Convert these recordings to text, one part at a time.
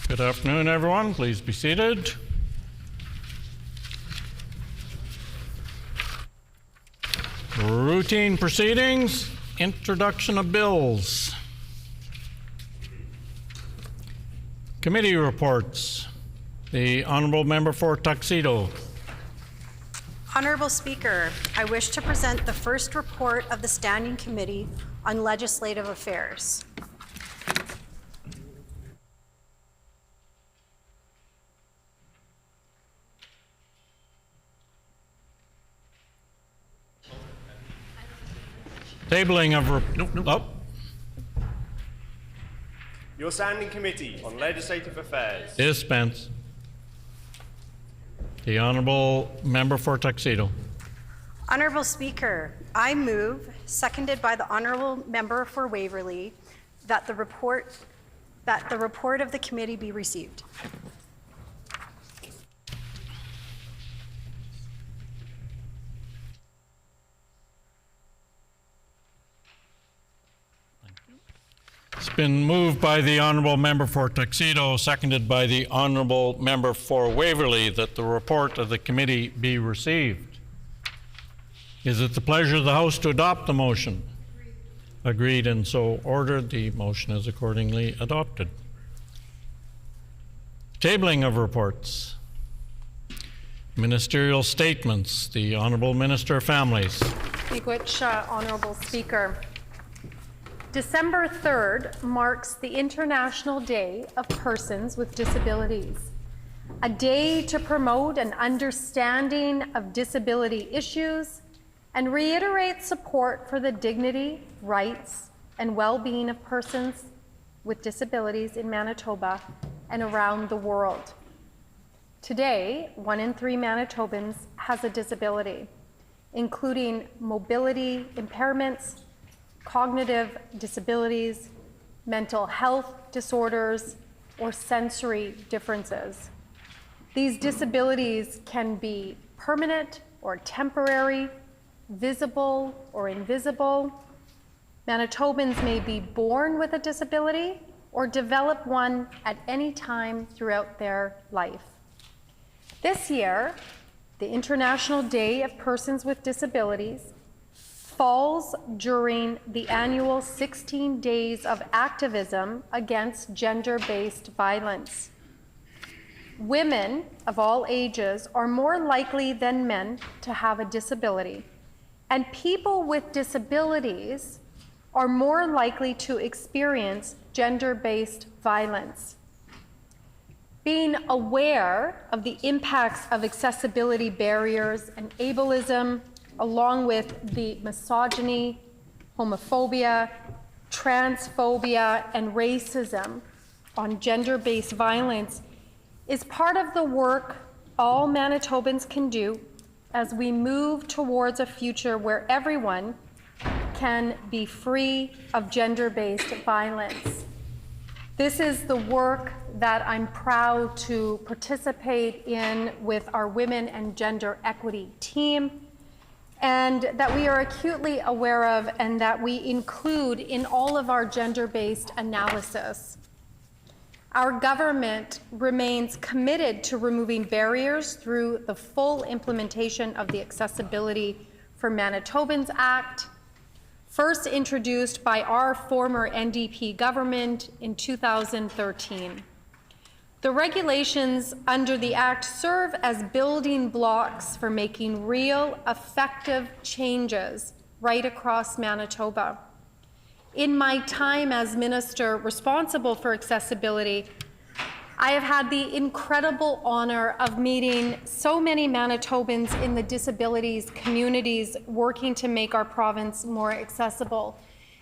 Good afternoon, everyone. Please be seated. Routine proceedings, introduction of bills. Committee reports. The Honourable Member for Tuxedo. Honourable Speaker, I wish to present the first report of the Standing Committee on Legislative Affairs. Tabling of Your Standing Committee on Legislative Affairs. Dispense. The Honourable Member for Tuxedo. Honourable Speaker, I move, seconded by the Honourable Member for Waverley, that the report of the committee be received. It's been moved by the Honourable Member for Tuxedo, seconded by the Honourable Member for Waverley, that the report of the committee be received. Is it the pleasure of the House to adopt the motion? Agreed, and so ordered. The motion is accordingly adopted. Tabling of reports. Ministerial statements. The Honourable Minister of Families. Miigwech, Honourable Speaker. December 3rd marks the International Day of Persons with Disabilities, a day to promote an understanding of disability issues and reiterate support for the dignity, rights, and well-being of persons with disabilities in Manitoba and around the world. Today, 1 in 3 Manitobans has a disability, including mobility impairments, cognitive disabilities, mental health disorders, or sensory differences. These disabilities can be permanent or temporary, visible or invisible. Manitobans may be born with a disability or develop one at any time throughout their life. This year, the International Day of Persons with Disabilities falls during the annual 16 days of activism against gender-based violence. Women of all ages are more likely than men to have a disability, and people with disabilities are more likely to experience gender-based violence. Being aware of the impacts of accessibility barriers and ableism, along with the misogyny, homophobia, transphobia, and racism on gender-based violence, is part of the work all Manitobans can do as we move towards a future where everyone can be free of gender-based violence. This is the work that I'm proud to participate in with our Women and Gender Equity team, and that we are acutely aware of and that we include in all of our gender-based analysis. Our government remains committed to removing barriers through the full implementation of the Accessibility for Manitobans Act, first introduced by our former NDP government in 2013. The regulations under the Act serve as building blocks for making real, effective changes right across Manitoba. In my time as Minister responsible for accessibility, I have had the incredible honor of meeting so many Manitobans in the disabilities communities working to make our province more accessible,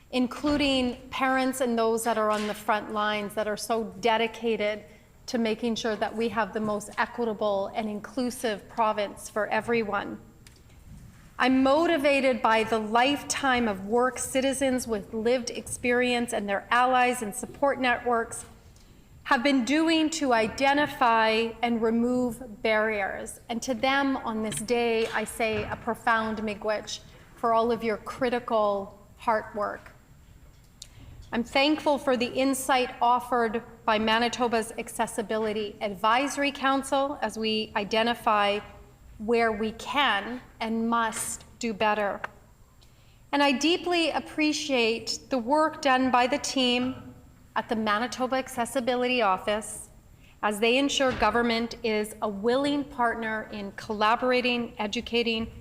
including parents and those that are on the front lines that are so dedicated to making sure that we have the most equitable and inclusive province for everyone. I'm motivated by the lifetime of work citizens with lived experience and their allies and support networks have been doing to identify and remove barriers. And to them on this day, I say a profound miigwech for all of your critical hard work. I'm thankful for the insight offered by Manitoba's Accessibility Advisory Council as we identify where we can and must do better. And I deeply appreciate the work done by the team at the Manitoba Accessibility Office as they ensure government is a willing partner in collaborating, educating,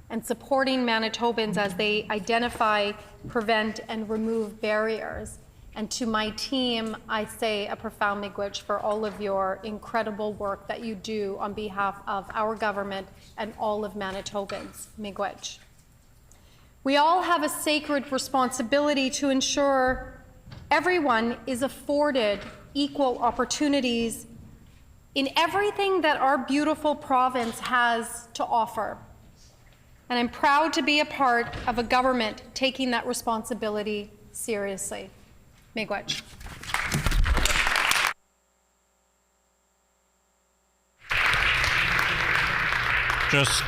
and supporting Manitobans as they identify, prevent, and remove barriers. And to my team, I say a profound miigwech for all of your incredible work that you do on behalf of our government and all of Manitobans. Miigwech. We all have a sacred responsibility to ensure everyone is afforded equal opportunities in everything that our beautiful province has to offer. And I'm proud to be a part of a government taking that responsibility seriously. Miigwech. Just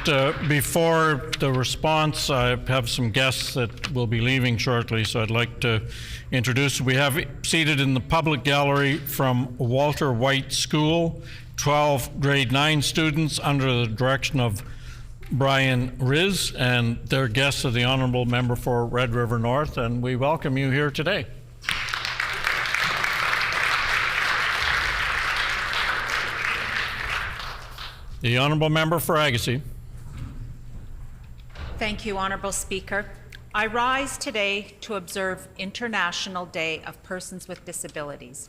before the response, I have some guests that will be leaving shortly, so I'd like to introduce. We have seated in the public gallery from Walter White School, 12 grade 9 students under the direction of Brian Riz, and they're guests of the Honourable Member for Red River North, and we welcome you here today. The Honourable Member for Agassiz. Thank you, Honourable Speaker. I rise today to observe International Day of Persons with Disabilities.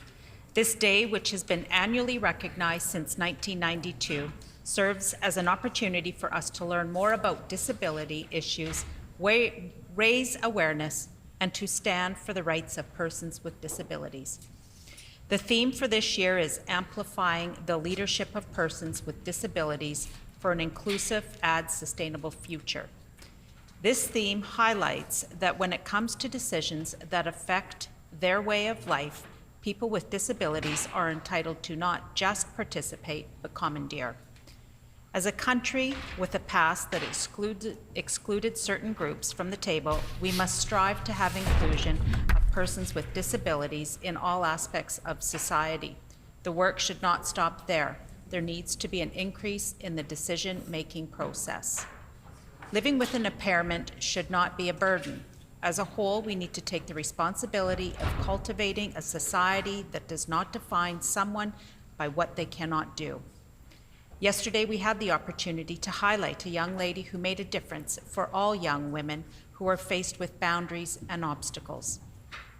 This day, which has been annually recognized since 1992, serves as an opportunity for us to learn more about disability issues, raise awareness, and to stand for the rights of persons with disabilities. The theme for this year is amplifying the leadership of persons with disabilities for an inclusive and sustainable future. This theme highlights that when it comes to decisions that affect their way of life, people with disabilities are entitled to not just participate, but commandeer. As a country with a past that excluded certain groups from the table, we must strive to have inclusion of persons with disabilities in all aspects of society. The work should not stop there. There needs to be an increase in the decision-making process. Living with an impairment should not be a burden. As a whole, we need to take the responsibility of cultivating a society that does not define someone by what they cannot do. Yesterday, we had the opportunity to highlight a young lady who made a difference for all young women who are faced with boundaries and obstacles.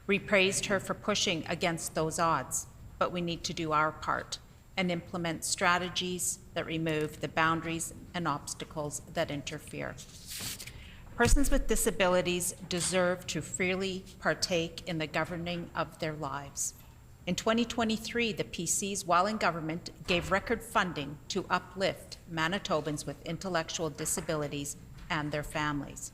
We praised her for pushing against those odds, but we need to do our part and implement strategies that remove the boundaries and obstacles that interfere. Persons with disabilities deserve to freely partake in the governing of their lives. In 2023, the PCs, while in government, gave record funding to uplift Manitobans with intellectual disabilities and their families.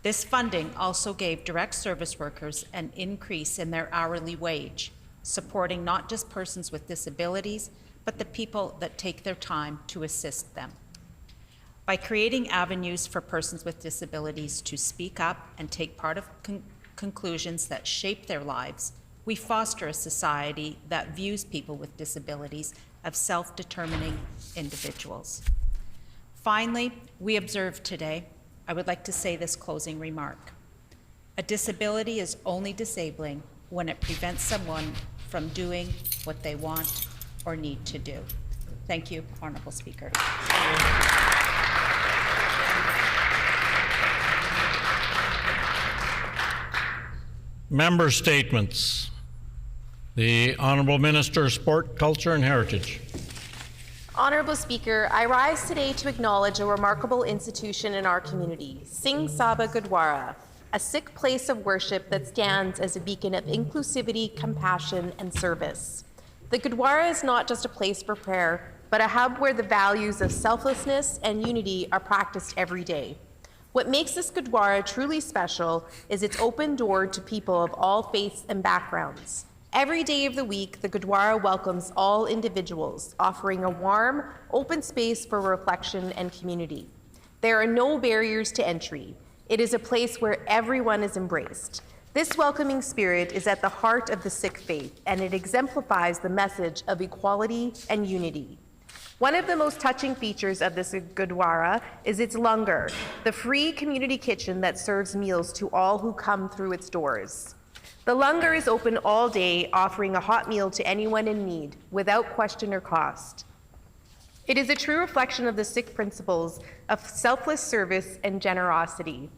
This funding also gave direct service workers an increase in their hourly wage, supporting not just persons with disabilities, but the people that take their time to assist them. By creating avenues for persons with disabilities to speak up and take part of conclusions that shape their lives, we foster a society that views people with disabilities as self-determining individuals. Finally, we observe today, I would like to say this closing remark. A disability is only disabling when it prevents someone from doing what they want or need to do. Thank you, Honourable Speaker. Member statements. The Honourable Minister of Sport, Culture and Heritage. Honourable Speaker, I rise today to acknowledge a remarkable institution in our community, Singh Sabha Gurdwara, a Sikh place of worship that stands as a beacon of inclusivity, compassion, and service. The Gurdwara is not just a place for prayer, but a hub where the values of selflessness and unity are practiced every day. What makes this Gurdwara truly special is its open door to people of all faiths and backgrounds. Every day of the week, the Gurdwara welcomes all individuals, offering a warm, open space for reflection and community. There are no barriers to entry. It is a place where everyone is embraced. This welcoming spirit is at the heart of the Sikh faith, and it exemplifies the message of equality and unity. One of the most touching features of this Gurdwara is its langar, the free community kitchen that serves meals to all who come through its doors. The langar is open all day, offering a hot meal to anyone in need, without question or cost. It is a true reflection of the Sikh principles of selfless service and generosity.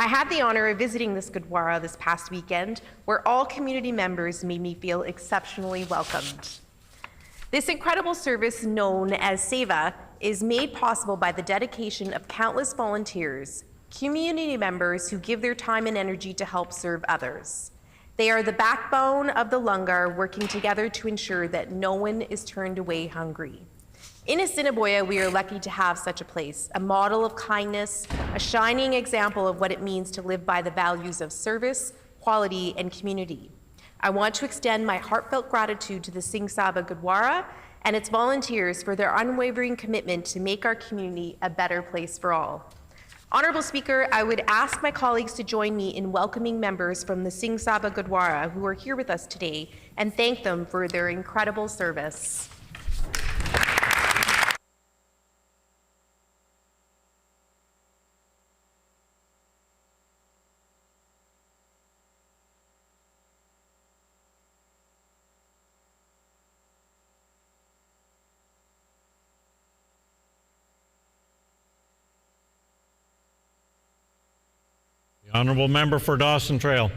I had the honor of visiting this Gurdwara this past weekend, where all community members made me feel exceptionally welcomed. This incredible service, known as Seva, is made possible by the dedication of countless volunteers, community members who give their time and energy to help serve others. They are the backbone of the langar, working together to ensure that no one is turned away hungry. In Assiniboia, we are lucky to have such a place, a model of kindness, a shining example of what it means to live by the values of service, quality, and community. I want to extend my heartfelt gratitude to the Singh Sabha Gurdwara and its volunteers for their unwavering commitment to make our community a better place for all. Honorable Speaker, I would ask my colleagues to join me in welcoming members from the Singh Sabha Gurdwara who are here with us today and thank them for their incredible service. The honourable member for Dawson Trail.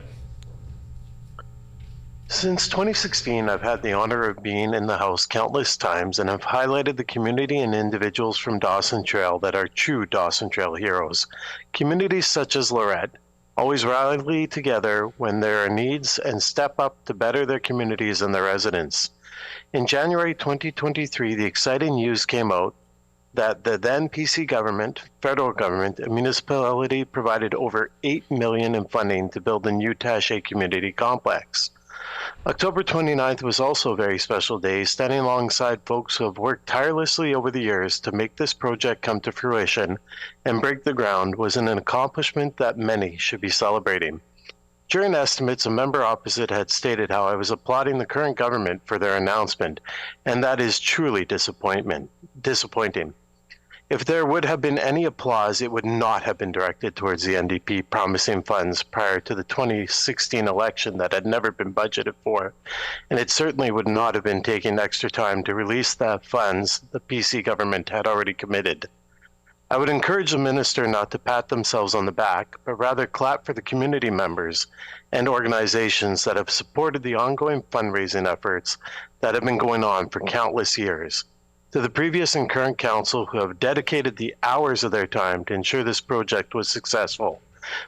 Since 2016, I've had the honor of being in the House countless times and have highlighted the community and individuals from Dawson Trail that are true Dawson Trail heroes. Communities such as Lorette always rally together when there are needs and step up to better their communities and their residents. In January 2023, the exciting news came out that the then PC government, federal government, and municipality provided over $8 million in funding to build the new Taché Community Complex. October 29th was also a very special day, standing alongside folks who have worked tirelessly over the years to make this project come to fruition and break the ground was an accomplishment that many should be celebrating. During estimates, a member opposite had stated how I was applauding the current government for their announcement, and that is truly disappointing. If there would have been any applause, it would not have been directed towards the NDP promising funds prior to the 2016 election that had never been budgeted for, and it certainly would not have been taking extra time to release the funds the PC government had already committed. I would encourage the minister not to pat themselves on the back, but rather clap for the community members and organizations that have supported the ongoing fundraising efforts that have been going on for countless years. To the previous and current council who have dedicated the hours of their time to ensure this project was successful.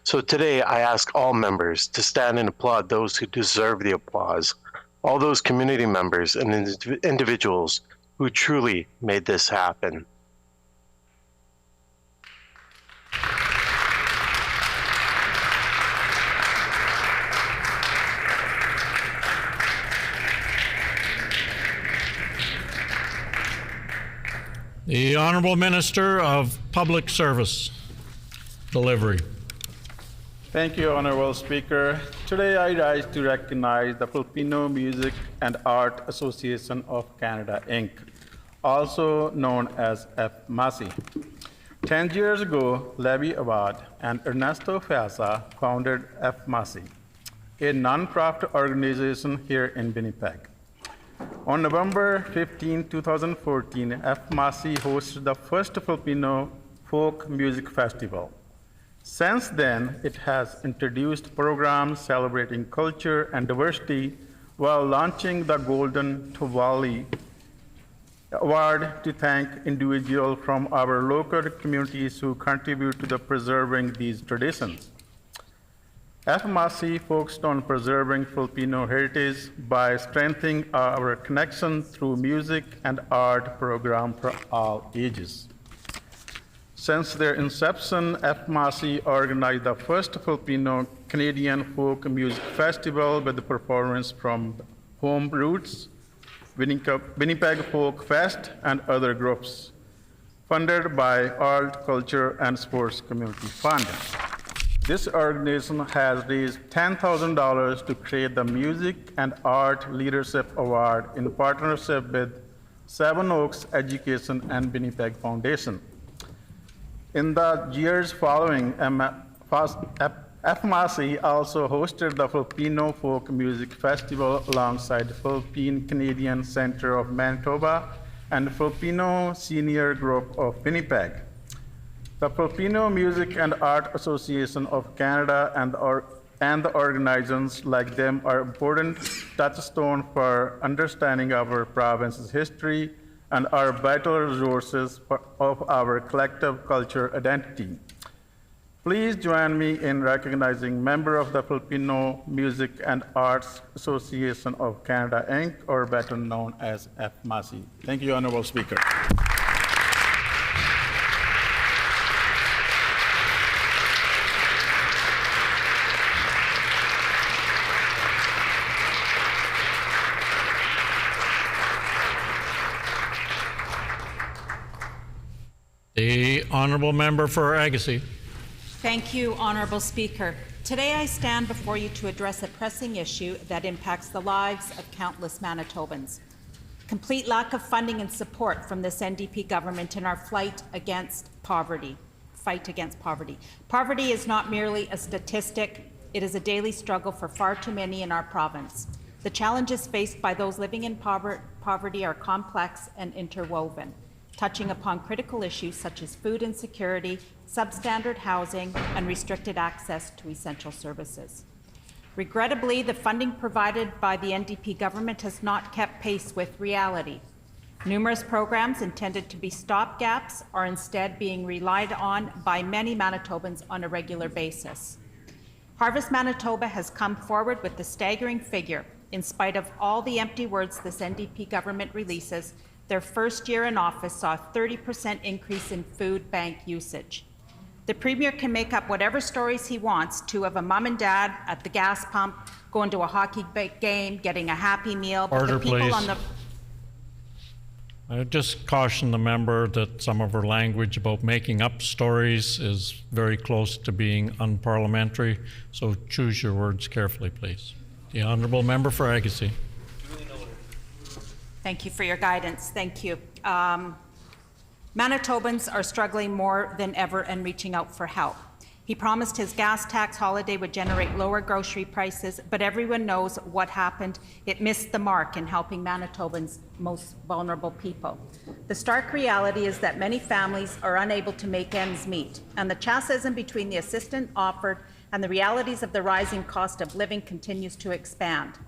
So today I ask all members to stand and applaud those who deserve the applause, all those community members and individuals who truly made this happen. The Honourable Minister of Public Service Delivery. Thank you, Honourable Speaker. Today I rise to recognize the Filipino Music and Art Association of Canada, Inc., also known as FMASI. 10 years ago, Levi Abad and Ernesto Fiasa founded FMASI, a non-profit organization here in Winnipeg. On November 15, 2014, FMASI hosted the first Filipino folk music festival. Since then, it has introduced programs celebrating culture and diversity while launching the Golden Tawali Award to thank individuals from our local communities who contribute to the preserving these traditions. FMASI focused on preserving Filipino heritage by strengthening our connection through music and art program for all ages. Since their inception, FMASI organized the first Filipino Canadian folk music festival with the performance from Home Roots, Winnipeg Folk Fest, and other groups, funded by Art, Culture, and Sports Community Fund. This organization has raised $10,000 to create the Music and Art Leadership Award in partnership with Seven Oaks Education and Winnipeg Foundation. In the years following, FMAC also hosted the Filipino Folk Music Festival alongside the Philippine Canadian Center of Manitoba and Filipino Senior Group of Winnipeg. The Filipino Music and Art Association of Canada and the organizations like them are important touchstones for understanding our province's history and are vital resources of our collective culture identity. Please join me in recognizing member of the Filipino Music and Arts Association of Canada, Inc., or better known as FMAC. Thank you, Honorable Speaker. The honourable member for Agassiz. Thank you, Honourable Speaker. Today I stand before you to address a pressing issue that impacts the lives of countless Manitobans. Complete lack of funding and support from this NDP government in our fight against poverty. Poverty is not merely a statistic, it is a daily struggle for far too many in our province. The challenges faced by those living in poverty are complex and interwoven, touching upon critical issues such as food insecurity, substandard housing, and restricted access to essential services. Regrettably, the funding provided by the NDP government has not kept pace with reality. Numerous programs intended to be stopgaps are instead being relied on by many Manitobans on a regular basis. Harvest Manitoba has come forward with the staggering figure. In spite of all the empty words this NDP government releases, their first year in office saw a 30% increase in food bank usage. The Premier can make up whatever stories he wants to of a mom and dad at the gas pump, going to a hockey game, getting a Happy Meal, but Order, the people please. on the... I just caution the member that some of her language about making up stories is very close to being unparliamentary, so choose your words carefully, please. The honourable member for Agassiz. Thank you for your guidance. Thank you. Manitobans are struggling more than ever and reaching out for help. He promised his gas tax holiday would generate lower grocery prices, but everyone knows what happened. It missed the mark in helping Manitobans' most vulnerable people. The stark reality is that many families are unable to make ends meet, and the chasm between the assistance offered and the realities of the rising cost of living continues to expand.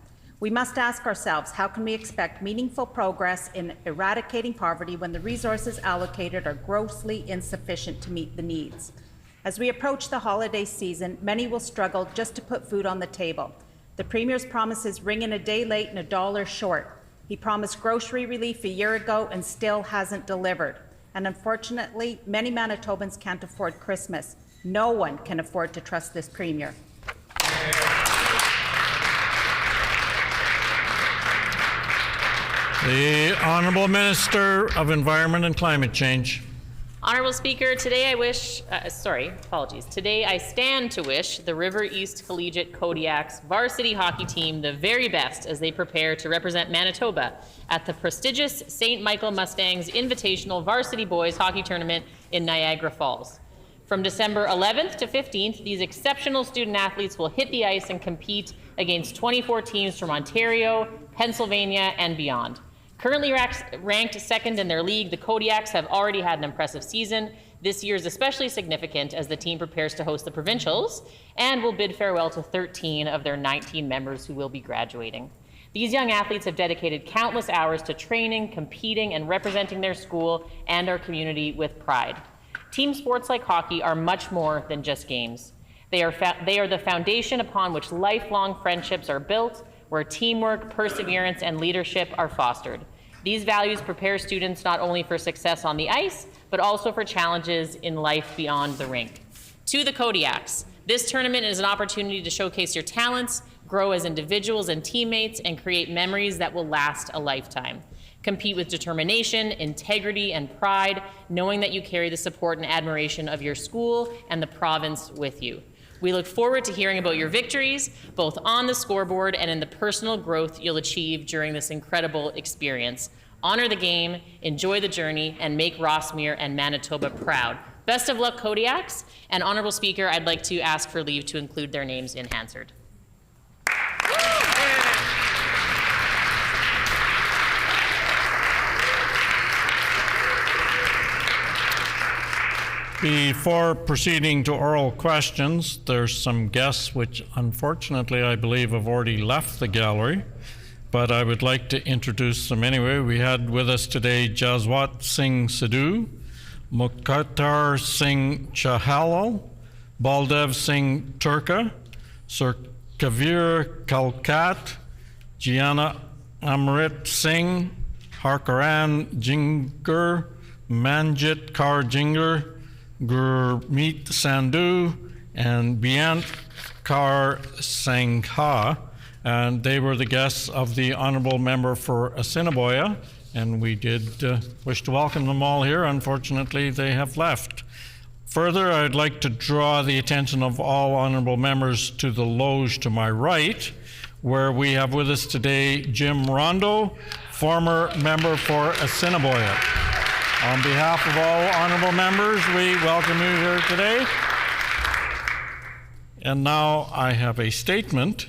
We must ask ourselves, how can we expect meaningful progress in eradicating poverty when the resources allocated are grossly insufficient to meet the needs? As we approach the holiday season, many will struggle just to put food on the table. The Premier's promises ring in a day late and $1 short. He promised grocery relief a year ago and still hasn't delivered. And unfortunately, many Manitobans can't afford Christmas. No one can afford to trust this Premier. The Honourable Minister of Environment and Climate Change. Honourable Speaker, today Today I stand to wish the River East Collegiate Kodiaks varsity hockey team the very best as they prepare to represent Manitoba at the prestigious St. Michael Mustangs Invitational Varsity Boys Hockey Tournament in Niagara Falls. From December 11th to 15th, these exceptional student athletes will hit the ice and compete against 24 teams from Ontario, Pennsylvania, and beyond. Currently ranked second in their league, the Kodiaks have already had an impressive season. This year is especially significant as the team prepares to host the provincials and will bid farewell to 13 of their 19 members who will be graduating. These young athletes have dedicated countless hours to training, competing, and representing their school and our community with pride. Team sports like hockey are much more than just games. They are the foundation upon which lifelong friendships are built, where teamwork, perseverance, and leadership are fostered. These values prepare students not only for success on the ice, but also for challenges in life beyond the rink. To the Kodiaks, this tournament is an opportunity to showcase your talents, grow as individuals and teammates, and create memories that will last a lifetime. Compete with determination, integrity, and pride, knowing that you carry the support and admiration of your school and the province with you. We look forward to hearing about your victories, both on the scoreboard and in the personal growth you'll achieve during this incredible experience. Honor the game, enjoy the journey, and make Rossmere and Manitoba proud. Best of luck, Kodiaks. And Honourable Speaker, I'd like to ask for leave to include their names in Hansard. Before proceeding to oral questions, there's some guests which unfortunately I believe have already left the gallery, but I would like to introduce them anyway. We had with us today Jaswat Singh Sidhu, Mukhtar Singh Chahalal, Baldev Singh Turka, Sir Kavir Kalkat, Gianna Amrit Singh, Harkaran Jinger, Manjit Kaur Jinger, Gurmeet Sandhu, and Biant Kaur Sangha, and they were the guests of the Honourable Member for Assiniboia, and we did wish to welcome them all here. Unfortunately, they have left. Further, I'd like to draw the attention of all Honourable Members to the loge to my right, where we have with us today Jim Rondo, former Member for Assiniboia. On behalf of all honourable members, we welcome you here today. And now I have a statement.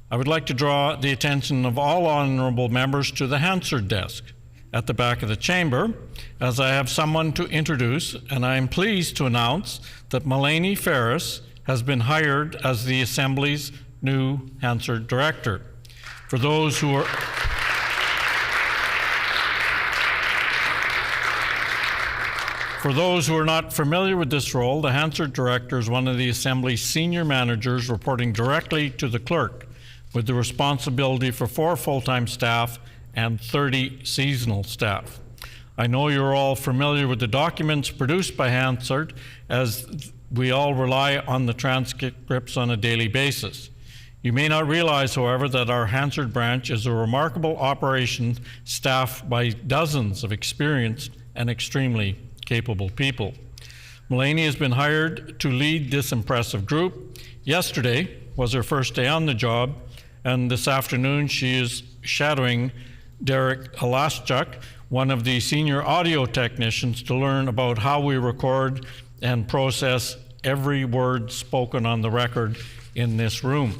I would like to draw the attention of all honourable members to the Hansard desk at the back of the chamber, as I have someone to introduce, and I am pleased to announce that Mulaney Ferris has been hired as the Assembly's new Hansard Director. For those who are not familiar with this role, the Hansard Director is one of the Assembly's senior managers reporting directly to the clerk, with the responsibility for 4 full-time staff and 30 seasonal staff. I know you're all familiar with the documents produced by Hansard, as we all rely on the transcripts on a daily basis. You may not realize, however, that our Hansard branch is a remarkable operation staffed by dozens of experienced and extremely capable people. Mulaney has been hired to lead this impressive group. Yesterday was her first day on the job, and this afternoon she is shadowing Derek Alaschuk, one of the senior audio technicians, to learn about how we record and process every word spoken on the record in this room.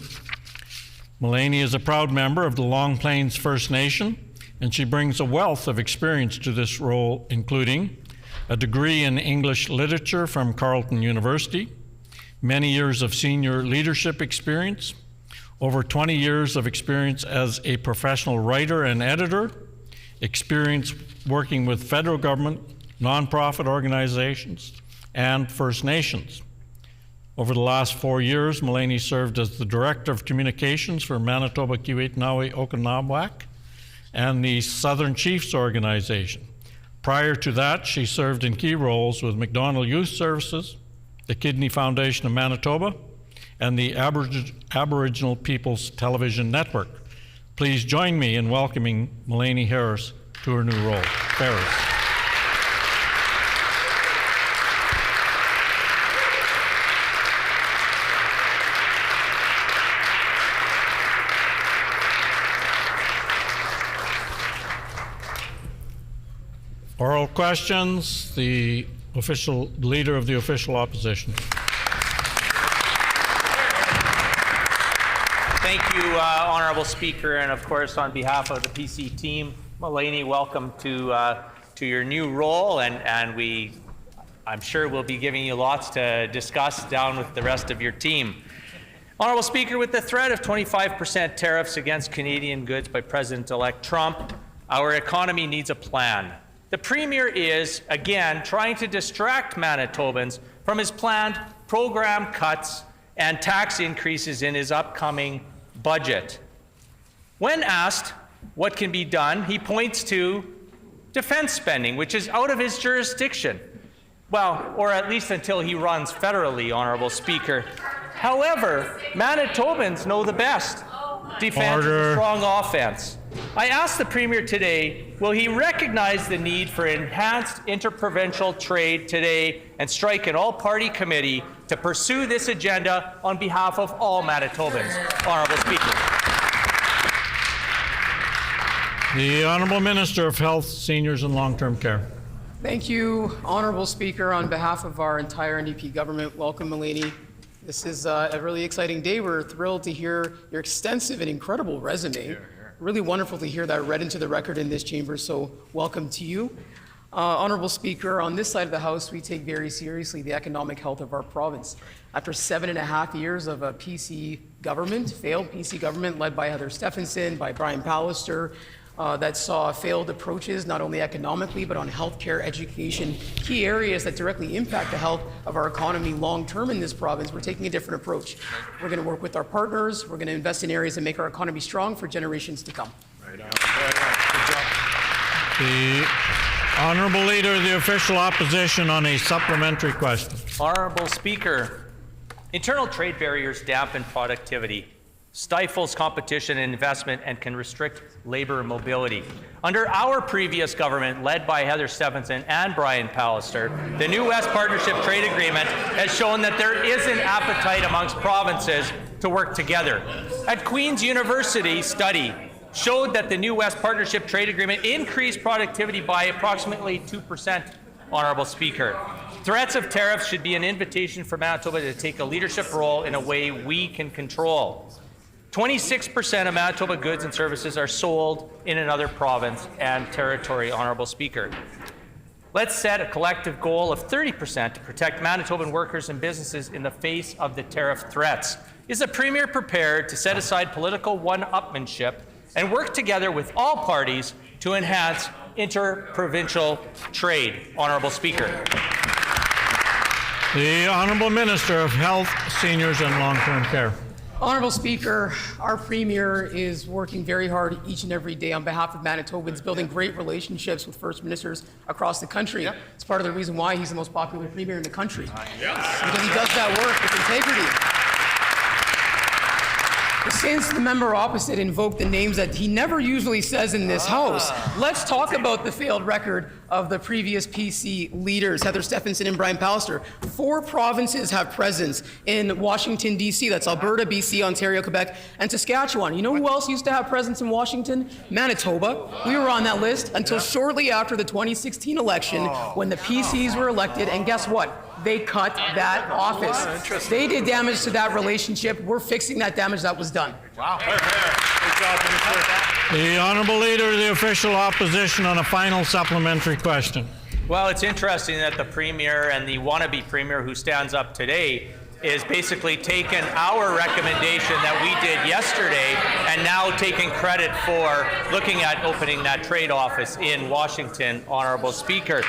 Mulaney is a proud member of the Long Plains First Nation, and she brings a wealth of experience to this role, including a degree in English literature from Carleton University, many years of senior leadership experience, over 20 years of experience as a professional writer and editor, experience working with federal government, nonprofit organizations, and First Nations. Over the last 4 years, Mulaney served as the Director of Communications for Manitoba, Kiiwetinoong, Okanawac, and the Southern Chiefs Organization. Prior to that, she served in key roles with Macdonald Youth Services, the Kidney Foundation of Manitoba, and the Aboriginal Peoples Television Network. Please join me in welcoming Mulaney Harris to her new role. Ferris. Oral questions, the official leader of the official opposition. Thank you, Honourable Speaker, and of course, on behalf of the PC team, Mulaney, welcome to your new role, and I'm sure we'll be giving you lots to discuss down with the rest of your team. Honourable Speaker, with the threat of 25% tariffs against Canadian goods by President-elect Trump, our economy needs a plan. The Premier is, again, trying to distract Manitobans from his planned program cuts and tax increases in his upcoming budget. When asked what can be done, he points to defense spending, which is out of his jurisdiction. Well, or at least until he runs federally, Honourable Speaker. However, Manitobans know the best. Defense is a strong offense. I asked the Premier today, will he recognize the need for enhanced interprovincial trade today and strike an all-party committee to pursue this agenda on behalf of all Manitobans? Honourable Speaker. The Honourable Minister of Health, Seniors and Long-Term Care. Thank you, Honourable Speaker. On behalf of our entire NDP government, welcome, Mullany. This is a really exciting day. We're thrilled to hear your extensive and incredible resume. Really wonderful to hear that read into the record in this chamber, so welcome to you. Honourable Speaker, on this side of the House, we take very seriously the economic health of our province. After 7.5 years of a PC government, failed PC government led by Heather Stephenson, by Brian Pallister, that saw failed approaches not only economically but on healthcare, education, key areas that directly impact the health of our economy long term in this province. We're taking a different approach. We're going to work with our partners. We're going to invest in areas that make our economy strong for generations to come. The Honourable Leader of the Official Opposition on a supplementary question. Honourable Speaker, internal trade barriers dampen productivity, stifles competition and investment, and can restrict labour mobility. Under our previous government, led by Heather Stephenson and Brian Pallister, the new West Partnership Trade Agreement has shown that there is an appetite amongst provinces to work together. At Queen's University, study showed that the new West Partnership Trade Agreement increased productivity by approximately 2%, Honourable Speaker. Threats of tariffs should be an invitation for Manitoba to take a leadership role in a way we can control. 26% of Manitoba goods and services are sold in another province and territory, Honourable Speaker. Let's set a collective goal of 30% to protect Manitoban workers and businesses in the face of the tariff threats. Is the Premier prepared to set aside political one-upmanship and work together with all parties to enhance interprovincial trade? Honourable Speaker. The Honourable Minister of Health, Seniors and Long-Term Care. Honourable Speaker, our Premier is working very hard each and every day on behalf of Manitobans, building great relationships with First Ministers across the country. It's part of the reason why he's the most popular Premier in the country. Because he does that work with integrity. Since the member opposite invoked the names that he never usually says in this House, let's talk about the failed record of the previous PC leaders, Heather Stephenson and Brian Pallister. 4 provinces have presence in Washington, D.C. That's Alberta, BC, Ontario, Quebec, and Saskatchewan. You know who else used to have presence in Washington? Manitoba. We were on that list until shortly after the 2016 election when the PCs were elected, and guess what? They cut that office. They did damage to that relationship. We're fixing that damage that was done. Wow. Good job, Minister. The Honourable Leader of the Official Opposition on a final supplementary question. Well, it's interesting that the Premier and the wannabe Premier who stands up today is basically taken our recommendation that we did yesterday and now taking credit for looking at opening that trade office in Washington, Honourable Speaker.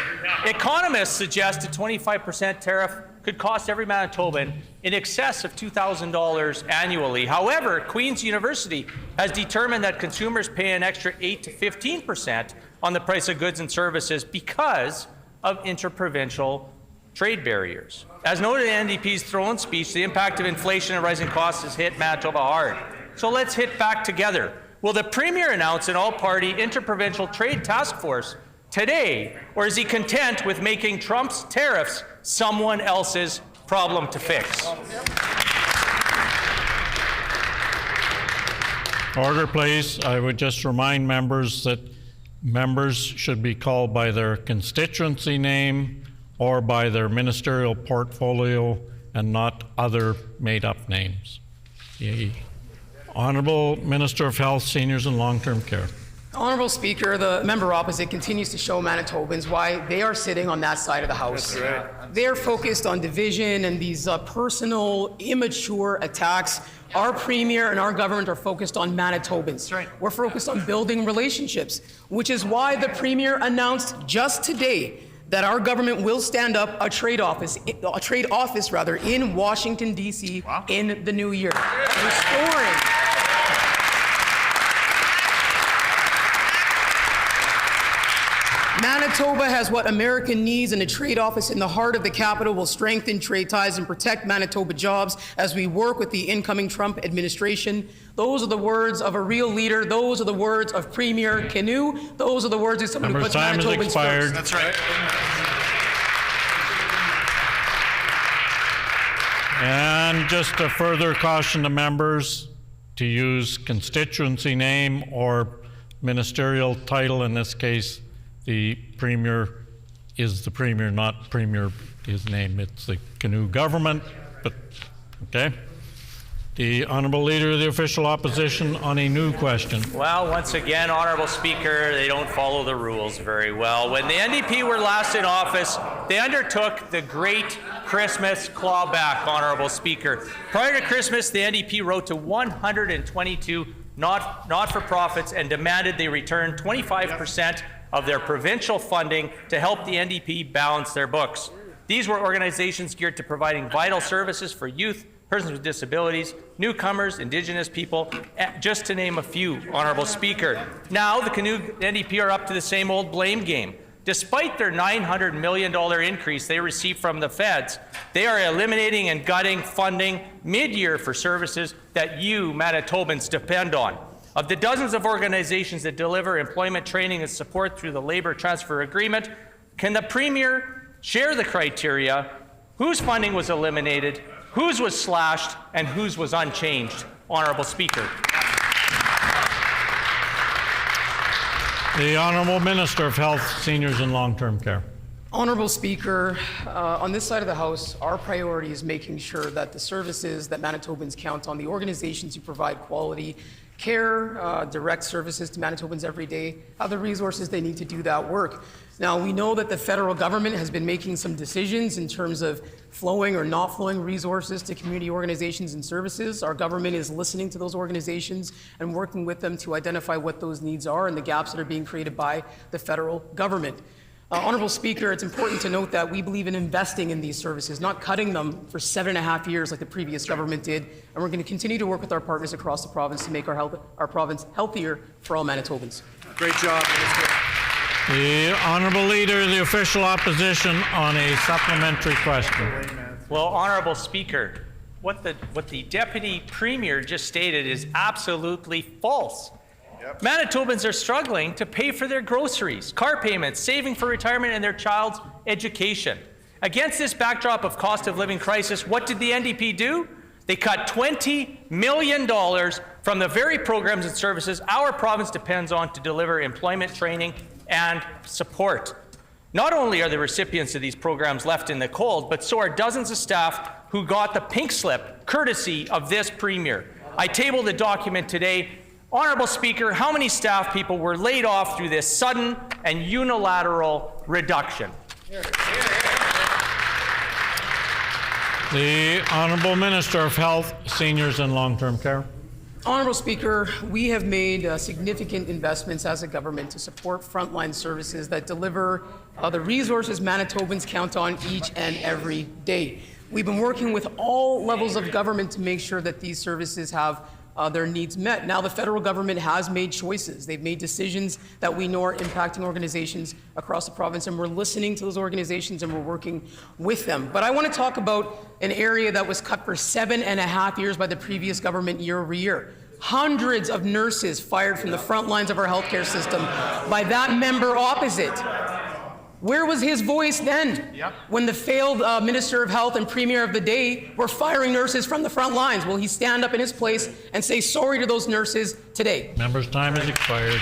Economists suggest a 25% tariff could cost every Manitoban in excess of $2,000 annually. However, Queen's University has determined that consumers pay an extra 8 to 15% on the price of goods and services because of interprovincial trade barriers. As noted in NDP's throne speech, the impact of inflation and rising costs has hit Manitoba hard. So let's hit back together. Will the Premier announce an all-party interprovincial trade task force today, or is he content with making Trump's tariffs someone else's problem to fix? Order, please. I would just remind members that members should be called by their constituency name or by their ministerial portfolio and not other made-up names. The Honourable Minister of Health, Seniors and Long-Term Care. Honourable Speaker, the member opposite continues to show Manitobans why they are sitting on that side of the House. That's right. They are focused on division and these personal, immature attacks. Our Premier and our government are focused on Manitobans. That's right. We're focused on building relationships, which is why the Premier announced just today that our government will stand up a trade office in Washington, D.C. in the new year, restoring Manitoba has what America needs, and a trade office in the heart of the capital will strengthen trade ties and protect Manitoba jobs as we work with the incoming Trump administration. Those are the words of a real leader. Those are the words of Premier Canoe. Those are the words of someone who puts Manitobans first. That's right. And just a further caution to members to use constituency name or ministerial title. In this case, the Premier is the Premier, not Premier his name. It's the Canoe government, but okay. The Honourable Leader of the Official Opposition on a new question. Well, once again, Honourable Speaker, they don't follow the rules very well. When the NDP were last in office, they undertook the great Christmas clawback, Honourable Speaker. Prior to Christmas, the NDP wrote to 122 not-for-profits and demanded they return 25% of their provincial funding to help the NDP balance their books. These were organizations geared to providing vital services for youth, persons with disabilities, newcomers, Indigenous people, just to name a few, Honourable Speaker. Now the Canoe NDP are up to the same old blame game. Despite their $900 million increase they received from the feds, they are eliminating and gutting funding mid-year for services that you, Manitobans, depend on. Of the dozens of organizations that deliver employment training and support through the Labour Transfer Agreement, can the Premier share the criteria, whose funding was eliminated, whose was slashed, and whose was unchanged, Honourable Speaker? The Honourable Minister of Health, Seniors and Long-Term Care. Honourable Speaker, on this side of the House, our priority is making sure that the services that Manitobans count on, the organizations who provide quality care, direct services to Manitobans every day, have the resources they need to do that work. Now, we know that the federal government has been making some decisions in terms of flowing or not flowing resources to community organizations and services. Our government is listening to those organizations and working with them to identify what those needs are and the gaps that are being created by the federal government. Honourable Speaker, it's important to note that we believe in investing in these services, not cutting them for 7.5 years like the previous government did, and we're going to continue to work with our partners across the province to make our province healthier for all Manitobans. Great job, Minister. The Honourable Leader of the Official Opposition on a supplementary question. Well, Honourable Speaker, what the Deputy Premier just stated is absolutely false. Yep. Manitobans are struggling to pay for their groceries, car payments, saving for retirement, and their child's education. Against this backdrop of cost of living crisis, what did the NDP do? They cut $20 million from the very programs and services our province depends on to deliver employment training and support. Not only are the recipients of these programs left in the cold, but so are dozens of staff who got the pink slip courtesy of this Premier. I tabled a document today. Honourable Speaker, how many staff people were laid off through this sudden and unilateral reduction? The Honourable Minister of Health, Seniors and Long-Term Care. Honourable Speaker, we have made significant investments as a government to support frontline services that deliver the resources Manitobans count on each and every day. We've been working with all levels of government to make sure that these services have their needs met. Now the federal government has made choices. They've made decisions that we know are impacting organizations across the province, and we're listening to those organizations and we're working with them. But I want to talk about an area that was cut for 7.5 years by the previous government year over year. Hundreds of nurses fired from the front lines of our healthcare system by that member opposite. Where was his voice then when the failed Minister of Health and Premier of the day were firing nurses from the front lines? Will he stand up in his place and say sorry to those nurses today? Member's time has expired.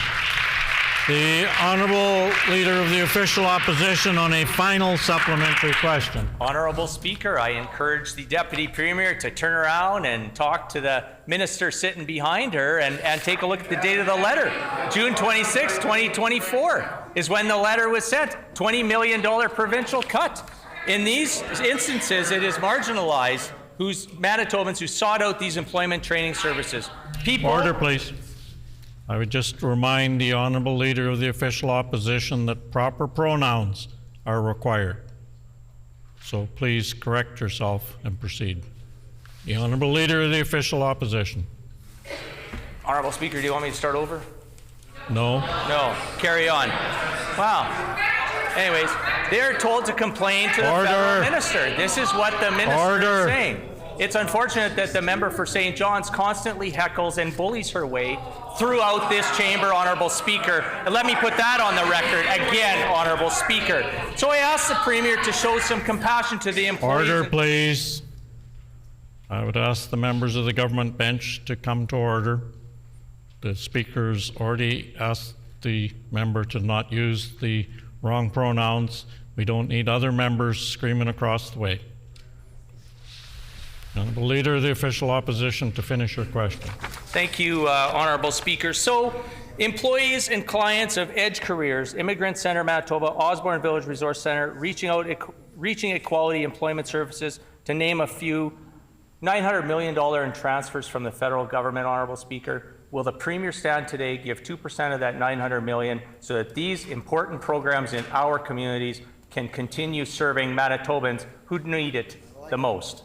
The Honourable Leader of the Official Opposition on a final supplementary question. Honourable Speaker, I encourage the Deputy Premier to turn around and talk to the Minister sitting behind her and take a look at the date of the letter. June 26, 2024 is when the letter was sent. $20 million provincial cut. In these instances, it is marginalized Manitobans who sought out these employment training services. Order, please. I would just remind the Honourable Leader of the Official Opposition that proper pronouns are required. So please correct yourself and proceed. The Honourable Leader of the Official Opposition. Honourable Speaker, do you want me to start over? No. No. Carry on. Wow. Anyways, they're told to complain to the federal minister. This is what the minister is saying. It's unfortunate that the member for St. John's constantly heckles and bullies her way throughout this chamber, Honourable Speaker. And let me put that on the record again, Honourable Speaker. So I asked the Premier to show some compassion to the employees. Order, please. I would ask the members of the government bench to come to order. The Speaker's already asked the member to not use the wrong pronouns. We don't need other members screaming across the way. Honourable Leader of the Official Opposition, to finish your question. Thank you, Honourable Speaker. So, employees and clients of Edge Careers, Immigrant Centre Manitoba, Osborne Village Resource Centre, Reaching Equality Employment Services, to name a few, $900 million in transfers from the federal government, Honourable Speaker. Will the Premier stand today, give 2% of that $900 million so that these important programs in our communities can continue serving Manitobans who need it the most?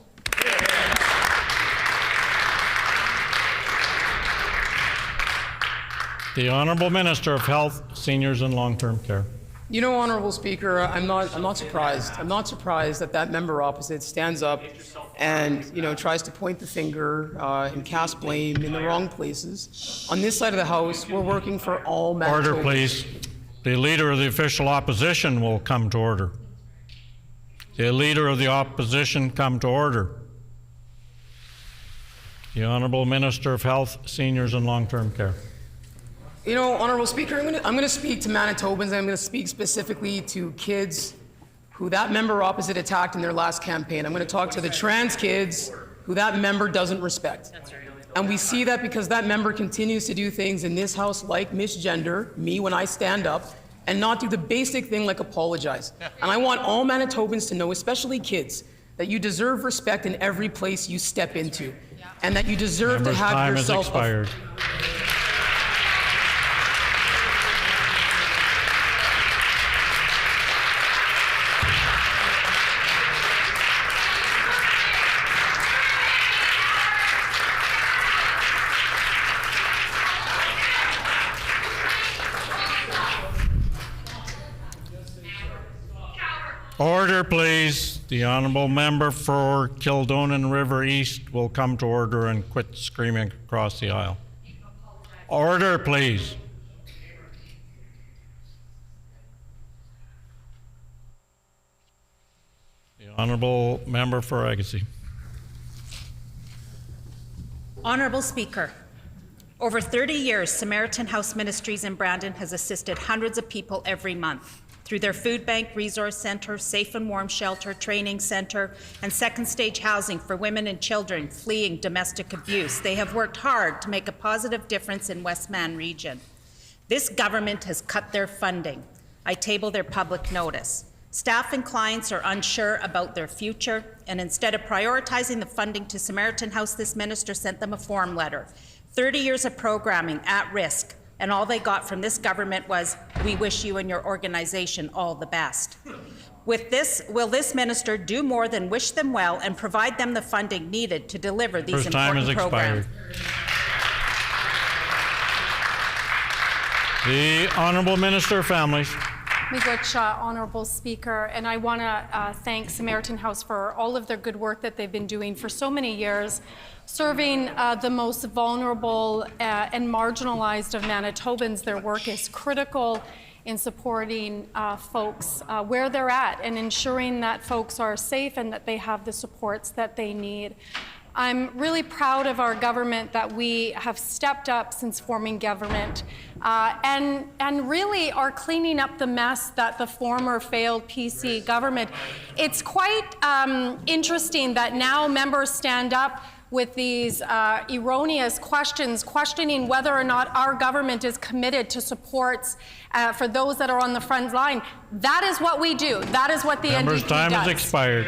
The Honourable Minister of Health, Seniors and Long-Term Care. You know, Honourable Speaker, I'm not surprised. I'm not surprised that that member opposite stands up and, tries to point the finger and cast blame in the wrong places. On this side of the House, we're working for all Manitobans. Order, please. The Leader of the Official Opposition will come to order. The Leader of the Opposition come to order. The Honourable Minister of Health, Seniors and Long-Term Care. Honourable Speaker, I'm going to speak to Manitobans, and I'm going to speak specifically to kids who that member opposite attacked in their last campaign. I'm going to talk to the trans kids who that member doesn't respect. And we see that because that member continues to do things in this House like misgender me when I stand up and not do the basic thing like apologize. And I want all Manitobans to know, especially kids, that you deserve respect in every place you step into, and that you deserve to have yourself. Time has expired. Order, please. The Honourable Member for Kildonan River East will come to order and quit screaming across the aisle. Order, please. The Honourable Member for Agassiz. Honourable Speaker, over 30 years, Samaritan House Ministries in Brandon has assisted hundreds of people every month. Through their food bank, resource centre, safe and warm shelter, training centre, and second stage housing for women and children fleeing domestic abuse, they have worked hard to make a positive difference in Westman region. This government has cut their funding. I table their public notice. Staff and clients are unsure about their future, and instead of prioritizing the funding to Samaritan House, this minister sent them a form letter. 30 years of programming at risk. And all they got from this government was, "We wish you and your organization all the best." With this, will this minister do more than wish them well and provide them the funding needed to deliver these important programs? The Honourable Minister of Families. Miigwech, Honourable Speaker, and I want to thank Samaritan House for all of their good work that they've been doing for so many years, serving the most vulnerable and marginalized of Manitobans. Their work is critical in supporting folks where they're at and ensuring that folks are safe and that they have the supports that they need. I'm really proud of our government that we have stepped up since forming government and really are cleaning up the mess that the former failed PC government. It's quite interesting that now members stand up with these erroneous questions, questioning whether or not our government is committed to supports for those that are on the front line. That is what we do. That is what the NDP does. Member's time has expired.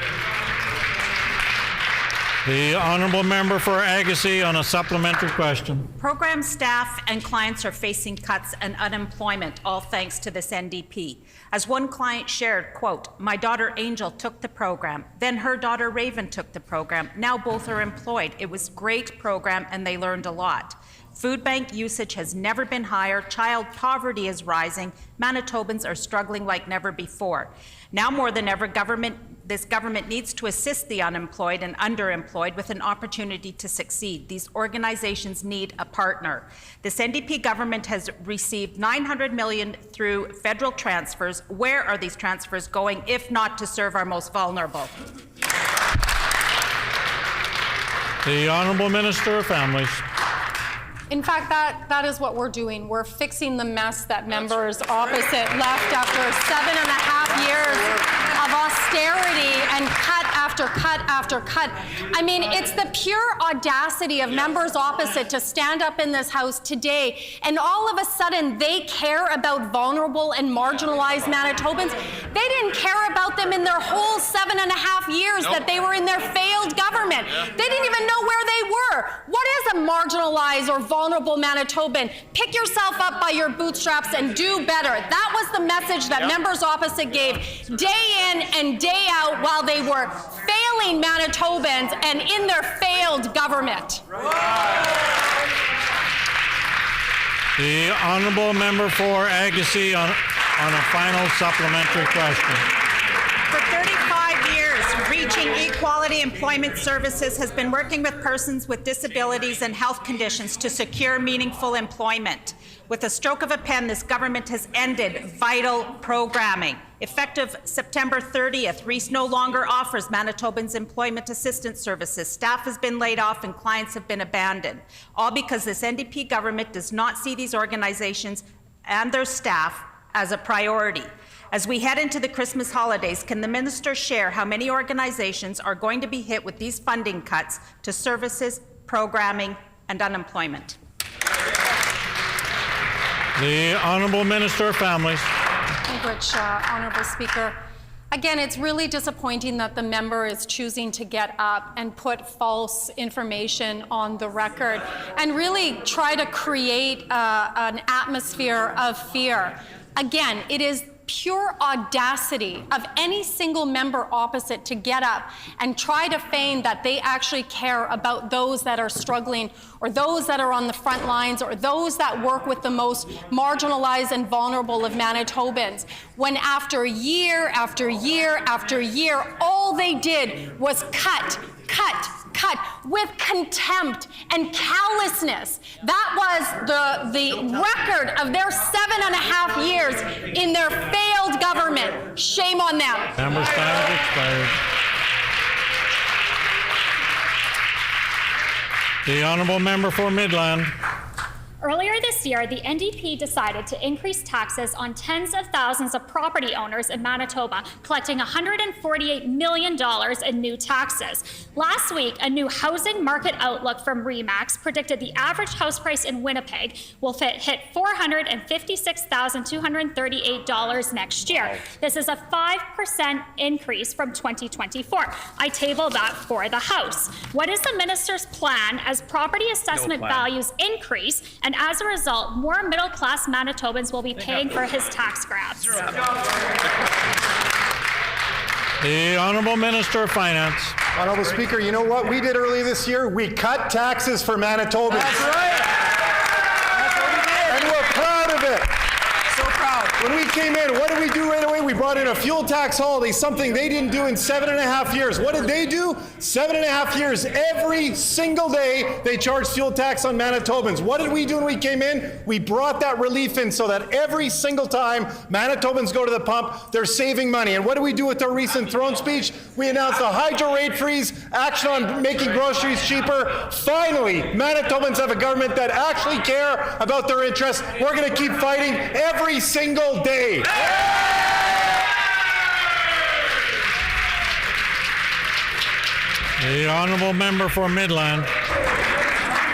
The honourable member for Agassiz on a supplementary question. Program staff and clients are facing cuts and unemployment, all thanks to this NDP. As one client shared, quote, "My daughter Angel took the program, then her daughter Raven took the program. Now both are employed. It was a great program and they learned a lot. Food bank usage has never been higher. Child poverty is rising. Manitobans are struggling like never before. Now more than ever, this government needs to assist the unemployed and underemployed with an opportunity to succeed. These organizations need a partner. This NDP government has received $900 million through federal transfers. Where are these transfers going, if not to serve our most vulnerable?" The Honourable Minister of Families. In fact, that is what we're doing. We're fixing the mess that members opposite left after 7.5 years of austerity and cut after cut after cut. I mean, it's the pure audacity of members opposite to stand up in this House today and all of a sudden they care about vulnerable and marginalized Manitobans. They didn't care about them in their whole 7.5 years that they were in their failed government. They didn't even know where they were. What is a marginalized or vulnerable Manitoban? Pick yourself up by your bootstraps and do better. That was the message that members opposite gave day in and day out while they were failing Manitobans and in their failed government. The honourable member for Agassiz on a final supplementary question. For 35 years, Reaching Equality Employment Services has been working with persons with disabilities and health conditions to secure meaningful employment. With a stroke of a pen, this government has ended vital programming. Effective September 30th, Reese no longer offers Manitobans employment assistance services. Staff has been laid off and clients have been abandoned. All because this NDP government does not see these organizations and their staff as a priority. As we head into the Christmas holidays, can the minister share how many organizations are going to be hit with these funding cuts to services, programming, and unemployment? The Honourable Minister of Families. Thank you, Rich, Honourable Speaker. Again, it's really disappointing that the member is choosing to get up and put false information on the record and really try to create an atmosphere of fear. Again, it is pure audacity of any single member opposite to get up and try to feign that they actually care about those that are struggling or those that are on the front lines or those that work with the most marginalized and vulnerable of Manitobans, when after year after year after year, all they did was cut with contempt and callousness. That was the record of their 7.5 years in their failed government. Shame on them. Member time has expired. The Honourable Member for Midland. Earlier this year, the NDP decided to increase taxes on tens of thousands of property owners in Manitoba, collecting $148 million in new taxes. Last week, a new housing market outlook from RE/MAX predicted the average house price in Winnipeg will hit $456,238 next year. This is a 5% increase from 2024. I table that for the House. What is the minister's plan as property assessment values increase, and as a result, more middle-class Manitobans will be paying for his tax grabs? The Honourable Minister of Finance. Honourable Speaker, you know what we did earlier this year? We cut taxes for Manitobans. That's right. That's what we did. And we're proud of it. So proud. When we came in, what did we do right away? We brought in a fuel tax holiday, something they didn't do in 7.5 years. What did they do? 7.5 years. Every single day, they charged fuel tax on Manitobans. What did we do when we came in? We brought that relief in so that every single time Manitobans go to the pump, they're saving money. And what do we do with our recent throne speech? We announced a hydro rate freeze, action on making groceries cheaper. Finally, Manitobans have a government that actually care about their interests. We're going to keep fighting every single day. The Honourable Member for Midland.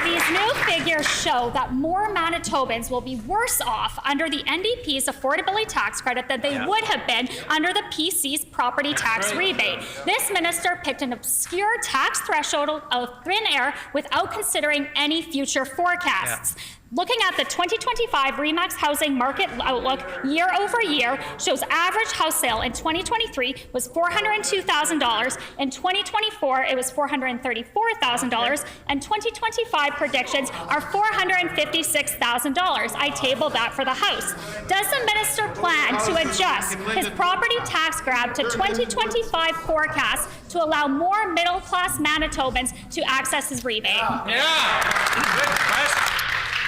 These These new figures show that more Manitobans will be worse off under the NDP's affordability tax credit than they would have been under the PC's property tax rebate. This minister picked an obscure tax threshold out of thin air without considering any future forecasts. Looking at the 2025 RE/MAX housing market outlook year over year shows average house sale in 2023 was $402,000. In 2024, it was $434,000. And 2025 predictions are $456,000. I tabled that for the House. Does the minister plan to adjust his property tax grab to 2025 forecasts to allow more middle-class Manitobans to access his rebate?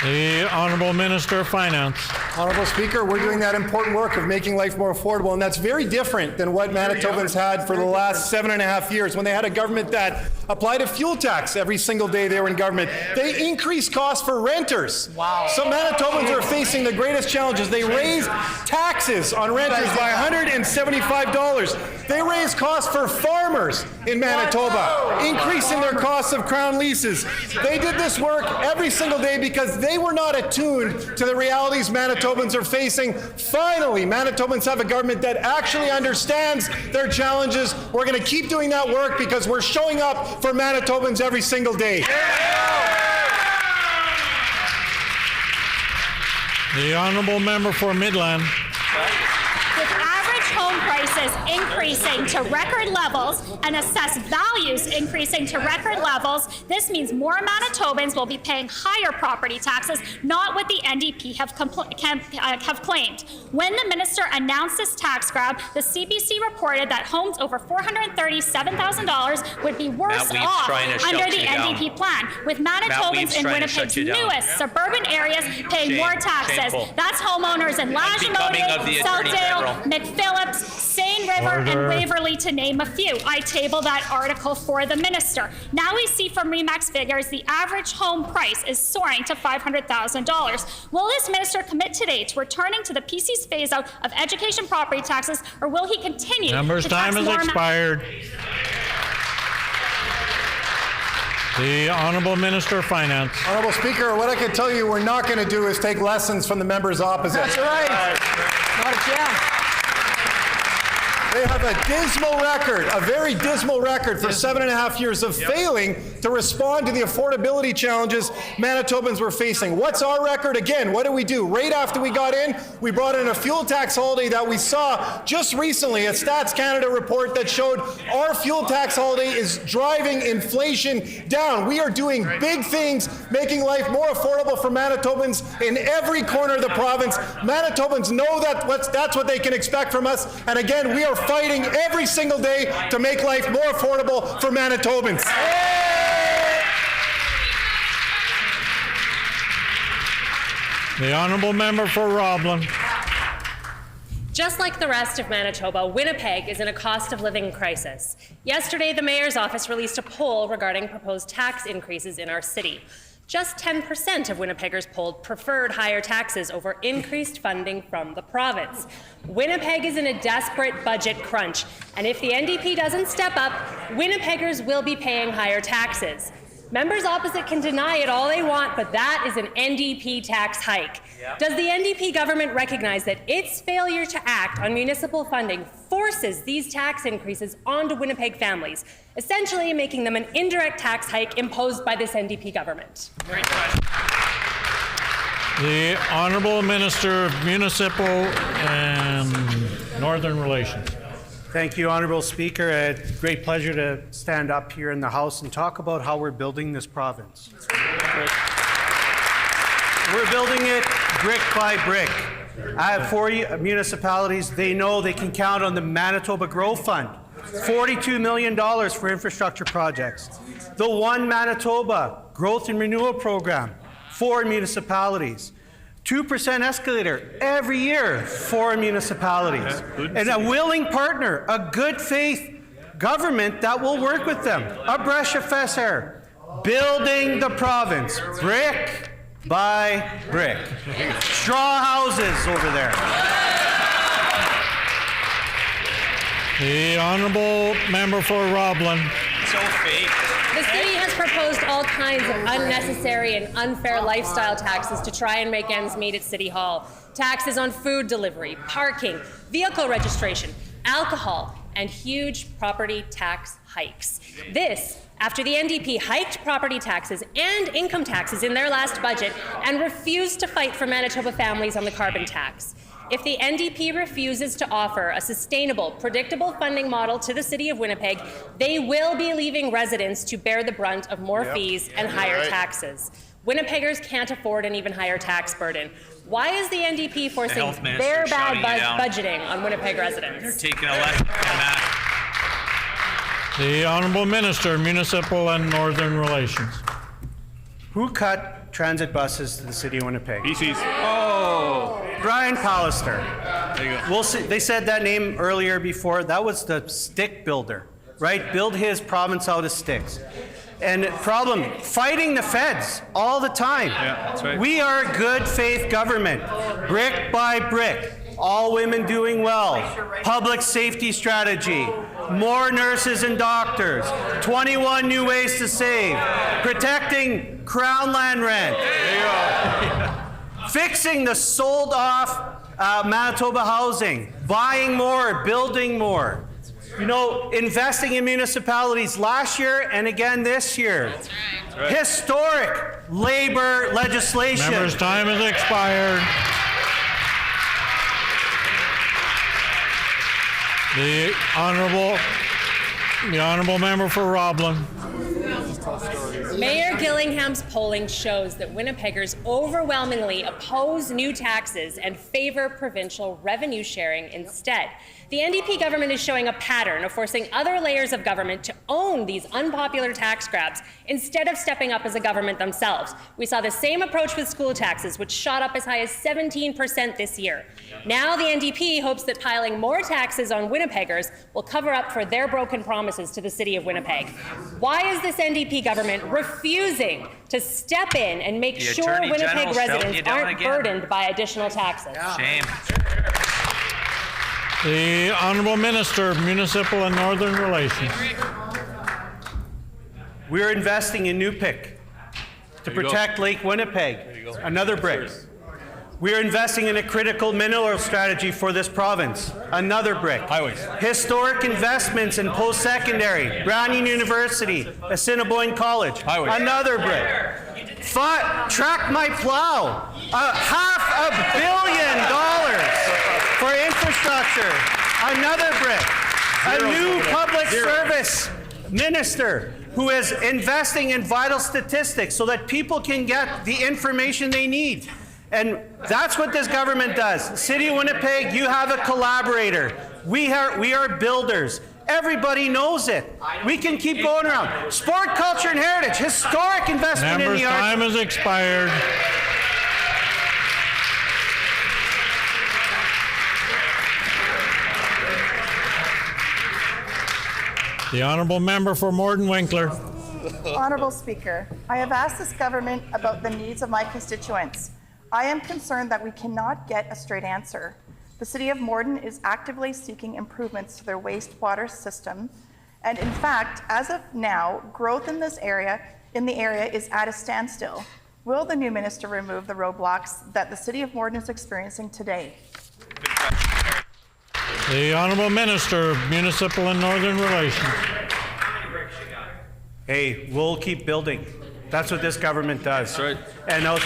The Honourable Minister of Finance. Honourable Speaker, we're doing that important work of making life more affordable, and that's very different than what Manitobans had for the last 7.5 years when they had a government that applied a fuel tax every single day they were in government. They increased costs for renters. Wow. So Manitobans are facing the greatest challenges. They raised taxes on renters by $175. They raised costs for farmers in Manitoba, increasing their costs of crown leases. They did this work every single day because they were not attuned to the realities Manitobans are facing. Finally, Manitobans have a government that actually understands their challenges. We're going to keep doing that work because we're showing up for Manitobans every single day. The Honourable Member for Midland. With average home prices increasing to record levels and assessed values increasing to record levels, this means more Manitobans will be paying higher property taxes, not what the NDP have claimed. When the minister announced this tax grab, the CBC reported that homes over $437,000 would be worse off under the NDP plan, with Manitobans in Winnipeg's newest suburban areas paying more taxes. That's homeowners in Lagimodi, Southdale, McPhillips, Seine River, and Waverley, to name a few. I table that article for the minister. Now we see from RE/MAX figures the average home price is soaring to $500,000. Will this minister commit today to returning to the PC's phase out of education property taxes, or will he continue Member's to time tax has more expired. The Honourable Minister of Finance. Honourable Speaker, what I can tell you we're not going to do is take lessons from the members opposite. That's right. Not a chance. They have a dismal record, a very dismal record for 7.5 years of failing to respond to the affordability challenges Manitobans were facing. What's our record? Again, what did we do? Right after we got in, we brought in a fuel tax holiday that we saw just recently, a Stats Canada report that showed our fuel tax holiday is driving inflation down. We are doing big things, making life more affordable for Manitobans in every corner of the province. Manitobans know that's what they can expect from us. And again, we are fighting every single day to make life more affordable for Manitobans. The Honourable Member for Roblin. Just like the rest of Manitoba, Winnipeg is in a cost of living crisis. Yesterday, the Mayor's office released a poll regarding proposed tax increases in our city. Just 10% of Winnipeggers polled preferred higher taxes over increased funding from the province. Winnipeg is in a desperate budget crunch, and if the NDP doesn't step up, Winnipeggers will be paying higher taxes. Members opposite can deny it all they want, but that is an NDP tax hike. Does the NDP government recognize that its failure to act on municipal funding forces these tax increases onto Winnipeg families, essentially making them an indirect tax hike imposed by this NDP government? The Honourable Minister of Municipal and Northern Relations. Thank you, Honourable Speaker. It's a great pleasure to stand up here in the House and talk about how we're building this province. We're building it brick by brick. I have 4 municipalities. They know they can count on the Manitoba Growth Fund, $42 million for infrastructure projects. The One Manitoba Growth and Renewal Program, 4 municipalities. 2% escalator every year for municipalities. And a willing partner, a good faith government that will work with them. A Brescia Fesser, building the province, brick by brick. Straw houses over there. The Honourable Member for Roblin. So fake. The city has proposed all kinds of unnecessary and unfair lifestyle taxes to try and make ends meet at City Hall. Taxes on food delivery, parking, vehicle registration, alcohol, and huge property tax hikes. This, after the NDP hiked property taxes and income taxes in their last budget and refused to fight for Manitoba families on the carbon tax. If the NDP refuses to offer a sustainable, predictable funding model to the City of Winnipeg, they will be leaving residents to bear the brunt of more fees and higher taxes. Winnipeggers can't afford an even higher tax burden. Why is the NDP forcing their bad budgeting on Winnipeg residents? They're taking a lesson from that. The Honourable Minister, Municipal and Northern Relations. Who cut transit buses to the city of Winnipeg? BC's. Oh, Brian Pallister. There you go. We'll see, they said that name earlier before. That was the stick builder, right? Build his province out of sticks. And problem, fighting the feds all the time. Yeah, that's right. We are good faith government, brick by brick. All women doing well. Public safety strategy. More nurses and doctors. 21 new ways to save. Protecting Crown land rent. Fixing the sold off Manitoba housing. Buying more, building more. You know, investing in municipalities last year and again this year. That's right. Historic labor legislation. Member's time has expired. The Honourable Member for Roblin. Mayor Gillingham's polling shows that Winnipeggers overwhelmingly oppose new taxes and favor provincial revenue sharing instead. The NDP government is showing a pattern of forcing other layers of government to own these unpopular tax grabs instead of stepping up as a government themselves. We saw the same approach with school taxes, which shot up as high as 17% this year. Now the NDP hopes that piling more taxes on Winnipeggers will cover up for their broken promises to the City of Winnipeg. Why is this NDP government refusing to step in and make sure Winnipeg residents aren't burdened by additional taxes? Shame. The Honourable Minister of Municipal and Northern Relations. We're investing in Newpick to protect Lake Winnipeg. Another brick. We're investing in a critical mineral strategy for this province. Another brick. Highways. Historic investments in post-secondary. Browning University, Assiniboine College. Highways. Another brick. Track my plow. $500 million for infrastructure. Another brick. A new public service minister who is investing in vital statistics so that people can get the information they need. And that's what this government does. City of Winnipeg, you have a collaborator. We are builders. Everybody knows it. We can keep going around. Sport, culture, and heritage. Historic investment in the arts. Member's time has expired. The Honourable Member for Morden Winkler. Honourable Speaker, I have asked this government about the needs of my constituents. I am concerned that we cannot get a straight answer. The City of Morden is actively seeking improvements to their wastewater system, and in fact, as of now, growth in the area is at a standstill. Will the new minister remove the roadblocks that the City of Morden is experiencing today? The Honourable Minister of Municipal and Northern Relations. Hey, we'll keep building. That's what this government does. That's right. And I was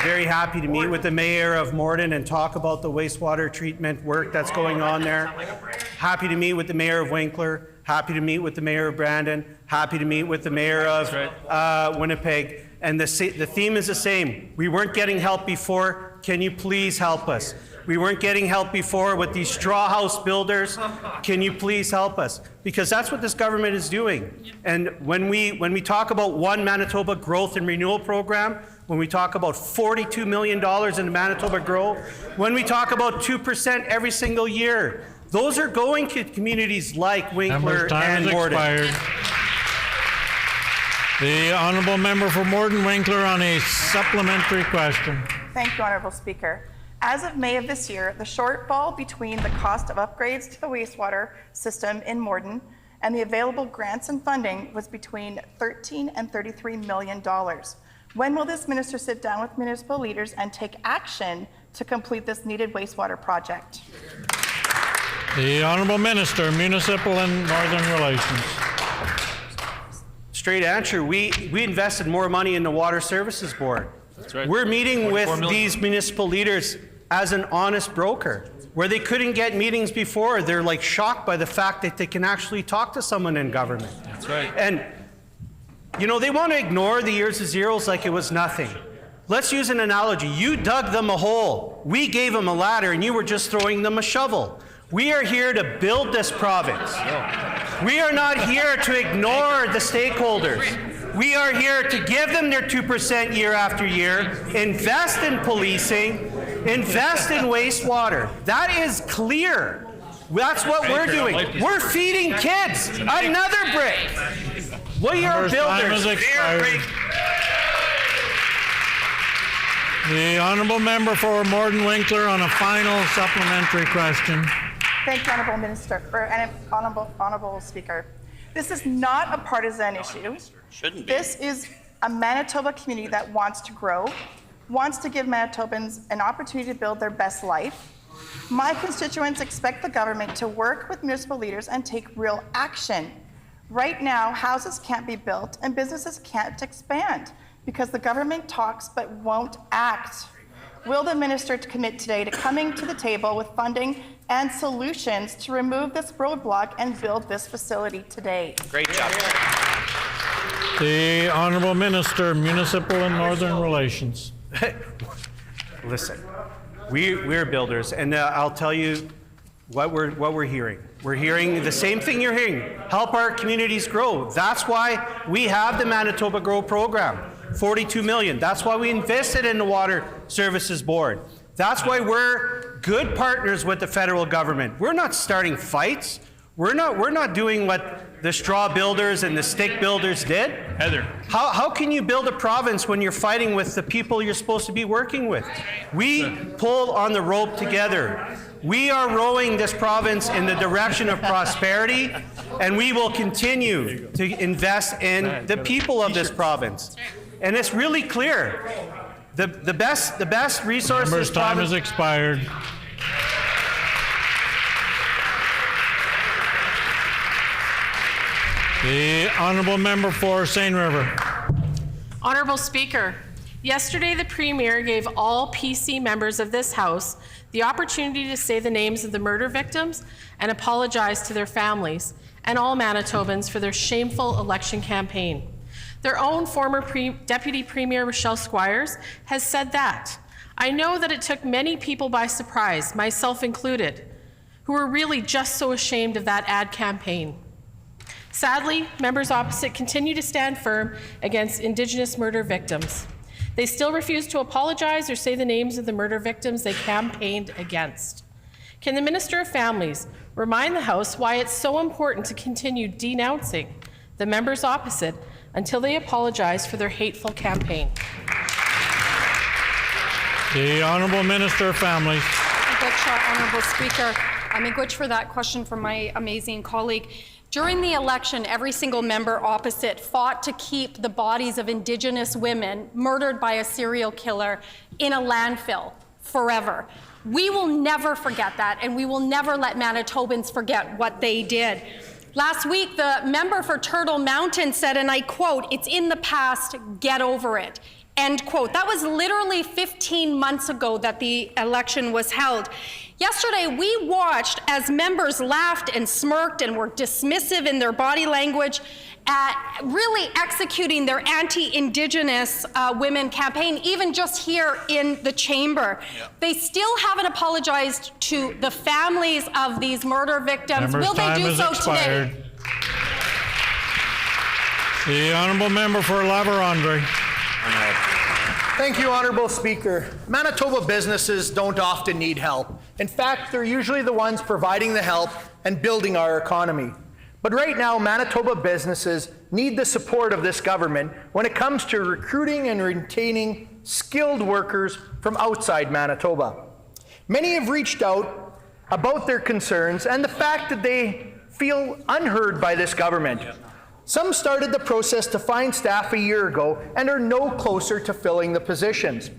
very happy to meet with the mayor of Morden and talk about the wastewater treatment work that's going on there. Happy to meet with the mayor of Winkler. Happy to meet with the mayor of Brandon. Happy to meet with the mayor of Winnipeg. And the theme is the same. We weren't getting help before. Can you please help us? We weren't getting help before with these straw house builders. Can you please help us? Because that's what this government is doing. And when we talk about One Manitoba Growth and Renewal Program, when we talk about $42 million in the Manitoba Growth, when we talk about 2% every single year, those are going to communities like Winkler and Morden. Expired. The Honourable Member for Morden Winkler on a supplementary question. Thank you, Honourable Speaker. As of May of this year, the shortfall between the cost of upgrades to the wastewater system in Morden and the available grants and funding was between $13 and $33 million. When will this minister sit down with municipal leaders and take action to complete this needed wastewater project? The Honourable Minister, Municipal and Northern Relations. Straight answer, we invested more money in the Water Services Board. That's right. We're meeting with these municipal leaders as an honest broker. Where they couldn't get meetings before, they're like shocked by the fact that they can actually talk to someone in government. That's right. And, you know, they want to ignore the years of zeros like it was nothing. Let's use an analogy. You dug them a hole. We gave them a ladder, and you were just throwing them a shovel. We are here to build this province. We are not here to ignore the stakeholders. We are here to give them their 2% year after year, invest in policing, invest in wastewater. That is clear. That's what we're doing. We're feeding kids. Another brick. We are builders. The Honourable Member for Morden Winkler on a final supplementary question. Thank you, Honourable Minister, and Honourable Speaker. This is not a partisan issue. Shouldn't be. This is a Manitoba community that wants to grow, wants to give Manitobans an opportunity to build their best life. My constituents expect the government to work with municipal leaders and take real action. Right now, houses can't be built and businesses can't expand because the government talks but won't act. Will the minister commit today to coming to the table with funding and solutions to remove this roadblock and build this facility today? Great job. The Honourable Minister, Municipal and Northern Relations. Listen, we're builders, and I'll tell you what we're hearing. We're hearing the same thing you're hearing. Help our communities grow. That's why we have the Manitoba Grow program, $42 million. That's why we invested in the Water Services Board. That's why we're good partners with the federal government. We're not starting fights. We're not doing what the straw builders and the stick builders did. Heather. How can you build a province when you're fighting with the people you're supposed to be working with? We pull on the rope together. We are rowing this province in the direction of prosperity, and we will continue to invest in the people of this province. And it's really clear. The best resources. Member's time has expired. The Honourable Member for Seine River. Honourable Speaker, yesterday the Premier gave all PC members of this House the opportunity to say the names of the murder victims and apologize to their families and all Manitobans for their shameful election campaign. Their own former Deputy Premier Rochelle Squires has said that. I know that it took many people by surprise, myself included, who were really just so ashamed of that ad campaign. Sadly, members opposite continue to stand firm against Indigenous murder victims. They still refuse to apologize or say the names of the murder victims they campaigned against. Can the Minister of Families remind the House why it's so important to continue denouncing the members opposite until they apologize for their hateful campaign? The Honourable Minister of Families. Honourable Speaker. I'm Miigwech for that question from my amazing colleague. During the election, every single member opposite fought to keep the bodies of Indigenous women murdered by a serial killer in a landfill forever. We will never forget that, and we will never let Manitobans forget what they did. Last week, the member for Turtle Mountain said, and I quote, "It's in the past, get over it." End quote. That was literally 15 months ago that the election was held. Yesterday, we watched as members laughed and smirked and were dismissive in their body language at really executing their anti-Indigenous women campaign, even just here in the chamber. Yep. They still haven't apologized to the families of these murder victims. Will they do so today? The Honourable Member for La Vérendrye. Thank you, Honourable Speaker. Manitoba businesses don't often need help. In fact, they're usually the ones providing the help and building our economy. But right now, Manitoba businesses need the support of this government when it comes to recruiting and retaining skilled workers from outside Manitoba. Many have reached out about their concerns and the fact that they feel unheard by this government. Some started the process to find staff a year ago and are no closer to filling the positions.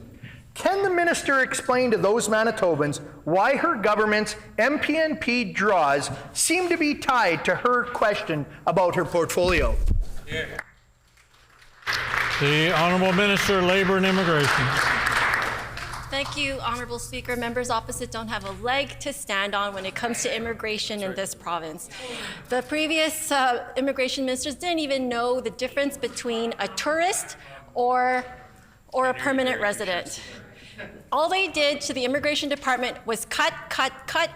Can the minister explain to those Manitobans why her government's MP&P draws seem to be tied to her question about her portfolio? The Honourable Minister, Labour and Immigration. Thank you, Honourable Speaker. Members opposite don't have a leg to stand on when it comes to immigration in this province. The previous immigration ministers didn't even know the difference between a tourist or a permanent resident. All they did to the immigration department was cut,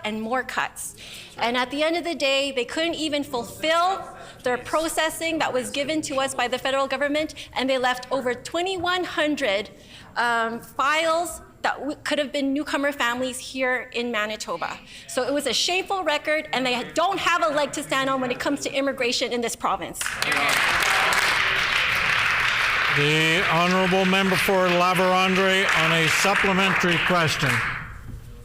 and more cuts. And at the end of the day, they couldn't even fulfill their processing that was given to us by the federal government, and they left over 2,100 files that could have been newcomer families here in Manitoba. So it was a shameful record, and they don't have a leg to stand on when it comes to immigration in this province. The Honourable Member for La Vérendrye on a supplementary question.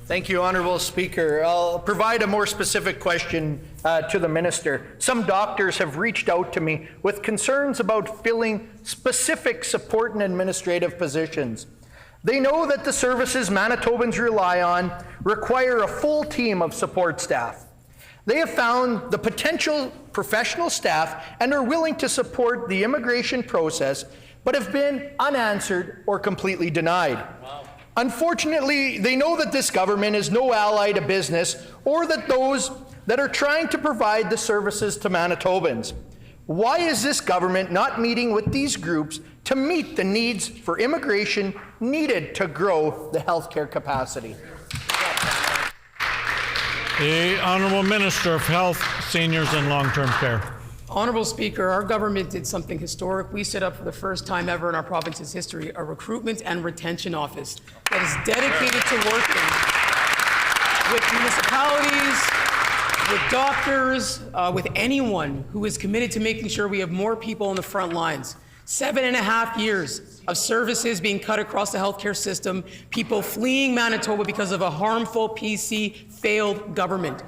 Thank you, Honourable Speaker. I'll provide a more specific question to the Minister. Some doctors have reached out to me with concerns about filling specific support and administrative positions. They know that the services Manitobans rely on require a full team of support staff. They have found the potential professional staff and are willing to support the immigration process, but have been unanswered or completely denied. Wow. Unfortunately, they know that this government is no ally to business or that those that are trying to provide the services to Manitobans. Why is this government not meeting with these groups to meet the needs for immigration needed to grow the healthcare capacity? The Honourable Minister of Health, Seniors and Long-Term Care. Honourable Speaker, our government did something historic. We set up for the first time ever in our province's history a recruitment and retention office that is dedicated to working with municipalities, with doctors, with anyone who is committed to making sure we have more people on the front lines. 7.5 years of services being cut across the healthcare system, people fleeing Manitoba because of a harmful PC failed government.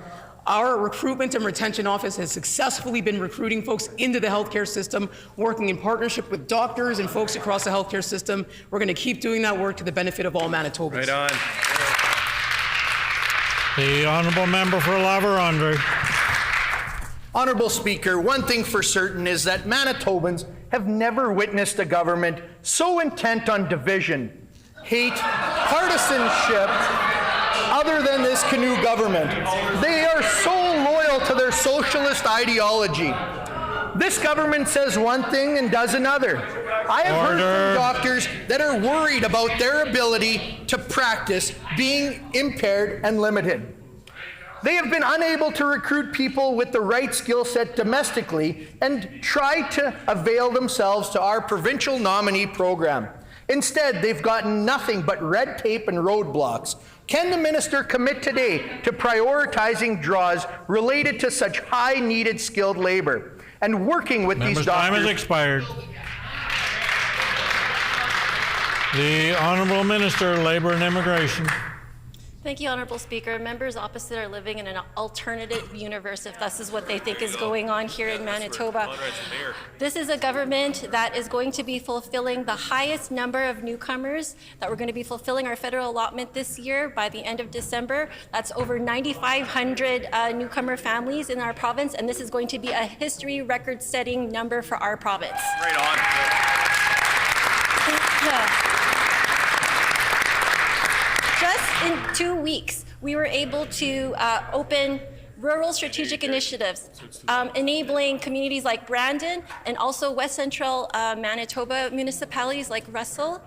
Our recruitment and retention office has successfully been recruiting folks into the healthcare system, working in partnership with doctors and folks across the healthcare system. We're going to keep doing that work to the benefit of all Manitobans. Right on. The Honourable Member for La Vérendrye. Honourable Speaker, one thing for certain is that Manitobans have never witnessed a government so intent on division, hate, partisanship, other than this canoe government. They are so loyal to their socialist ideology. This government says one thing and does another. I have heard from doctors that are worried about their ability to practice being impaired and limited. They have been unable to recruit people with the right skill set domestically and try to avail themselves to our provincial nominee program. Instead, they've gotten nothing but red tape and roadblocks. Can the minister commit today to prioritizing draws related to such high needed skilled labor and working with these doctors? Time has expired. The Honourable Minister, Labour and Immigration. Thank you, Honourable Speaker. Members opposite are living in an alternative universe, if this is what they think is going on here in Manitoba. This is a government that is going to be fulfilling the highest number of newcomers, that we're going to be fulfilling our federal allotment this year by the end of December. That's over 9,500 newcomer families in our province, and this is going to be a history record-setting number for our province. Right on. Just in 2 weeks, we were able to open rural strategic initiatives, enabling communities like Brandon and also West Central Manitoba municipalities like Russell,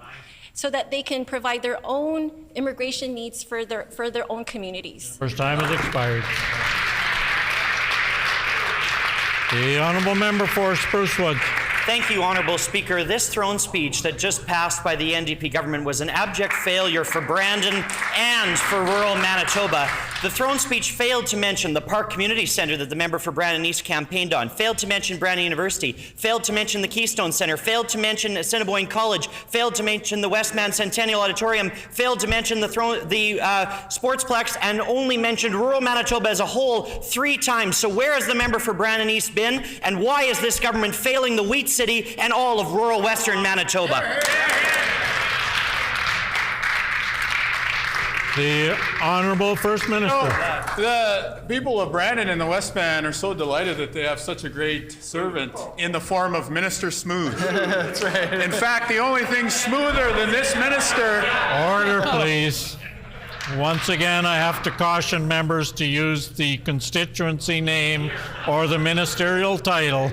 so that they can provide their own immigration needs for their own communities. First time has expired. The Honourable Member for Spruce Woods. Thank you, Honourable Speaker. This throne speech that just passed by the NDP government was an abject failure for Brandon and for rural Manitoba. The throne speech failed to mention the Park Community Centre that the member for Brandon East campaigned on, failed to mention Brandon University, failed to mention the Keystone Centre, failed to mention Assiniboine College, failed to mention the Westman Centennial Auditorium, failed to mention the Sportsplex, and only mentioned rural Manitoba as a whole 3 times. So where has the member for Brandon East been, and why is this government failing the Wheat City and all of rural Western Manitoba? The Honourable First Minister. The people of Brandon and the Westman are so delighted that they have such a great servant in the form of Minister Smooth. That's right. In fact, the only thing smoother than this minister... Order, please. Once again, I have to caution members to use the constituency name or the ministerial title.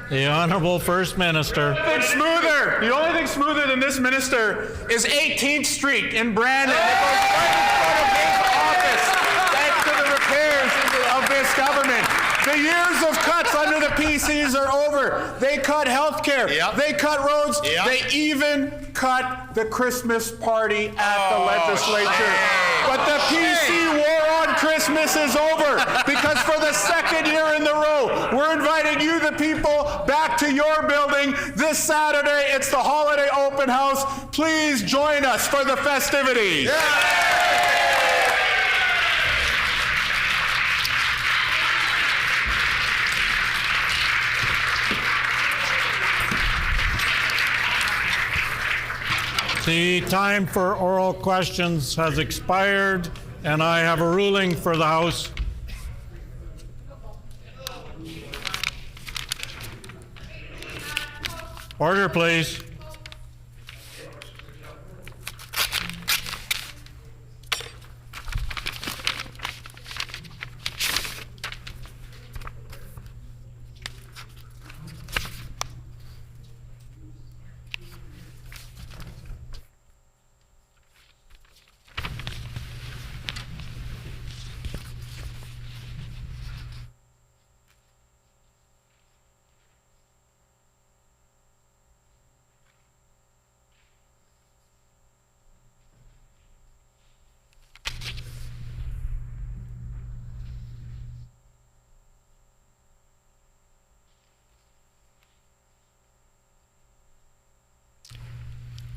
The Honourable First Minister. The only thing smoother than this minister is 18th Street in Brandon. It goes right in front of his office, thanks to the repairs of this government. The years of cuts under the PCs are over. They cut health care. Yep. They cut roads. Yep. They even cut the Christmas party at the legislature. But the PC war on Christmas is over, because for the 2nd year in the row, we're inviting you, the people, back to your building this Saturday. It's the holiday open house. Please join us for the festivities. The time for oral questions has expired, and I have a ruling for the House. Order, please.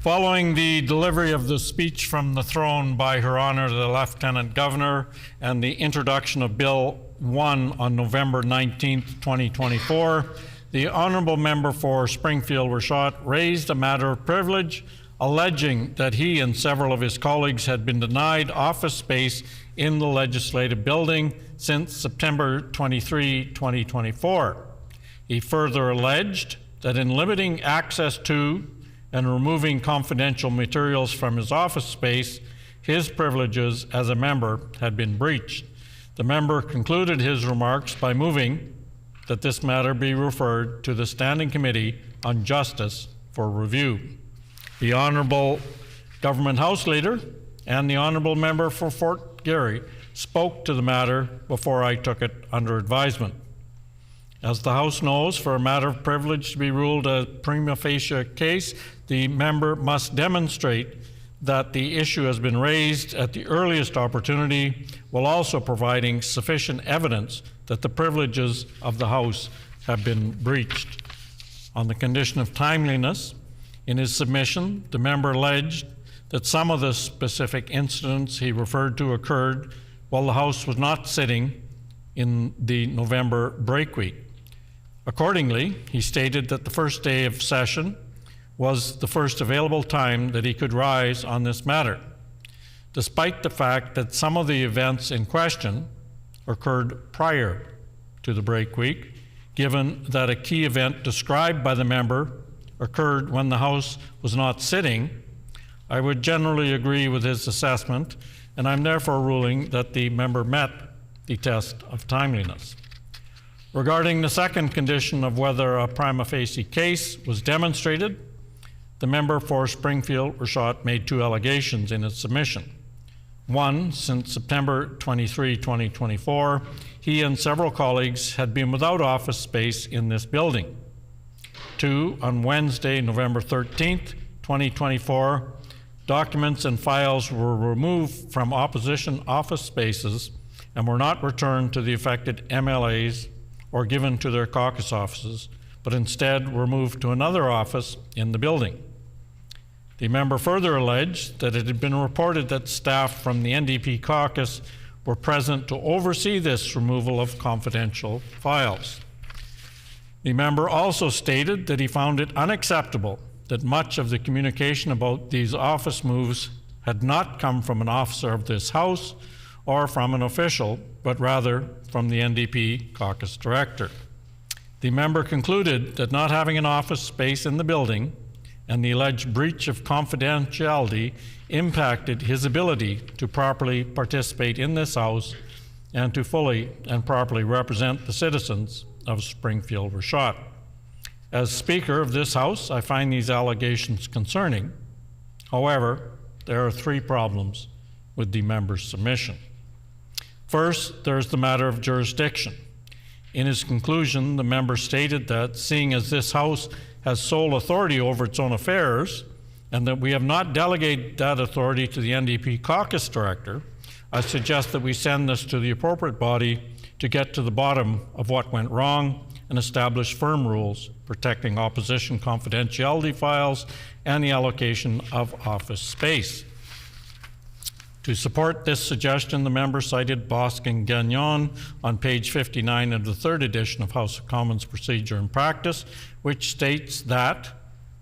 Following the delivery of the speech from the throne by Her Honor the Lieutenant Governor and the introduction of Bill 1 on November 19, 2024, the Honourable Member for Springfield-Rashott raised a matter of privilege, alleging that he and several of his colleagues had been denied office space in the Legislative Building since September 23, 2024. He further alleged that in limiting access to and removing confidential materials from his office space, his privileges as a member had been breached. The member concluded his remarks by moving that this matter be referred to the Standing Committee on Justice for review. The Honourable Government House Leader and the Honourable Member for Fort Garry spoke to the matter before I took it under advisement. As the House knows, for a matter of privilege to be ruled a prima facie case, the member must demonstrate that the issue has been raised at the earliest opportunity, while also providing sufficient evidence that the privileges of the House have been breached. On the condition of timeliness, in his submission, the member alleged that some of the specific incidents he referred to occurred while the House was not sitting in the November break week. Accordingly, he stated that the first day of session was the first available time that he could rise on this matter, despite the fact that some of the events in question occurred prior to the break week, given that a key event described by the member occurred when the House was not sitting. I would generally agree with his assessment, and I'm therefore ruling that the member met the test of timeliness. Regarding the second condition of whether a prima facie case was demonstrated, the member for Springfield-Rashott made 2 allegations in his submission. 1, since September 23, 2024, he and several colleagues had been without office space in this building. 2, on Wednesday, November 13, 2024, documents and files were removed from opposition office spaces and were not returned to the affected MLAs or given to their caucus offices, but instead were moved to another office in the building. The member further alleged that it had been reported that staff from the NDP caucus were present to oversee this removal of confidential files. The member also stated that he found it unacceptable that much of the communication about these office moves had not come from an officer of this House or from an official, but rather from the NDP caucus director. The member concluded that not having an office space in the building and the alleged breach of confidentiality impacted his ability to properly participate in this House and to fully and properly represent the citizens of Springfield-Rashott. As Speaker of this House, I find these allegations concerning. However, there are three problems with the member's submission. First, there's the matter of jurisdiction. In his conclusion, the member stated that, seeing as this House has sole authority over its own affairs, and that we have not delegated that authority to the NDP caucus director, I suggest that we send this to the appropriate body to get to the bottom of what went wrong and establish firm rules protecting opposition confidentiality files and the allocation of office space. To support this suggestion, the member cited Bosque and Gagnon on page 59 of the third edition of House of Commons Procedure and Practice, which states that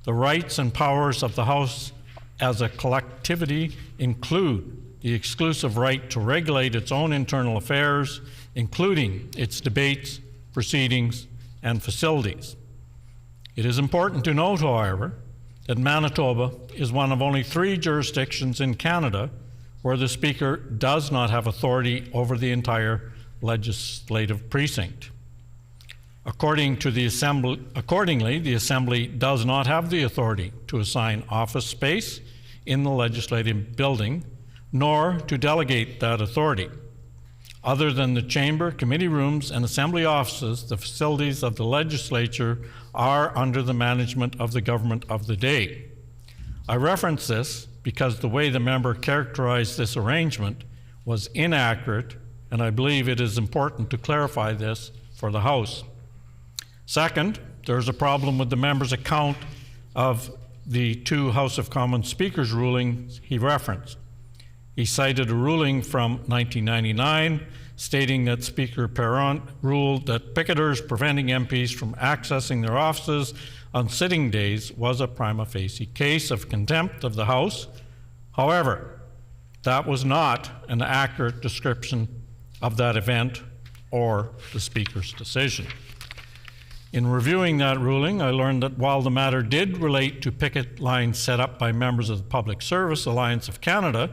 the rights and powers of the House as a collectivity include the exclusive right to regulate its own internal affairs, including its debates, proceedings, and facilities. It is important to note, however, that Manitoba is one of only 3 jurisdictions in Canada where the Speaker does not have authority over the entire legislative precinct. Accordingly, the Assembly does not have the authority to assign office space in the legislative building, nor to delegate that authority. Other than the chamber, committee rooms, and Assembly offices, the facilities of the Legislature are under the management of the government of the day. I reference this because the way the member characterized this arrangement was inaccurate, and I believe it is important to clarify this for the House. Second, there's a problem with the member's account of the 2 House of Commons Speakers rulings he referenced. He cited a ruling from 1999 stating that Speaker Perron ruled that picketers preventing MPs from accessing their offices on sitting days was a prima facie case of contempt of the House. However, that was not an accurate description of that event or the Speaker's decision. In reviewing that ruling, I learned that while the matter did relate to picket lines set up by members of the Public Service Alliance of Canada,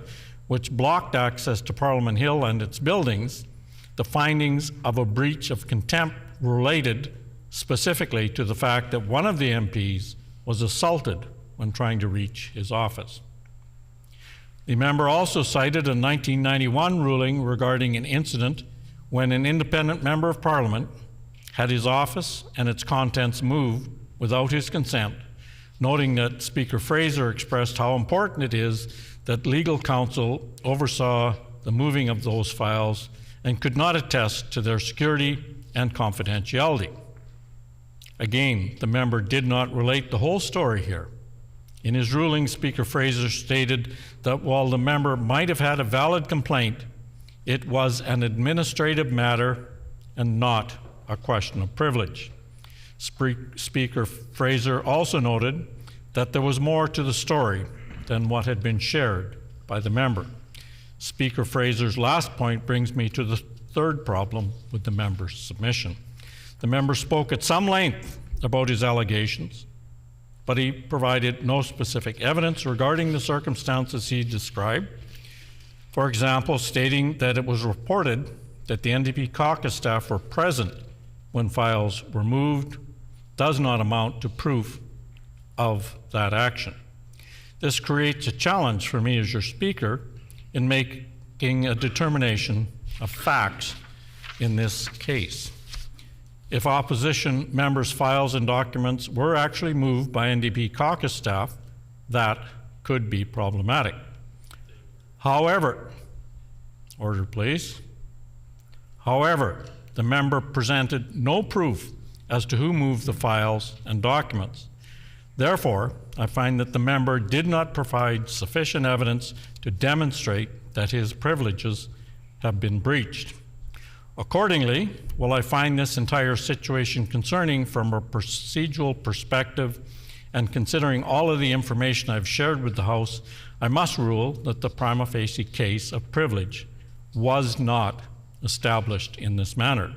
which blocked access to Parliament Hill and its buildings, the findings of a breach of contempt related specifically to the fact that one of the MPs was assaulted when trying to reach his office. The member also cited a 1991 ruling regarding an incident when an independent member of Parliament had his office and its contents moved without his consent, noting that Speaker Fraser expressed how important it is that legal counsel oversaw the moving of those files and could not attest to their security and confidentiality. Again, the member did not relate the whole story here. In his ruling, Speaker Fraser stated that while the member might have had a valid complaint, it was an administrative matter and not a question of privilege. Speaker Fraser also noted that there was more to the story than what had been shared by the member. Speaker Fraser's last point brings me to the third problem with the member's submission. The member spoke at some length about his allegations, but he provided no specific evidence regarding the circumstances he described. For example, stating that it was reported that the NDP caucus staff were present when files were moved does not amount to proof of that action. This creates a challenge for me as your Speaker in making a determination of facts in this case. If opposition members' files and documents were actually moved by NDP caucus staff, that could be problematic. However, order please. However, the member presented no proof as to who moved the files and documents. Therefore, I find that the member did not provide sufficient evidence to demonstrate that his privileges have been breached. Accordingly, while I find this entire situation concerning from a procedural perspective and considering all of the information I've shared with the House, I must rule that the prima facie case of privilege was not established in this manner.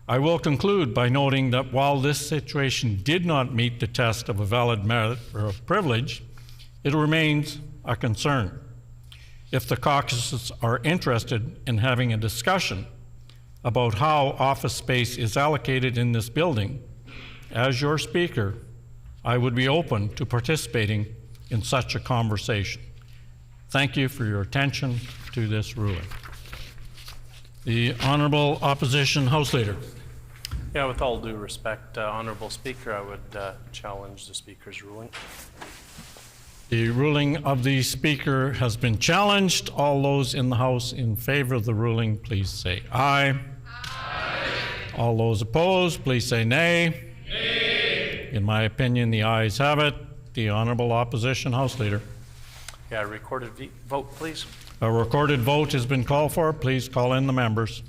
I will conclude by noting that while this situation did not meet the test of a valid merit of privilege, it remains a concern. If the caucuses are interested in having a discussion about how office space is allocated in this building, as your speaker, I would be open to participating in such a conversation. Thank you for your attention to this ruling. The Honourable Opposition House Leader. Yeah, with all due respect, Honourable Speaker, I would challenge the Speaker's ruling. The ruling of the Speaker has been challenged. All those in the House in favor of the ruling, please say aye. Aye. All those opposed, please say nay. Nay. In my opinion, the ayes have it. The Honourable Opposition House Leader. Yeah, recorded vote, please. A recorded vote has been called for. Please call in the members.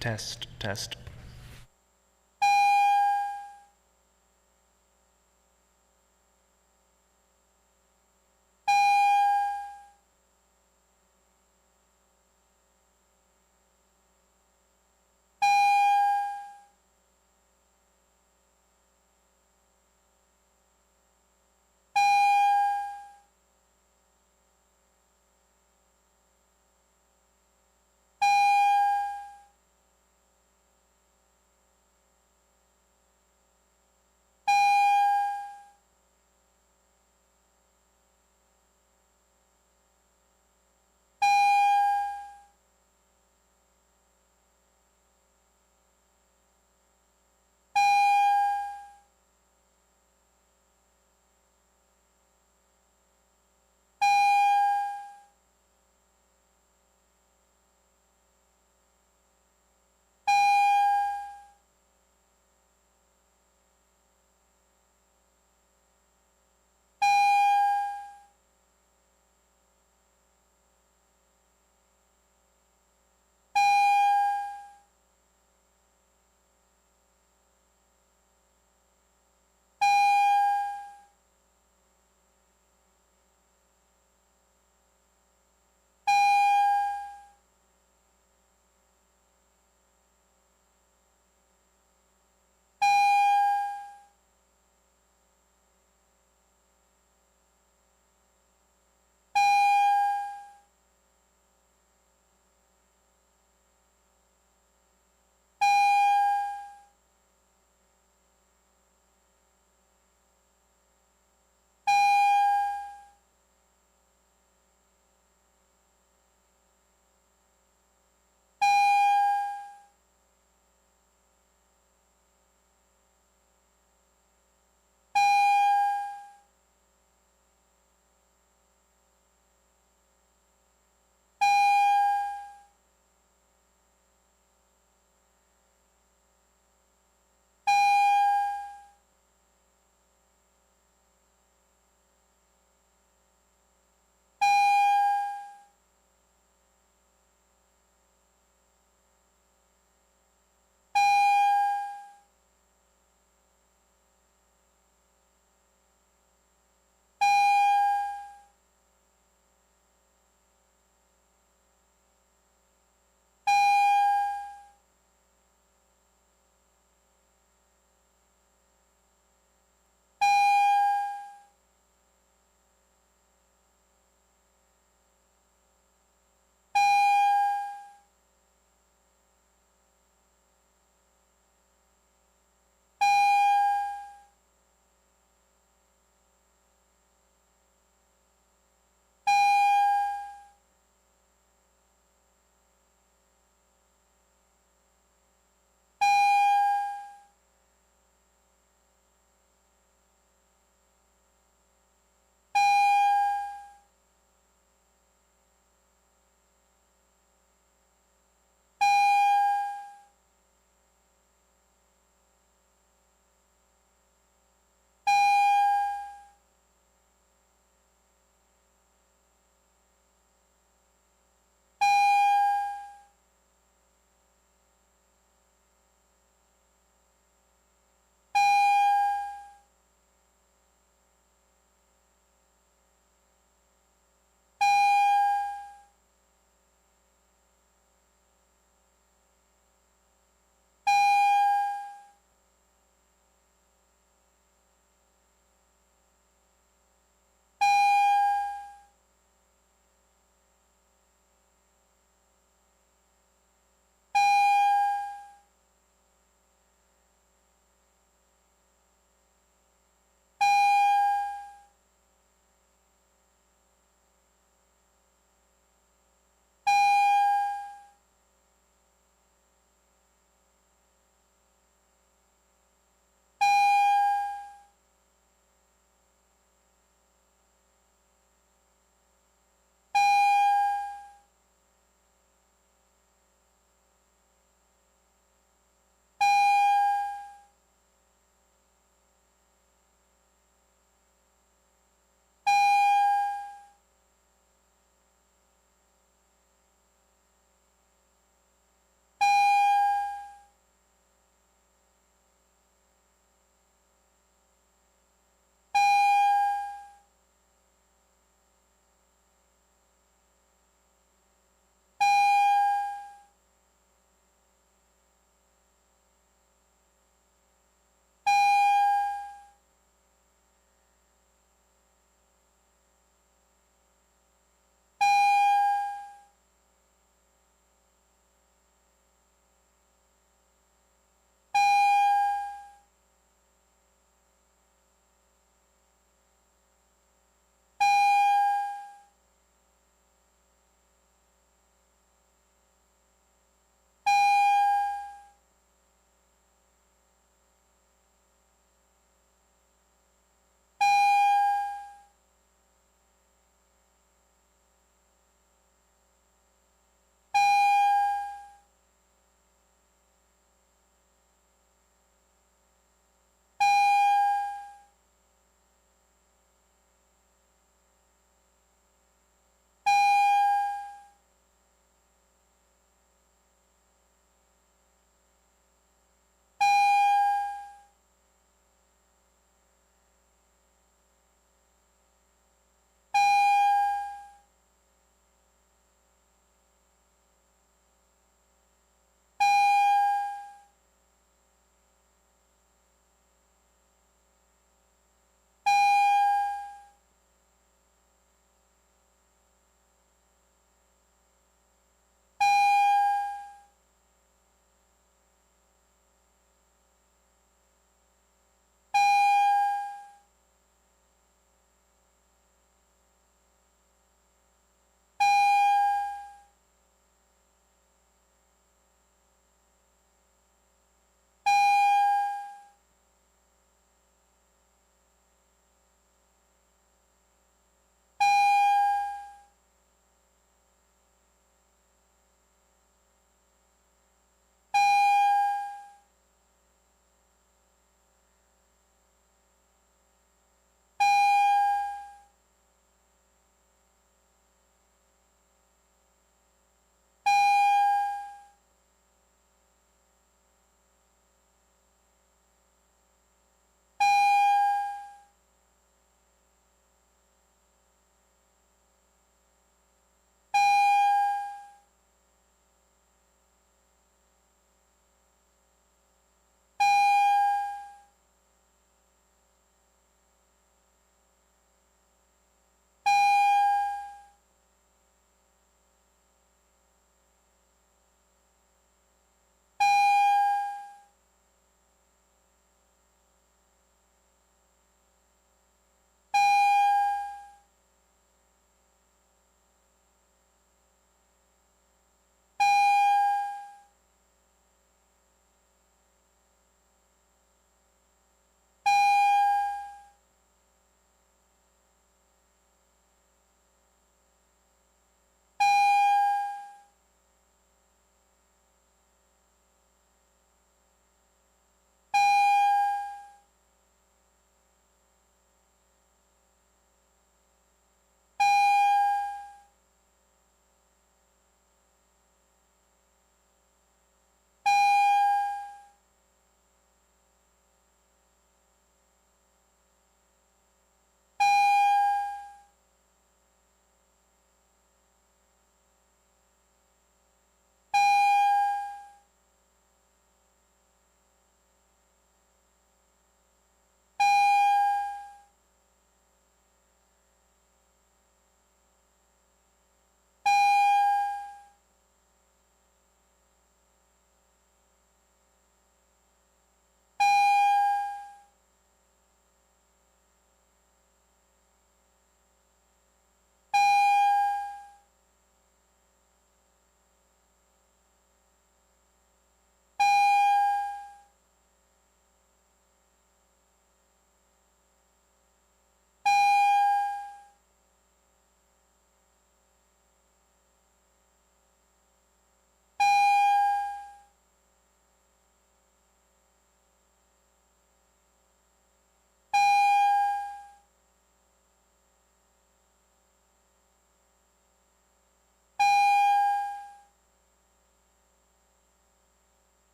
Test, test.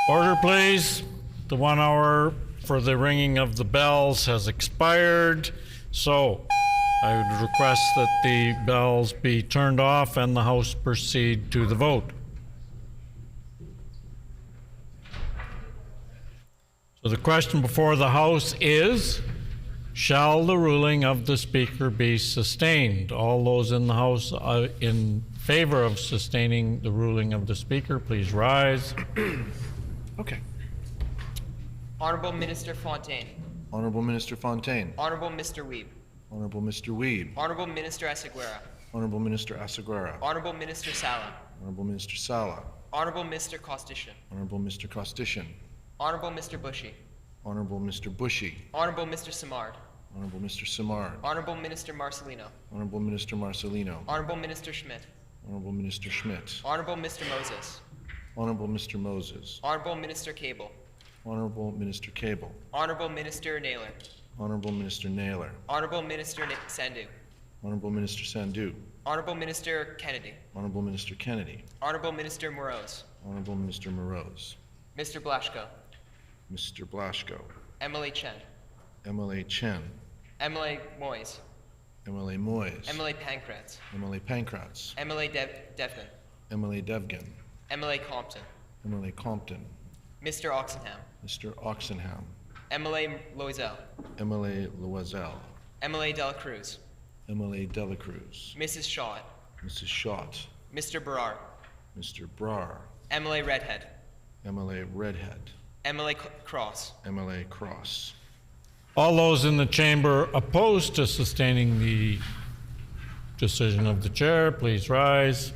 Order, please. The 1 hour for the ringing of the bells has expired, so I would request that the bells be turned off and the House proceed to the vote. So the question before the House is, shall the ruling of the Speaker be sustained? All those in the House in favor of sustaining the ruling of the Speaker, please rise. Okay. Honourable Minister Fontaine. Honourable Minister Fontaine. Honourable Mr. Weeb. Honourable Mr. Weeb. Honourable Minister Asaguera. Honourable Minister Asaguera. Honourable Minister Sala. Honourable Minister Sala. Honourable Mr. Costishan. Honourable Mr. Costishan. Honourable Mr. Bushy. Honourable Mr. Bushy. Honourable Mr. Simard. Honourable Mr. Simard. Honourable Minister Marcelino. Honourable Minister Marcelino. Honourable Minister Schmidt. Honourable Minister Schmidt. Honourable Mr. Moses. Honourable Mr. Moses. Honourable Minister Cable. Honourable Minister Cable. Honourable Minister Naylor. Honourable Minister Naylor. Honourable Minister Sandhu. Honourable Minister Sandhu. Honourable Minister Kennedy. Honourable Minister Kennedy. Honourable Minister Morose. Honourable Minister Morose. Mr. Blaschko. Mr. Blaschko. Emily Chen. Emily Chen. Emily Moyes. Emily Moyes. Emily Pankratz. Emily Pankratz. Emily Devgan. Emily Devgan. Emily Compton. Emily Compton. Mr. Oxenham. Mr. Oxenham. Emily Loisel. Emily Loisel. Emily Dela Cruz. Emily Dela Cruz. Mrs. Schott. Mrs. Schott. Mr. Brar. Mr. Brar. Emily Redhead. Emily Redhead. Emily Cross. Emily Cross. All those in the chamber opposed to sustaining the decision of the chair, please rise.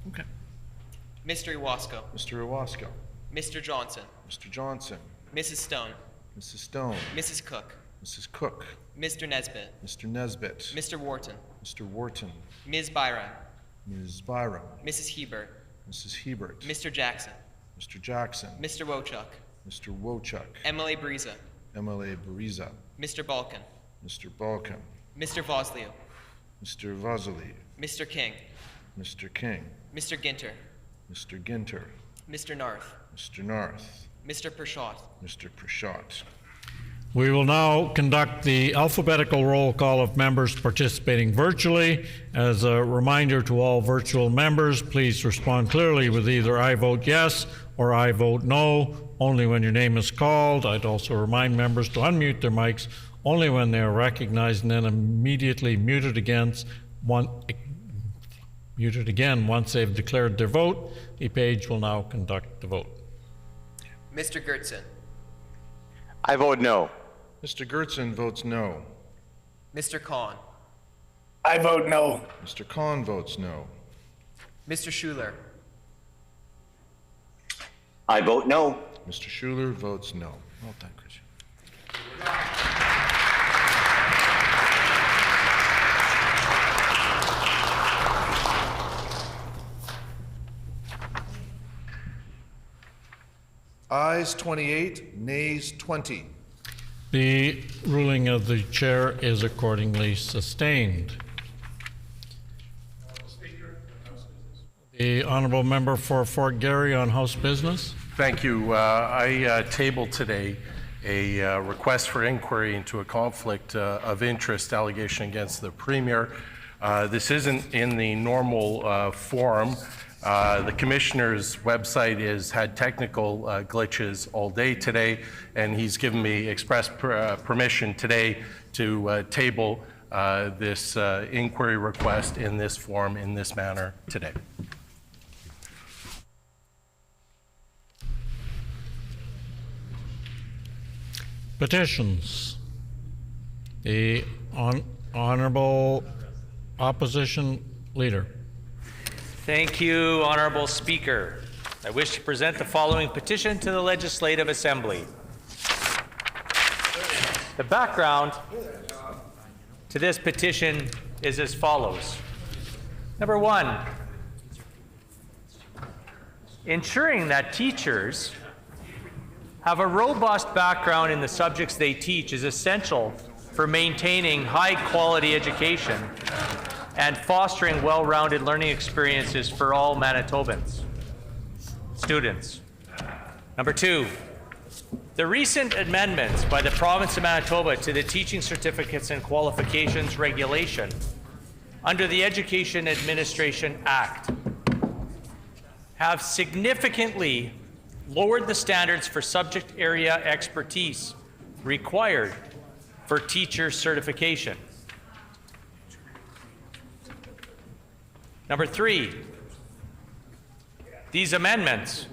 Okay. Mr. Iwasko. Mr. Iwasko. Mr. Johnson. Mr. Johnson. Mrs. Stone. Mrs. Stone. Mrs. Cook. Mrs. Cook. Mr. Nesbitt. Mr. Nesbitt. Mr. Wharton. Mr. Wharton. Ms. Byram. Ms. Byram. Mrs. Hebert. Mrs. Hebert. Mr. Jackson. Mr. Jackson. Mr. Wochuk. Mr. Wochuk. Emily Briza. Emily Bariza. Mr. Balkan. Mr. Balkan. Mr. Vosleo. Mr. Vasily. Mr. King. Mr. King. Mr. Ginter. Mr. Ginter. Mr. Narth. Mr. Narth. Mr. Pershot. Mr. Pershot. We will now conduct the alphabetical roll call of members participating virtually. As a reminder to all virtual members, please respond clearly with either I vote yes or I vote no, only when your name is called. I'd also remind members to unmute their mics only when they are recognized and then immediately mute it again once they've declared their vote. The page will now conduct the vote. Mr. Gertson. I vote no. Mr. Gertson votes no. Mr. Kahn. I vote no. Mr. Kahn votes no. Mr. Schuler. I vote no. Mr. Schuler votes no. Well done, Christian. Ayes 28, nays 20. The ruling of the chair is accordingly sustained. The honourable member for Fort Garry on House business. Thank you. I tabled today a request for inquiry into a conflict of interest allegation against the Premier. This isn't in the normal forum. The Commissioner's website has had technical glitches all day today, and he's given me express permission today to table this inquiry request in this form, in this manner today. Petitions. The Honourable Opposition Leader. Thank you, Honourable Speaker. I wish to present the following petition to the Legislative Assembly. The background to this petition is as follows. Number one, ensuring that teachers have a robust background in the subjects they teach is essential for maintaining high-quality education and fostering well-rounded learning experiences for all Manitobans. Students. Number 2, the recent amendments by the province of Manitoba to the Teaching Certificates and Qualifications Regulation under the Education Administration Act have significantly lowered the standards for subject area expertise required for teacher certification. Number 3, these amendments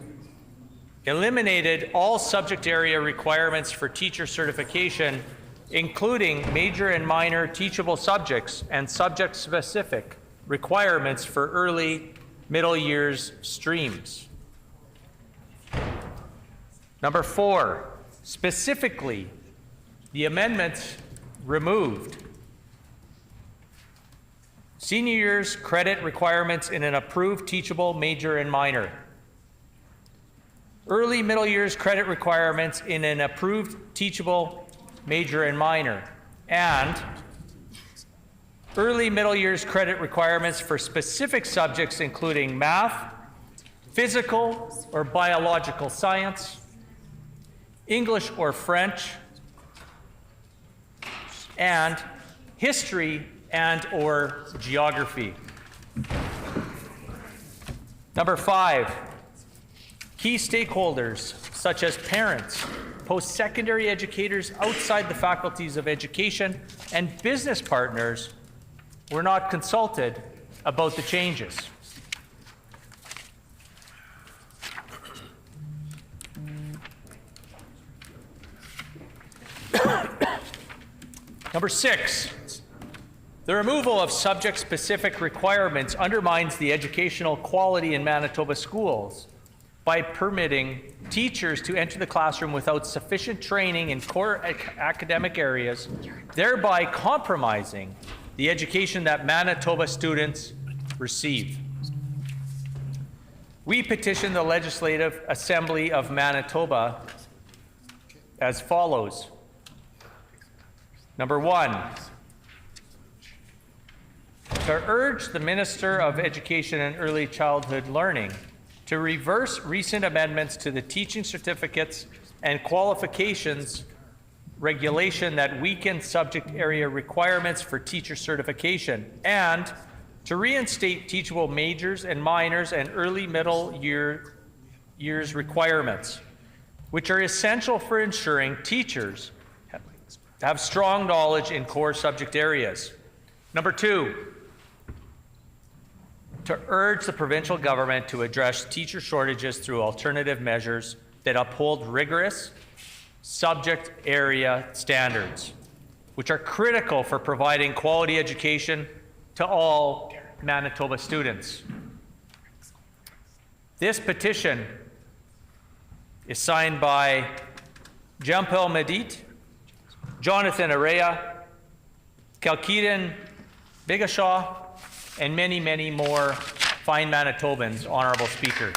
eliminated all subject area requirements for teacher certification, including major and minor teachable subjects and subject-specific requirements for early middle years streams. Number 4, specifically, the amendments removed senior years credit requirements in an approved teachable major and minor, early middle years credit requirements in an approved teachable major and minor, and early middle years credit requirements for specific subjects including math, physical or biological science, English or French, and history and or geography. Number 5, key stakeholders such as parents, post-secondary educators outside the faculties of education, and business partners were not consulted about the changes. Number 6, the removal of subject-specific requirements undermines the educational quality in Manitoba schools by permitting teachers to enter the classroom without sufficient training in core academic areas, thereby compromising the education that Manitoba students receive. We petition the Legislative Assembly of Manitoba as follows. Number 1, to urge the Minister of Education and Early Childhood Learning to reverse recent amendments to the Teaching Certificates and Qualifications Regulation that weaken subject area requirements for teacher certification, and to reinstate teachable majors and minors and early middle years requirements, which are essential for ensuring teachers have strong knowledge in core subject areas. Number 2, to urge the provincial government to address teacher shortages through alternative measures that uphold rigorous subject area standards, which are critical for providing quality education to all Manitoba students. This petition is signed by Jean-Paul Medit, Jonathan Araya, Kalkidan Bigashaw, and many, many more fine Manitobans, Honourable Speaker.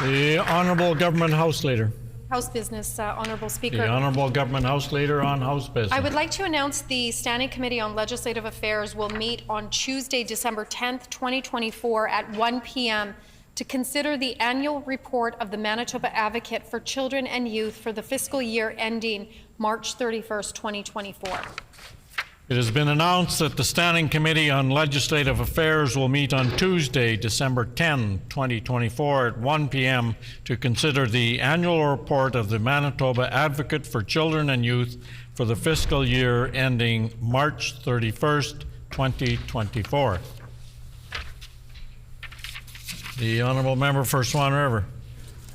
The Honourable Government House Leader. House business, Honourable Speaker. The Honourable Government House Leader on House business. I would like to announce the Standing Committee on Legislative Affairs will meet on Tuesday, December 10th, 2024 at 1 p.m. to consider the annual report of the Manitoba Advocate for Children and Youth for the fiscal year ending March 31st, 2024. It has been announced that the Standing Committee on Legislative Affairs will meet on Tuesday, December 10, 2024 at 1 p.m. to consider the annual report of the Manitoba Advocate for Children and Youth for the fiscal year ending March 31st, 2024. The Honourable Member for Swan River.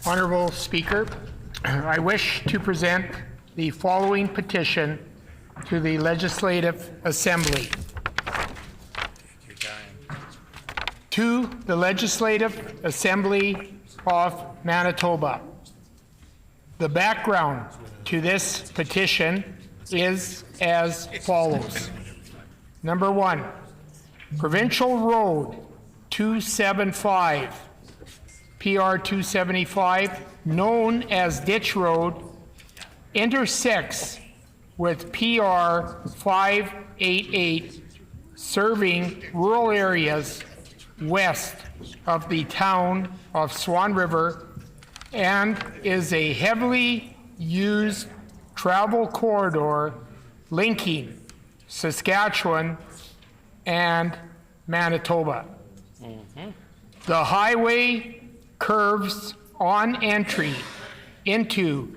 Honourable Speaker, I wish to present the following petition to the Legislative Assembly. To the Legislative Assembly of Manitoba. The background to this petition is as follows. Number 1, Provincial Road 275, PR 275, known as Ditch Road, intersects with PR 588, serving rural areas west of the town of Swan River and is a heavily used travel corridor linking Saskatchewan and Manitoba. The highway curves on entry into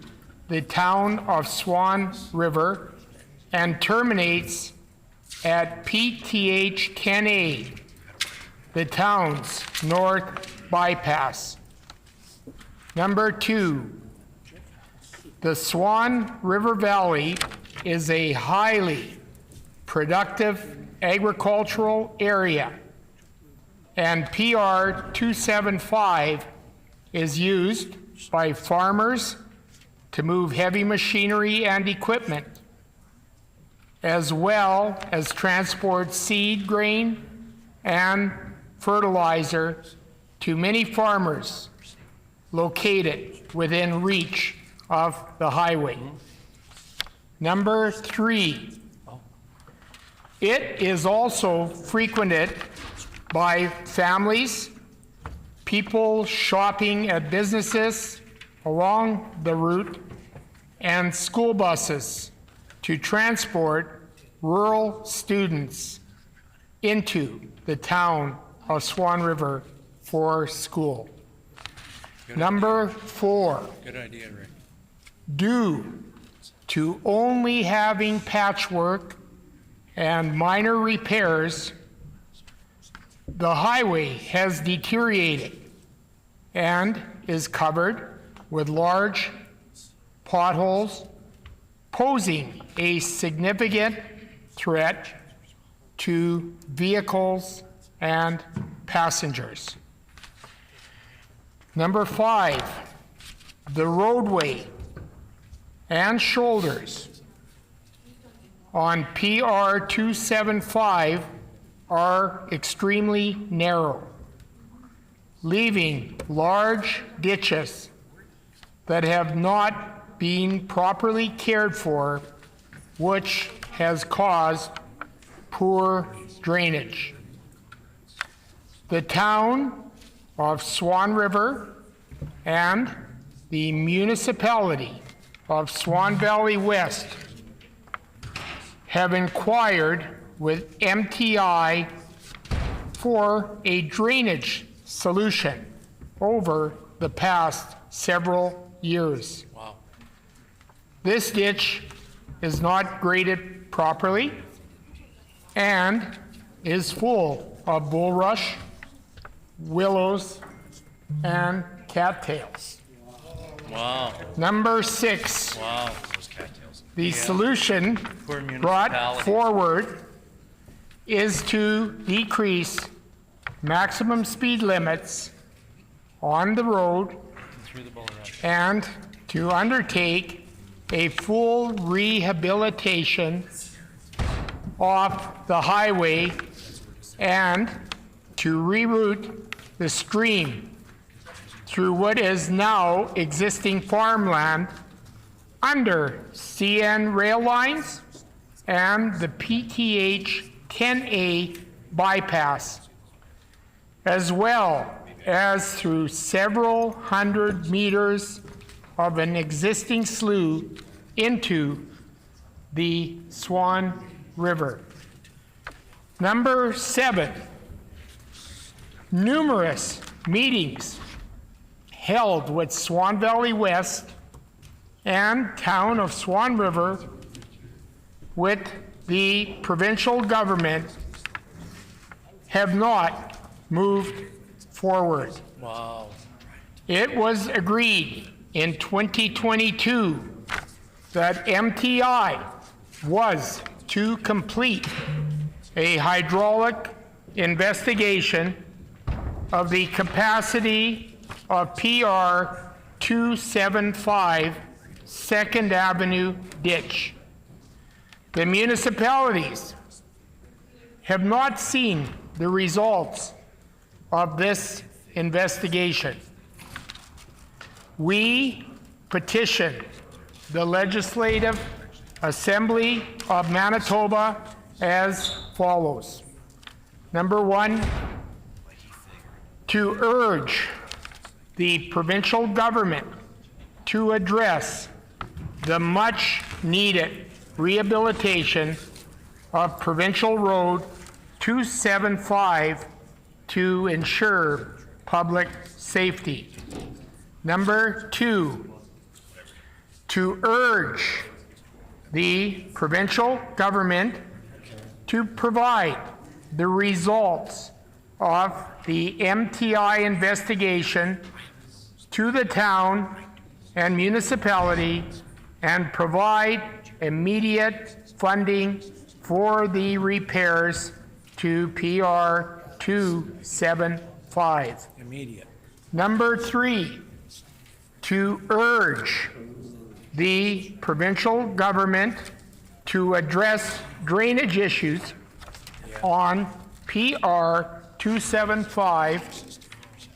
the town of Swan River and terminates at PTH 10A, the town's north bypass. Number 2, the Swan River Valley is a highly productive agricultural area, and PR 275 is used by farmers to move heavy machinery and equipment, as well as transport seed, grain, and fertilizer to many farmers located within reach of the highway. Number 3, it is also frequented by families, people shopping at businesses along the route, and school buses to transport rural students into the town of Swan River for school. Number 4, Good idea, Rick. due to only having patchwork and minor repairs, the highway has deteriorated and is covered with large potholes, posing a significant threat to vehicles and passengers. Number 5, the roadway and shoulders on PR 275 are extremely narrow, leaving large ditches that have not been properly cared for, which has caused poor drainage. The town of Swan River and the municipality of Swan Valley West have inquired with MTI for a drainage solution over the past several years. Wow. This ditch is not graded properly and is full of bulrush, willows, and cattails. Wow. Number 6, Wow. the solution brought forward is to decrease maximum speed limits on the road and to undertake a full rehabilitation of the highway and to reroute the stream through what is now existing farmland under CN rail lines and the PTH 10A bypass, as well as through several hundred meters of an existing slough into the Swan River. Number 7, numerous meetings held with Swan Valley West and town of Swan River with the provincial government have not moved forward. Wow. It was agreed in 2022 that MTI was to complete a hydraulic investigation of the capacity of PR 275 2nd Avenue ditch. The municipalities have not seen the results of this investigation. We petition the Legislative Assembly of Manitoba as follows. Number 1, to urge the provincial government to address the much-needed rehabilitation of Provincial Road 275 to ensure public safety. Number 2, to urge the provincial government to provide the results of the MTI investigation to the town and municipality and provide immediate funding for the repairs to PR 275. Immediate. Number 3, to urge the provincial government to address drainage issues on PR 275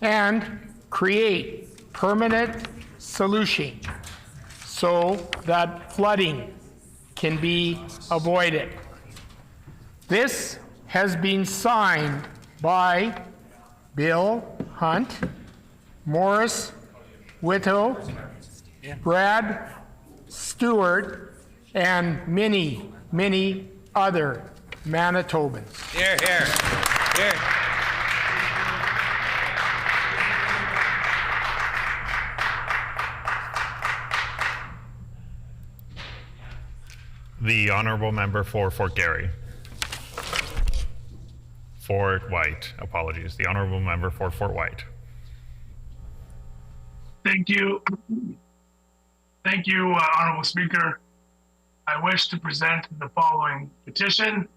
and create permanent solution so that flooding can be avoided. This has been signed by Bill Hunt, Morris Whittle, Brad Stewart, and many, many other Manitobans. Here, here, here. The honourable member for Fort Garry. Fort White, apologies. The honourable member for Fort White. Thank you. Thank you, Honourable Speaker. I wish to present the following petition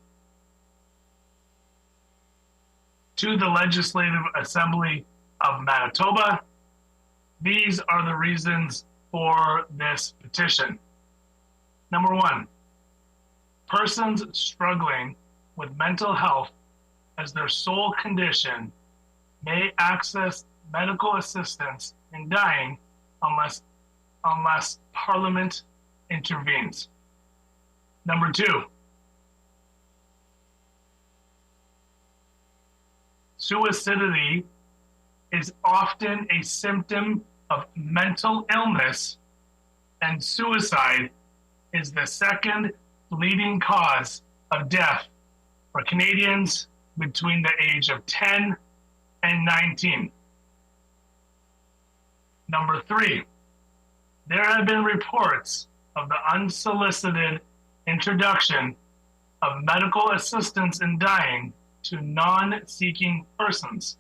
to the Legislative Assembly of Manitoba. These are the reasons for this petition. Number 1, persons struggling with mental health as their sole condition may access medical assistance in dying unless Parliament intervenes. Number 2, suicidity is often a symptom of mental illness, and suicide is the second leading cause of death for Canadians between the age of 10 and 19. Number 3, there have been reports of the unsolicited introduction of medical assistance in dying to non-seeking persons,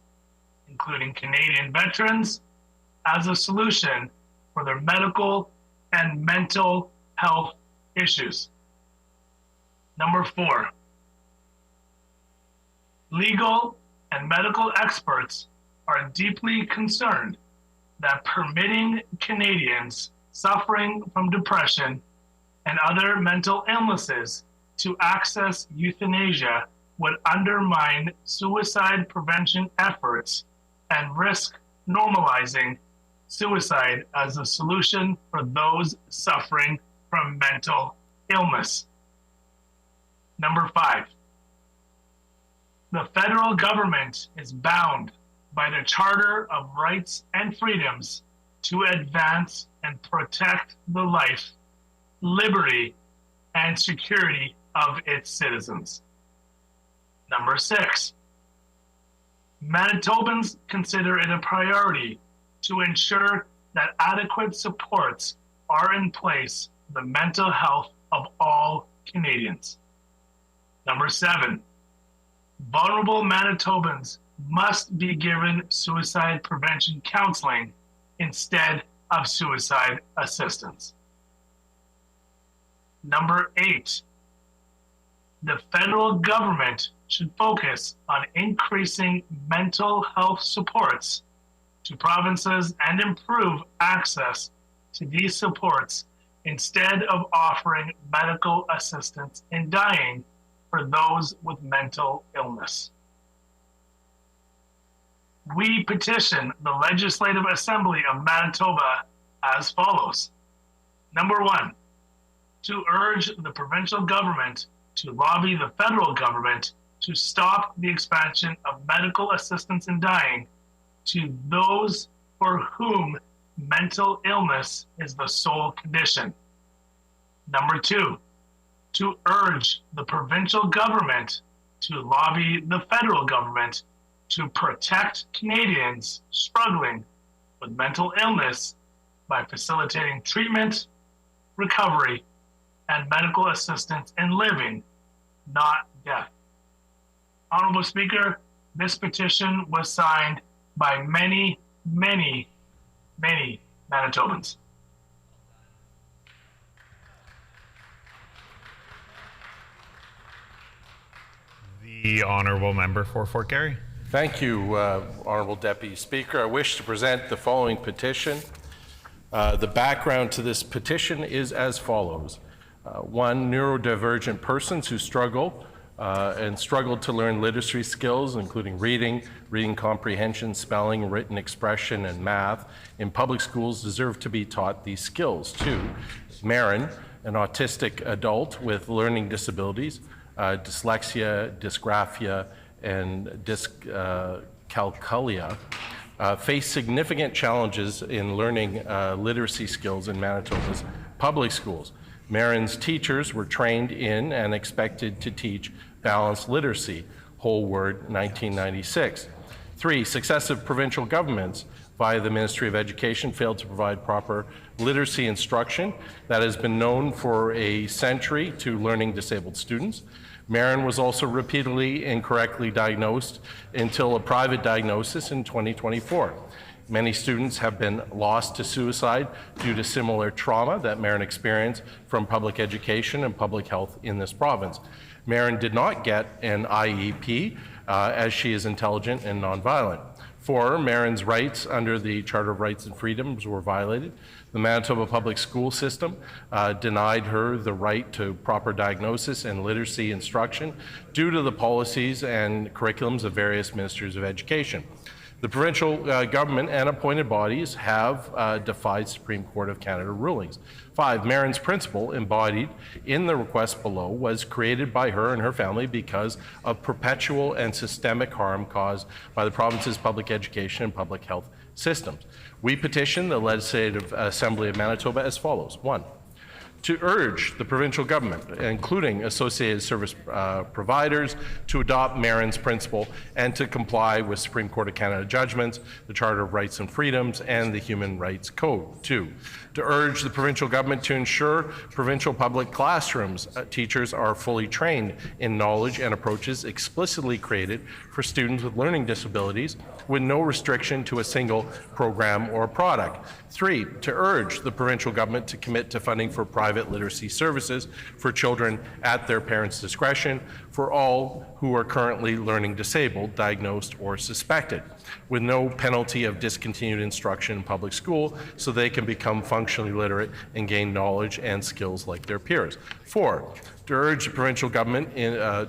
including Canadian veterans, as a solution for their medical and mental health issues. Number 4, legal and medical experts are deeply concerned that permitting Canadians suffering from depression and other mental illnesses to access euthanasia would undermine suicide prevention efforts and risk normalizing suicide as a solution for those suffering from mental illness. Number 5, the federal government is bound by the Charter of Rights and Freedoms to advance and protect the life, liberty, and security of its citizens. Number 6, Manitobans consider it a priority to ensure that adequate supports are in place for the mental health of all Canadians. Number 7, vulnerable Manitobans must be given suicide prevention counseling instead of suicide assistance. Number 8, the federal government should focus on increasing mental health supports to provinces and improve access to these supports instead of offering medical assistance in dying for those with mental illness. We petition the Legislative Assembly of Manitoba as follows. Number 1, to urge the provincial government to lobby the federal government to stop the expansion of medical assistance in dying to those for whom mental illness is the sole condition. Number 2, to urge the provincial government to lobby the federal government to protect Canadians struggling with mental illness by facilitating treatment, recovery, and medical assistance in living, not death. Honorable Speaker, this petition was signed by many, many, many Manitobans. The honourable member for Fort Garry. Thank you, Honourable Deputy Speaker. I wish to present the following petition. The background to this petition is as follows. One, neurodivergent persons who struggled to learn literacy skills, including reading comprehension, spelling, written expression, and math in public schools deserve to be taught these skills. 2, Marin, an autistic adult with learning disabilities, dyslexia, dysgraphia, and dyscalculia, face significant challenges in learning literacy skills in Manitoba's public schools. Marin's teachers were trained in and expected to teach balanced literacy, whole word 1996. 3, successive provincial governments via the Ministry of Education failed to provide proper literacy instruction that has been known for a century to learning disabled students. Marin was also repeatedly incorrectly diagnosed until a private diagnosis in 2024. Many students have been lost to suicide due to similar trauma that Marin experienced from public education and public health in this province. Marin did not get an IEP as she is intelligent and nonviolent. 4, Marin's rights under the Charter of Rights and Freedoms were violated. The Manitoba public school system denied her the right to proper diagnosis and literacy instruction due to the policies and curriculums of various ministers of education. The provincial government and appointed bodies have defied Supreme Court of Canada rulings. 5, Marin's principle embodied in the request below was created by her and her family because of perpetual and systemic harm caused by the province's public education and public health systems. We petition the Legislative Assembly of Manitoba as follows. 1, to urge the provincial government, including associated service providers, to adopt Marin's principle and to comply with Supreme Court of Canada judgments, the Charter of Rights and Freedoms, and the Human Rights Code. 2, to urge the provincial government to ensure provincial public classrooms teachers are fully trained in knowledge and approaches explicitly created for students with learning disabilities with no restriction to a single program or product. 3, to urge the provincial government to commit to funding for private literacy services for children at their parents' discretion for all who are currently learning disabled, diagnosed, or suspected, with no penalty of discontinued instruction in public school so they can become functionally literate and gain knowledge and skills like their peers. 4, to urge the provincial government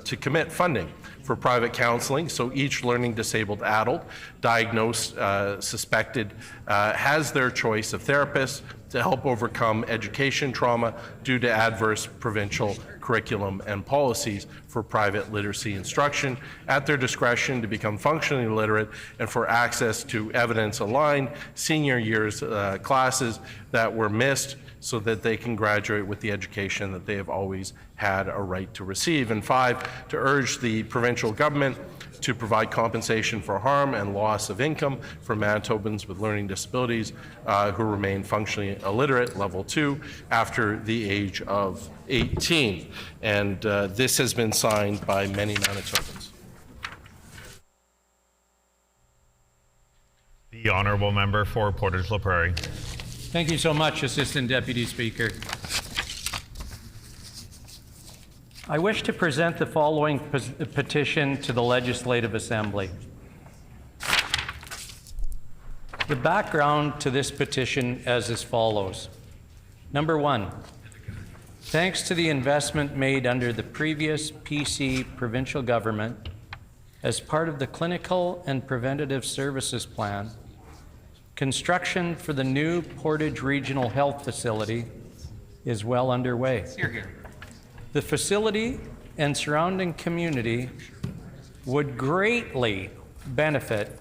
to commit funding for private counseling so each learning disabled adult diagnosed, suspected, has their choice of therapists to help overcome education trauma due to adverse provincial curriculum and policies for private literacy instruction at their discretion to become functionally literate and for access to evidence-aligned senior years classes that were missed so that they can graduate with the education that they have always had a right to receive. And 5, to urge the provincial government to provide compensation for harm and loss of income for Manitobans with learning disabilities who remain functionally illiterate, level 2, after the age of 18. And this has been signed by many Manitobans. The honourable member for Portage La Prairie. Thank you so much, Assistant Deputy Speaker. I wish to present the following petition to the Legislative Assembly. The background to this petition is as follows. Number 1, thanks to the investment made under the previous PC provincial government as part of the Clinical and Preventative Services Plan, construction for the new Portage Regional Health Facility is well underway. The facility and surrounding community would greatly benefit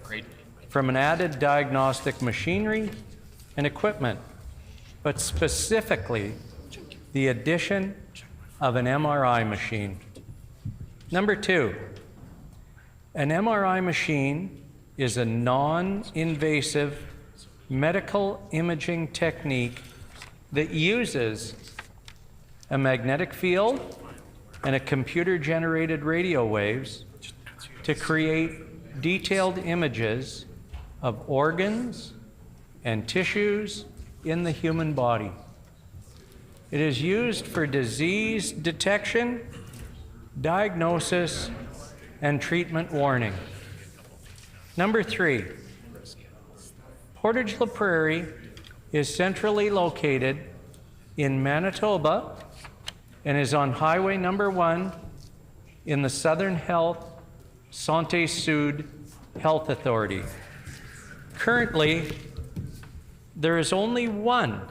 from an added diagnostic machinery and equipment, but specifically the addition of an MRI machine. Number 2, an MRI machine is a non-invasive medical imaging technique that uses a magnetic field and a computer-generated radio waves to create detailed images of organs and tissues in the human body. It is used for disease detection, diagnosis, and treatment warning. Number 3, Portage La Prairie is centrally located in Manitoba and is on Highway number 1 in the Southern Health Santé Sud Health Authority. Currently, there is only one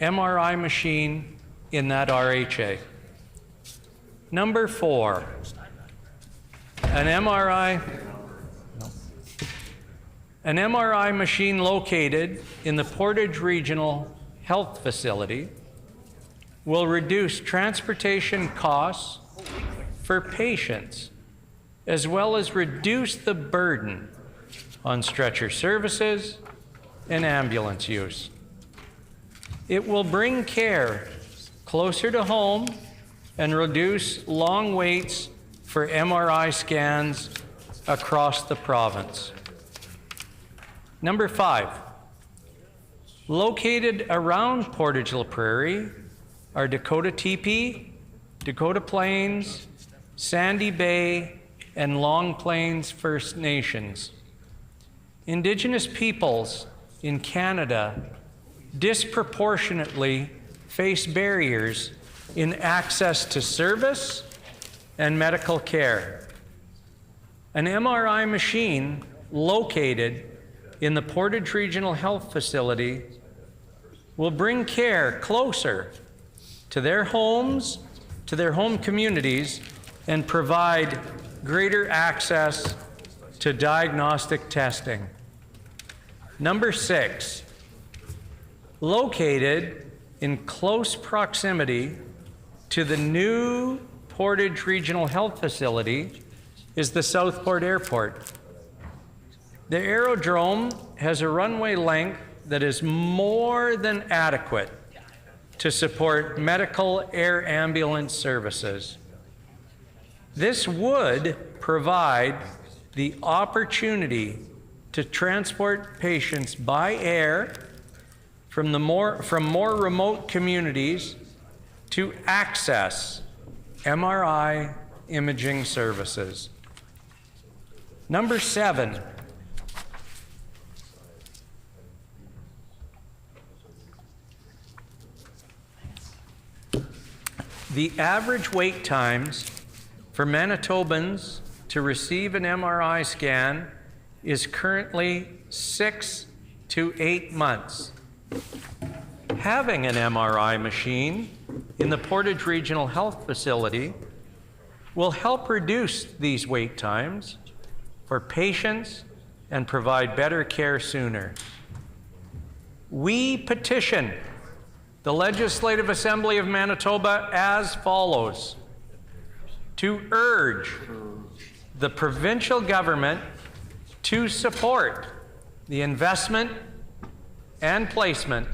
MRI machine in that RHA. Number 4, an MRI machine located in the Portage Regional Health Facility will reduce transportation costs for patients, as well as reduce the burden on stretcher services and ambulance use. It will bring care closer to home and reduce long waits for MRI scans across the province. Number 5, located around Portage La Prairie are Dakota Teepee, Dakota Plains, Sandy Bay, and Long Plains First Nations. Indigenous peoples in Canada disproportionately face barriers in access to service and medical care. An MRI machine located in the Portage Regional Health Facility will bring care closer to their homes, to their home communities, and provide greater access to diagnostic testing. Number 6, located in close proximity to the new Portage Regional Health Facility is the Southport Airport. The aerodrome has a runway length that is more than adequate to support medical air ambulance services. This would provide the opportunity to transport patients by air from more remote communities to access MRI imaging services. Number 7, the average wait times for Manitobans to receive an MRI scan is currently 6 to 8 months. Having an MRI machine in the Portage Regional Health Facility will help reduce these wait times for patients and provide better care sooner. We petition the Legislative Assembly of Manitoba as follows: to urge the provincial government to support the investment and placement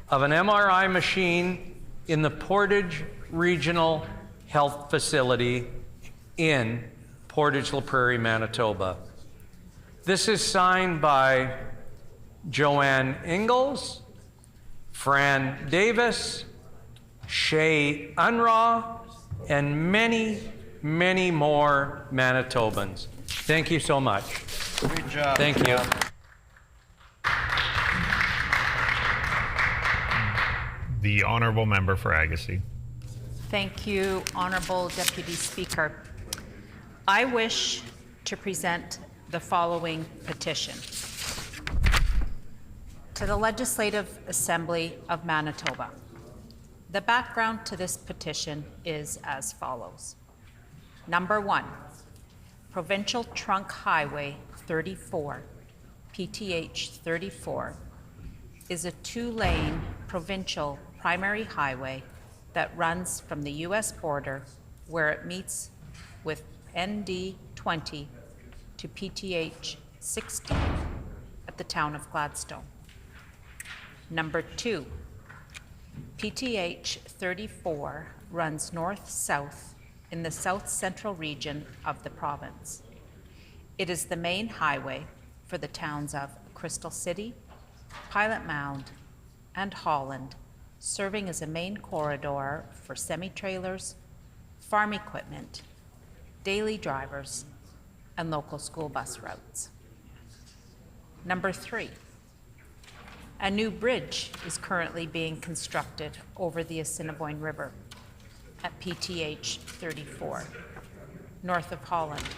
of an MRI machine in the Portage Regional Health Facility in Portage La Prairie, Manitoba. This is signed by Joanne Ingalls, Fran Davis, Shay Unraw, and many, many more Manitobans. Thank you so much. Great job. Thank you. The Honourable Member for Agassiz. Thank you, Honourable Deputy Speaker. I wish to present the following petition to the Legislative Assembly of Manitoba. The background to this petition is as follows. Number 1, Provincial Trunk Highway 34 PTH 34, is a 2-lane provincial primary highway that runs from the U.S. border where it meets with ND 20 to PTH 16 at the town of Gladstone. Number 2, PTH 34 runs north-south in the south-central region of the province. It is the main highway for the towns of Crystal City, Pilot Mound, and Holland, serving as a main corridor for semi-trailers, farm equipment, daily drivers, and local school bus routes. Number 3, a new bridge is currently being constructed over the Assiniboine River at PTH 34, north of Holland,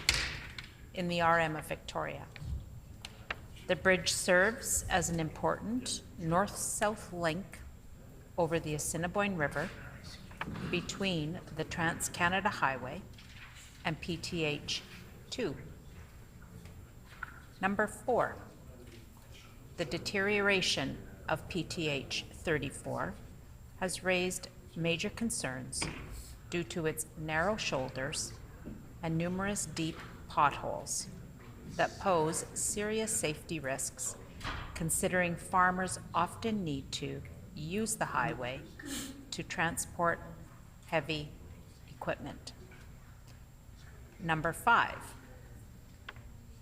in the RM of Victoria. The bridge serves as an important north-south link over the Assiniboine River between the Trans-Canada Highway and PTH 2. Number 4, the deterioration of PTH 34 has raised major concerns due to its narrow shoulders and numerous deep potholes that pose serious safety risks, considering farmers often need to use the highway to transport heavy equipment. Number 5,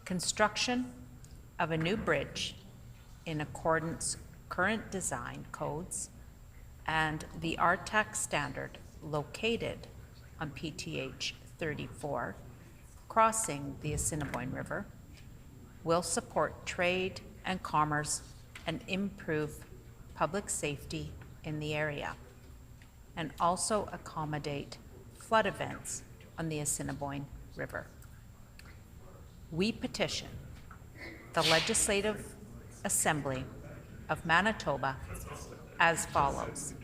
construction of a new bridge in accordance current design codes and the RTAC standard located on PTH 34, crossing the Assiniboine River, will support trade and commerce and improve public safety in the area, and also accommodate flood events on the Assiniboine River. We petition the Legislative Assembly of Manitoba as follows: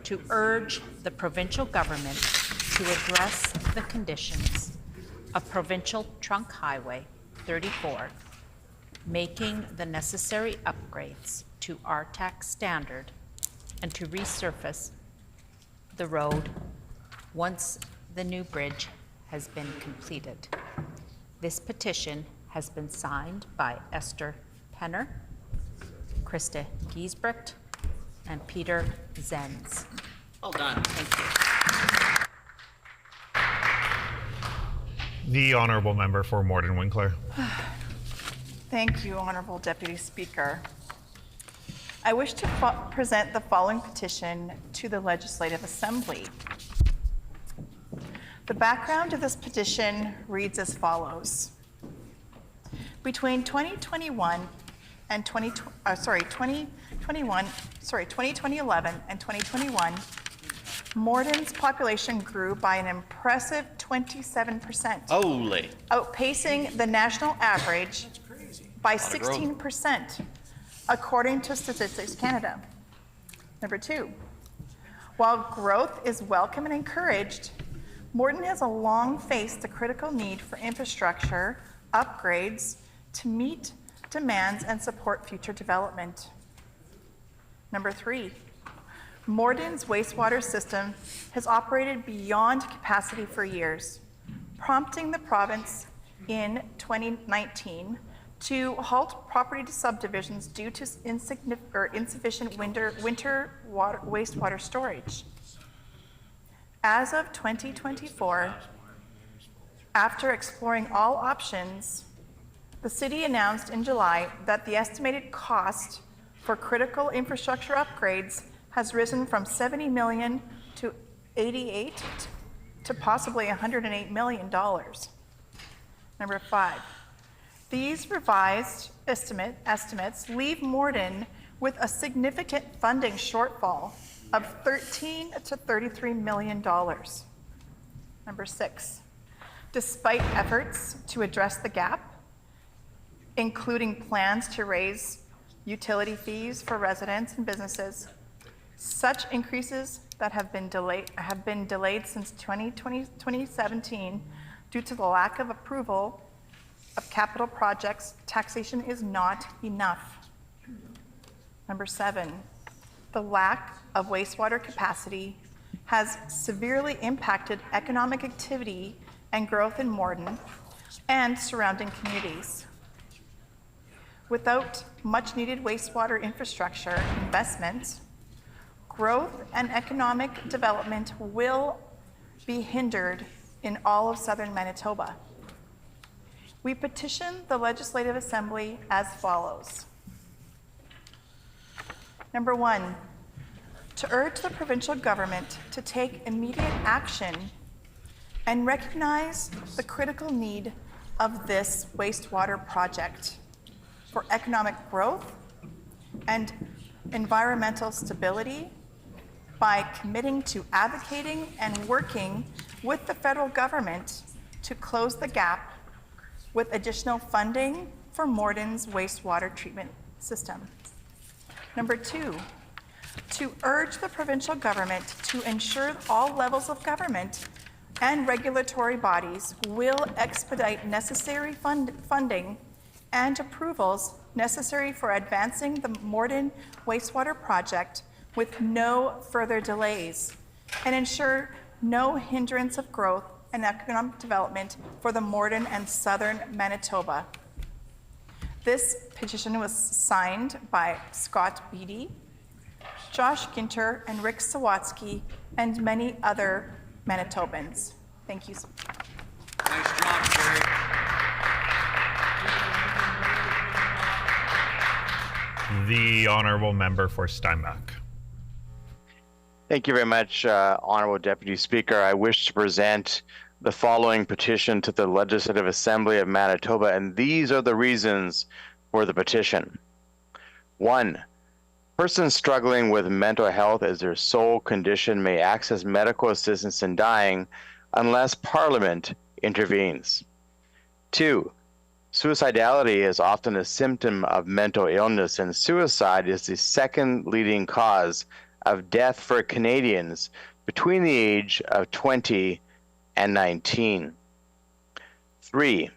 to urge the provincial government to address the conditions of Provincial Trunk Highway 34, making the necessary upgrades to RTAC standard and to resurface the road once the new bridge has been completed. This petition has been signed by Esther Penner, Krista Giesbrecht, and Peter Zenz. Well done. Thank you. The Honourable Member for Morden Winkler. Thank you, Honourable Deputy Speaker. I wish to present the following petition to the Legislative Assembly. The background to this petition reads as follows. Between 2011 and 2021, Morden's population grew by an impressive 27%. Holy. Outpacing the national average by 16%, according to Statistics Canada. Number 2, while growth is welcome and encouraged, Morden has a long faced the critical need for infrastructure upgrades to meet demands and support future development. Number 3, Morden's wastewater system has operated beyond capacity for years, prompting the province in 2019 to halt property subdivisions due to insufficient winter wastewater storage. As of 2024, after exploring all options, the city announced in July that the estimated cost for critical infrastructure upgrades has risen from $70 million to $88 to possibly $108 million. Number 5, these revised estimates leave Morden with a significant funding shortfall of $13 to $33 million. Number 6, despite efforts to address the gap, including plans to raise utility fees for residents and businesses, such increases that have been delayed since 2017 due to the lack of approval of capital projects, taxation is not enough. Number 7, the lack of wastewater capacity has severely impacted economic activity and growth in Morden and surrounding communities. Without much needed wastewater infrastructure investment, growth and economic development will be hindered in all of southern Manitoba. We petition the Legislative Assembly as follows. Number 1, to urge the provincial government to take immediate action and recognize the critical need of this wastewater project for economic growth and environmental stability by committing to advocating and working with the federal government to close the gap with additional funding for Morden's wastewater treatment system. Number 2, to urge the provincial government to ensure all levels of government and regulatory bodies will expedite necessary funding and approvals necessary for advancing the Morden wastewater project with no further delays and ensure no hindrance of growth and economic development for the Morden and southern Manitoba. This petition was signed by Scott Beattie, Josh Ginter, and Rick Sawatsky, and many other Manitobans. Thank you. Nice job, Jerry. The honourable member for Steinbach. Thank you very much, Honourable Deputy Speaker. I wish to present the following petition to the Legislative Assembly of Manitoba, and these are the reasons for the petition. 1, persons struggling with mental health as their sole condition may access medical assistance in dying unless Parliament intervenes. 2, suicidality is often a symptom of mental illness, and suicide is the second leading cause of death for Canadians between the age of 20 and 19. 3,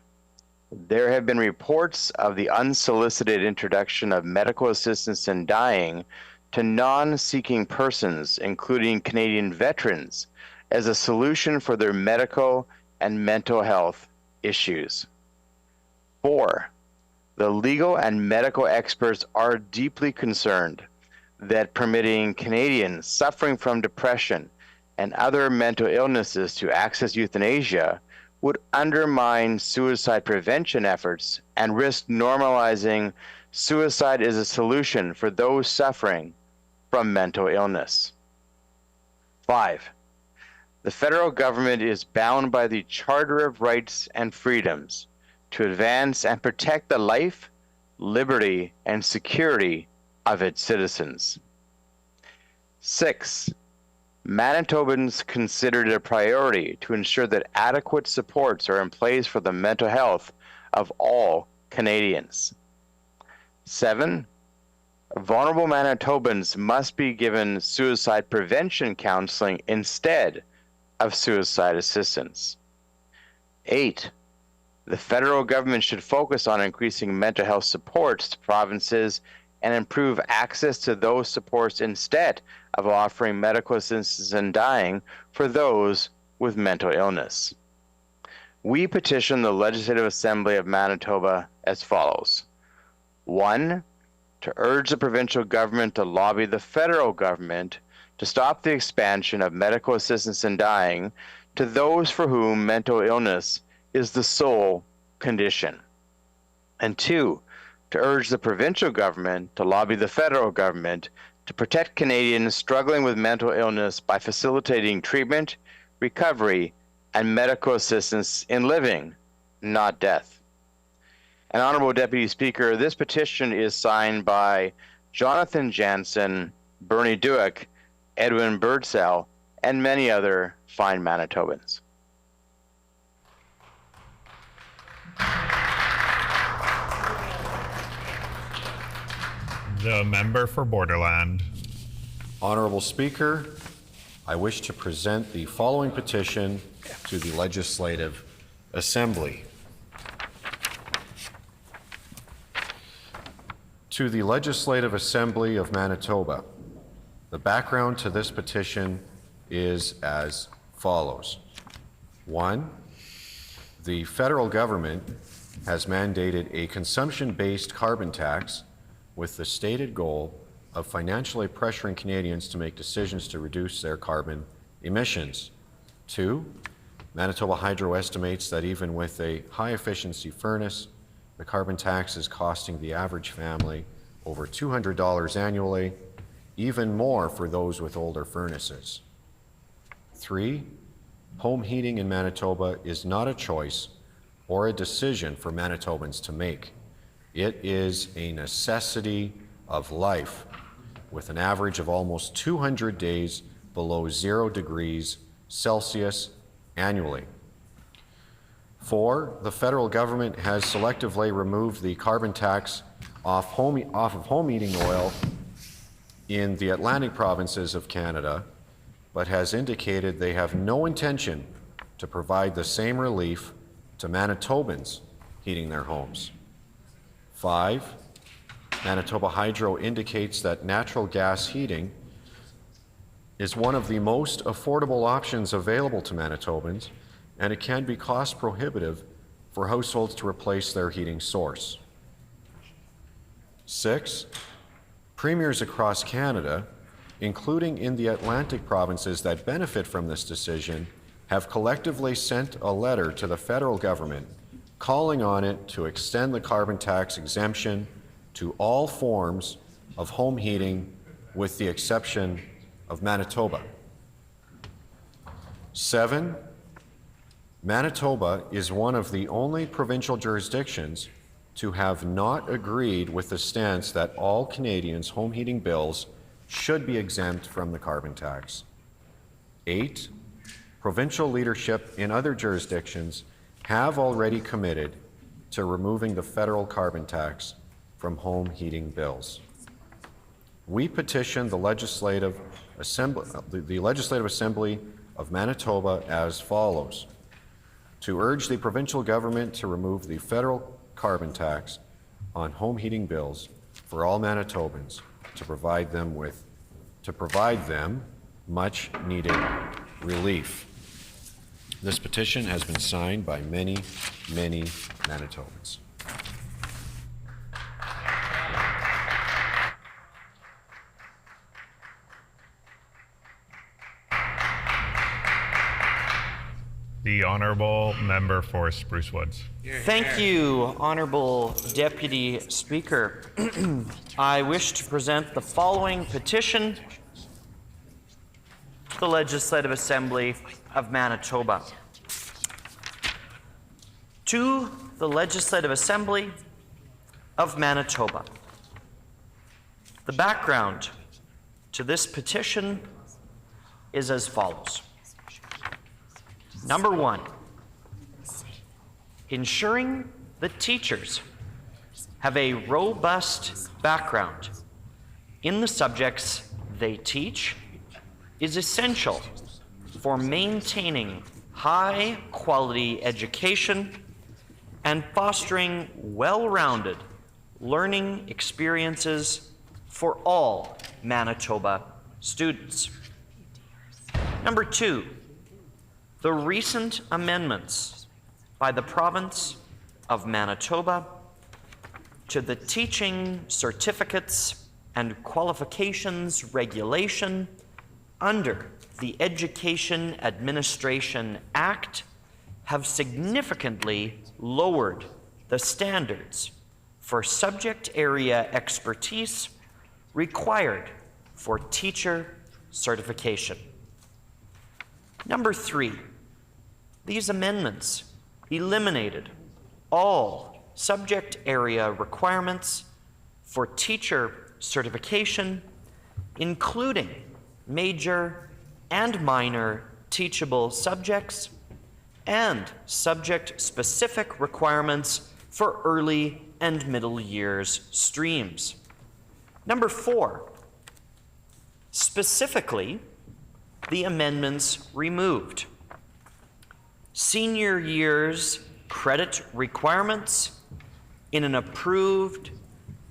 there have been reports of the unsolicited introduction of medical assistance in dying to non-seeking persons, including Canadian veterans, as a solution for their medical and mental health issues. 4, the legal and medical experts are deeply concerned that permitting Canadians suffering from depression and other mental illnesses to access euthanasia would undermine suicide prevention efforts and risk normalizing suicide as a solution for those suffering from mental illness. 5, the federal government is bound by the Charter of Rights and Freedoms to advance and protect the life, liberty, and security of its citizens. 6, Manitobans consider it a priority to ensure that adequate supports are in place for the mental health of all Canadians. 7, vulnerable Manitobans must be given suicide prevention counseling instead of suicide assistance. 8, the federal government should focus on increasing mental health supports to provinces and improve access to those supports instead of offering medical assistance in dying for those with mental illness. We petition the Legislative Assembly of Manitoba as follows. 1, to urge the provincial government to lobby the federal government to stop the expansion of medical assistance in dying to those for whom mental illness is the sole condition. And 2, to urge the provincial government to lobby the federal government to protect Canadians struggling with mental illness by facilitating treatment, recovery, and medical assistance in living, not death. And Honourable Deputy Speaker, this petition is signed by Jonathan Jansen, Bernie Duick, Edwin Birdsell, and many other fine Manitobans. The member for Borderland. Honourable Speaker, I wish to present the following petition to the Legislative Assembly. To the Legislative Assembly of Manitoba. The background to this petition is as follows. 1. The federal government has mandated a consumption-based carbon tax with the stated goal of financially pressuring Canadians to make decisions to reduce their carbon emissions. 2. Manitoba Hydro estimates that even with a high-efficiency furnace, the carbon tax is costing the average family over $200 annually, even more for those with older furnaces. 3. Home heating in Manitoba is not a choice or a decision for Manitobans to make. It is a necessity of life, with an average of almost 200 days below 0 degrees Celsius annually. 4. The federal government has selectively removed the carbon tax off of home heating oil in the Atlantic provinces of Canada, but has indicated they have no intention to provide the same relief to Manitobans heating their homes. 5. Manitoba Hydro indicates that natural gas heating is one of the most affordable options available to Manitobans, and it can be cost prohibitive for households to replace their heating source. 6. Premiers across Canada, including in the Atlantic provinces that benefit from this decision, have collectively sent a letter to the federal government calling on it to extend the carbon tax exemption to all forms of home heating with the exception of Manitoba. 7. Manitoba is one of the only provincial jurisdictions to have not agreed with the stance that all Canadians' home heating bills should be exempt from the carbon tax. 8. Provincial leadership in other jurisdictions have already committed to removing the federal carbon tax from home heating bills. We petition the Legislative Assembly of Manitoba as follows: to urge the provincial government to remove the federal carbon tax on home heating bills for all Manitobans, to provide them much needed relief. This petition has been signed by many, many Manitobans. The Honourable Member for Spruce Woods. Thank you, Honourable Deputy Speaker. I wish to present the following petition to the Legislative Assembly of Manitoba. To the Legislative Assembly of Manitoba. The background to this petition is as follows. Number 1, ensuring that teachers have a robust background in the subjects they teach is essential for maintaining high-quality education and fostering well-rounded learning experiences for all Manitoba students. Number 2, the recent amendments by the province of Manitoba to the Teaching Certificates and Qualifications Regulation under the Education Administration Act have significantly lowered the standards for subject area expertise required for teacher certification. Number 3, these amendments eliminated all subject area requirements for teacher certification, including major and minor teachable subjects and subject-specific requirements for early and middle years streams. Number 4, specifically, the amendments removed senior years credit requirements in an approved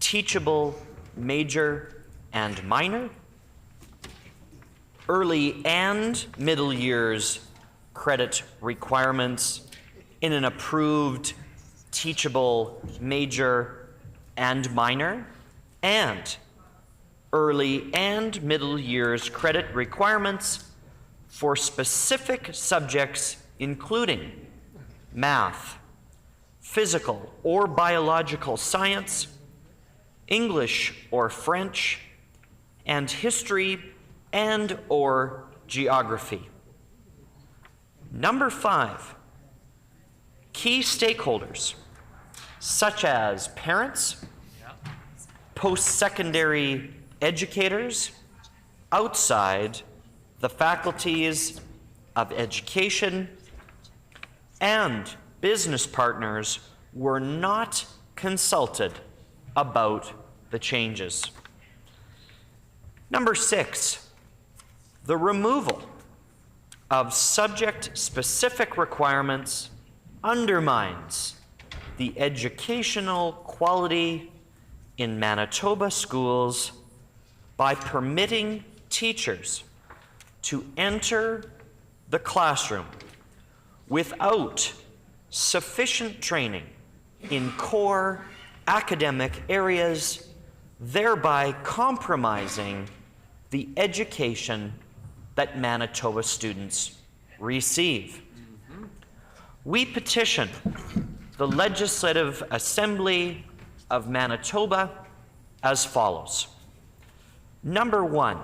teachable major and minor, early and middle years credit requirements in an approved teachable major and minor, and early and middle years credit requirements for specific subjects including math, physical or biological science, English or French, and history and or geography. Number 5, key stakeholders such as parents, post-secondary educators outside the faculties of education, and business partners were not consulted about the changes. Number 6, the removal of subject-specific requirements undermines the educational quality in Manitoba schools by permitting teachers to enter the classroom without sufficient training in core academic areas, thereby compromising the education that Manitoba students receive. We petition the Legislative Assembly of Manitoba as follows. Number 1,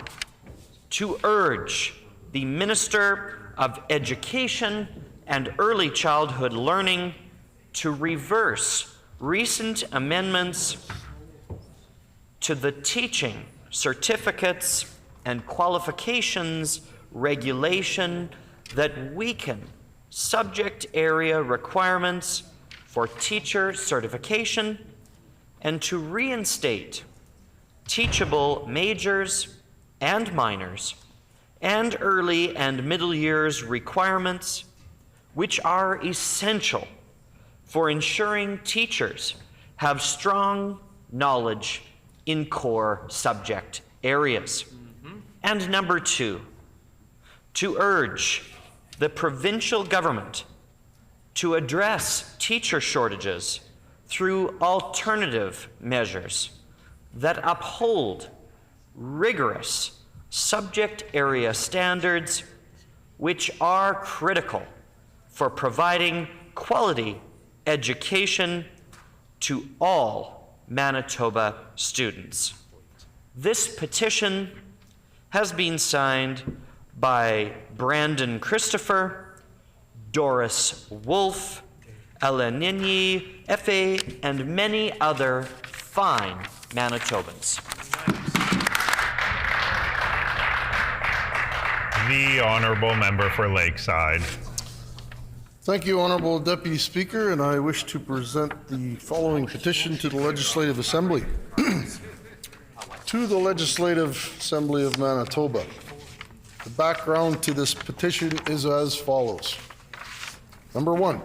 to urge the Minister of Education and Early Childhood Learning to reverse recent amendments to the teaching certificates and qualifications regulation that weaken subject area requirements for teacher certification, and to reinstate teachable majors and minors and early and middle years requirements, which are essential for ensuring teachers have strong knowledge in core subject areas. And number 2, to urge the provincial government to address teacher shortages through alternative measures that uphold rigorous subject area standards, which are critical for providing quality education to all Manitoba students. This petition has been signed by Brandon Christopher, Doris Wolfe, Elenini Efe, and many other fine Manitobans. The Honourable Member for Lakeside. Thank you, Honourable Deputy Speaker, and I wish to present the following petition to the Legislative Assembly. To the Legislative Assembly of Manitoba. The background to this petition is as follows. Number 1,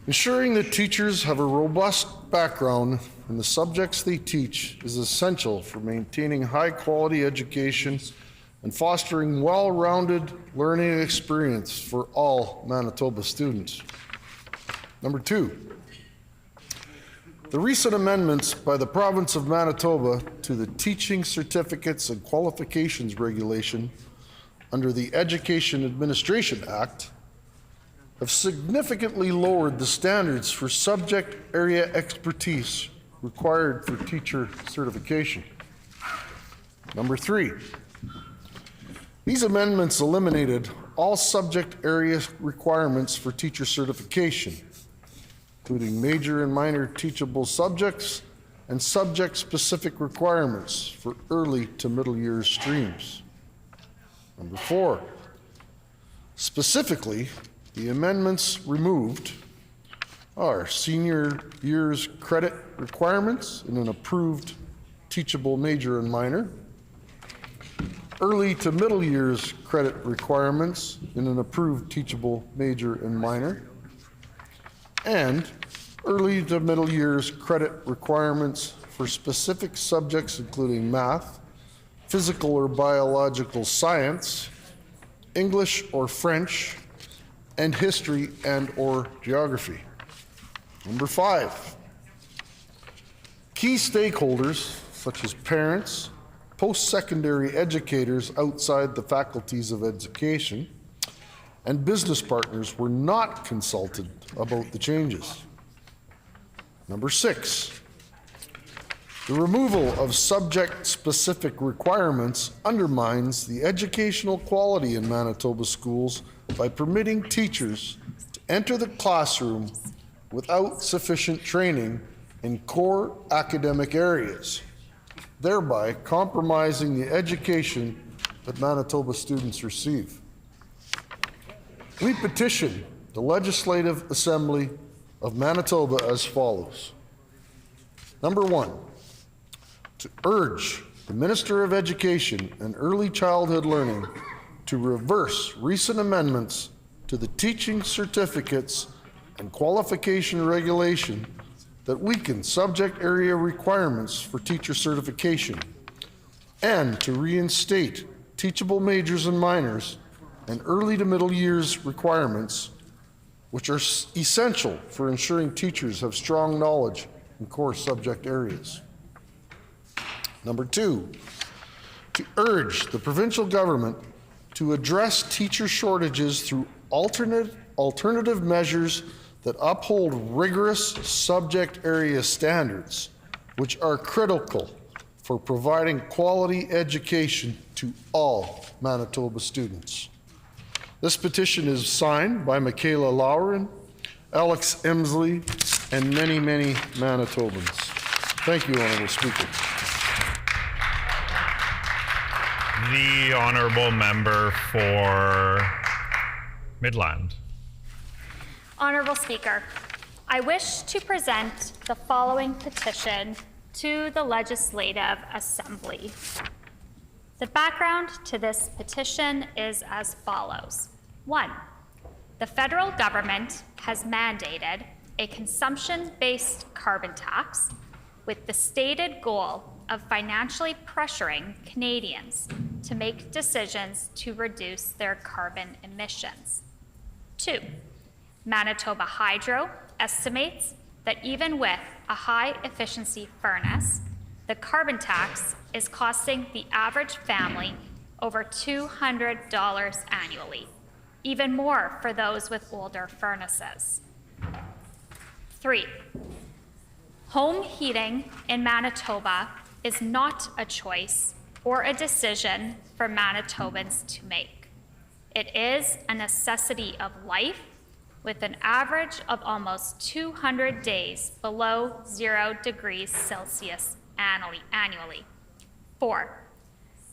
ensuring that teachers have a robust background in the subjects they teach is essential for maintaining high-quality education and fostering well-rounded learning experience for all Manitoba students. Number 2, the recent amendments by the province of Manitoba to the Teaching Certificates and Qualifications Regulation under the Education Administration Act have significantly lowered the standards for subject area expertise required for teacher certification. Number 3, these amendments eliminated all subject area requirements for teacher certification, including major and minor teachable subjects and subject-specific requirements for early to middle years streams. Number 4, specifically, the amendments removed are senior years credit requirements in an approved teachable major and minor, early to middle years credit requirements in an approved teachable major and minor, and early to middle years credit requirements for specific subjects including math, physical or biological science, English or French, and history and/or geography. Number 5, key stakeholders such as parents, post-secondary educators outside the faculties of education, and business partners were not consulted about the changes. Number 6, the removal of subject-specific requirements undermines the educational quality in Manitoba schools by permitting teachers to enter the classroom without sufficient training in core academic areas, thereby compromising the education that Manitoba students receive. We petition the Legislative Assembly of Manitoba as follows. Number 1, to urge the Minister of Education and Early Childhood Learning to reverse recent amendments to the teaching certificates and qualification regulation that weaken subject area requirements for teacher certification, and to reinstate teachable majors and minors and early to middle years requirements, which are essential for ensuring teachers have strong knowledge in core subject areas. Number 2, to urge the provincial government to address teacher shortages through alternative measures that uphold rigorous subject area standards, which are critical for providing quality education to all Manitoba students. This petition is signed by Michaela Lowren, Alex Emsley, and many, many Manitobans. Thank you, Honourable Speaker. The honourable member for Midland. Honourable Speaker, I wish to present the following petition to the Legislative Assembly. The background to this petition is as follows. 1, the federal government has mandated a consumption-based carbon tax with the stated goal of financially pressuring Canadians to make decisions to reduce their carbon emissions. 2, Manitoba Hydro estimates that even with a high-efficiency furnace, the carbon tax is costing the average family over $200 annually, even more for those with older furnaces. 3, home heating in Manitoba is not a choice or a decision for Manitobans to make. It is a necessity of life, with an average of almost 200 days below 0 degrees Celsius annually. 4,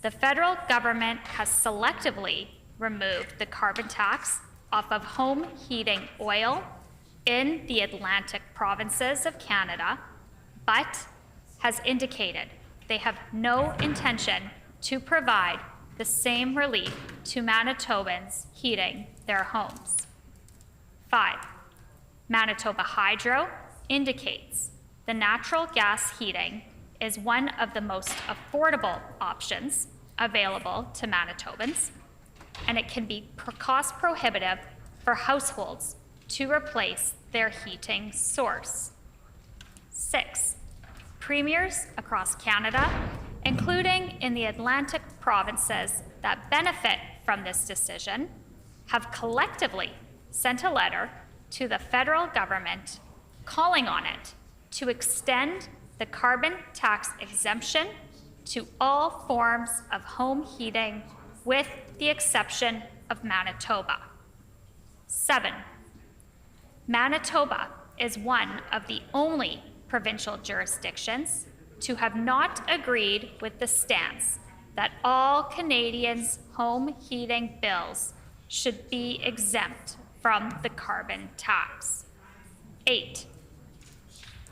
the federal government has selectively removed the carbon tax off of home heating oil in the Atlantic provinces of Canada, but has indicated they have no intention to provide the same relief to Manitobans heating their homes. 5, Manitoba Hydro indicates the natural gas heating is one of the most affordable options available to Manitobans, and it can be cost prohibitive for households to replace their heating source. 6, premiers across Canada, including in the Atlantic provinces that benefit from this decision, have collectively sent a letter to the federal government calling on it to extend the carbon tax exemption to all forms of home heating with the exception of Manitoba. 7, Manitoba is one of the only provincial jurisdictions to have not agreed with the stance that all Canadians' home heating bills should be exempt from the carbon tax. 8,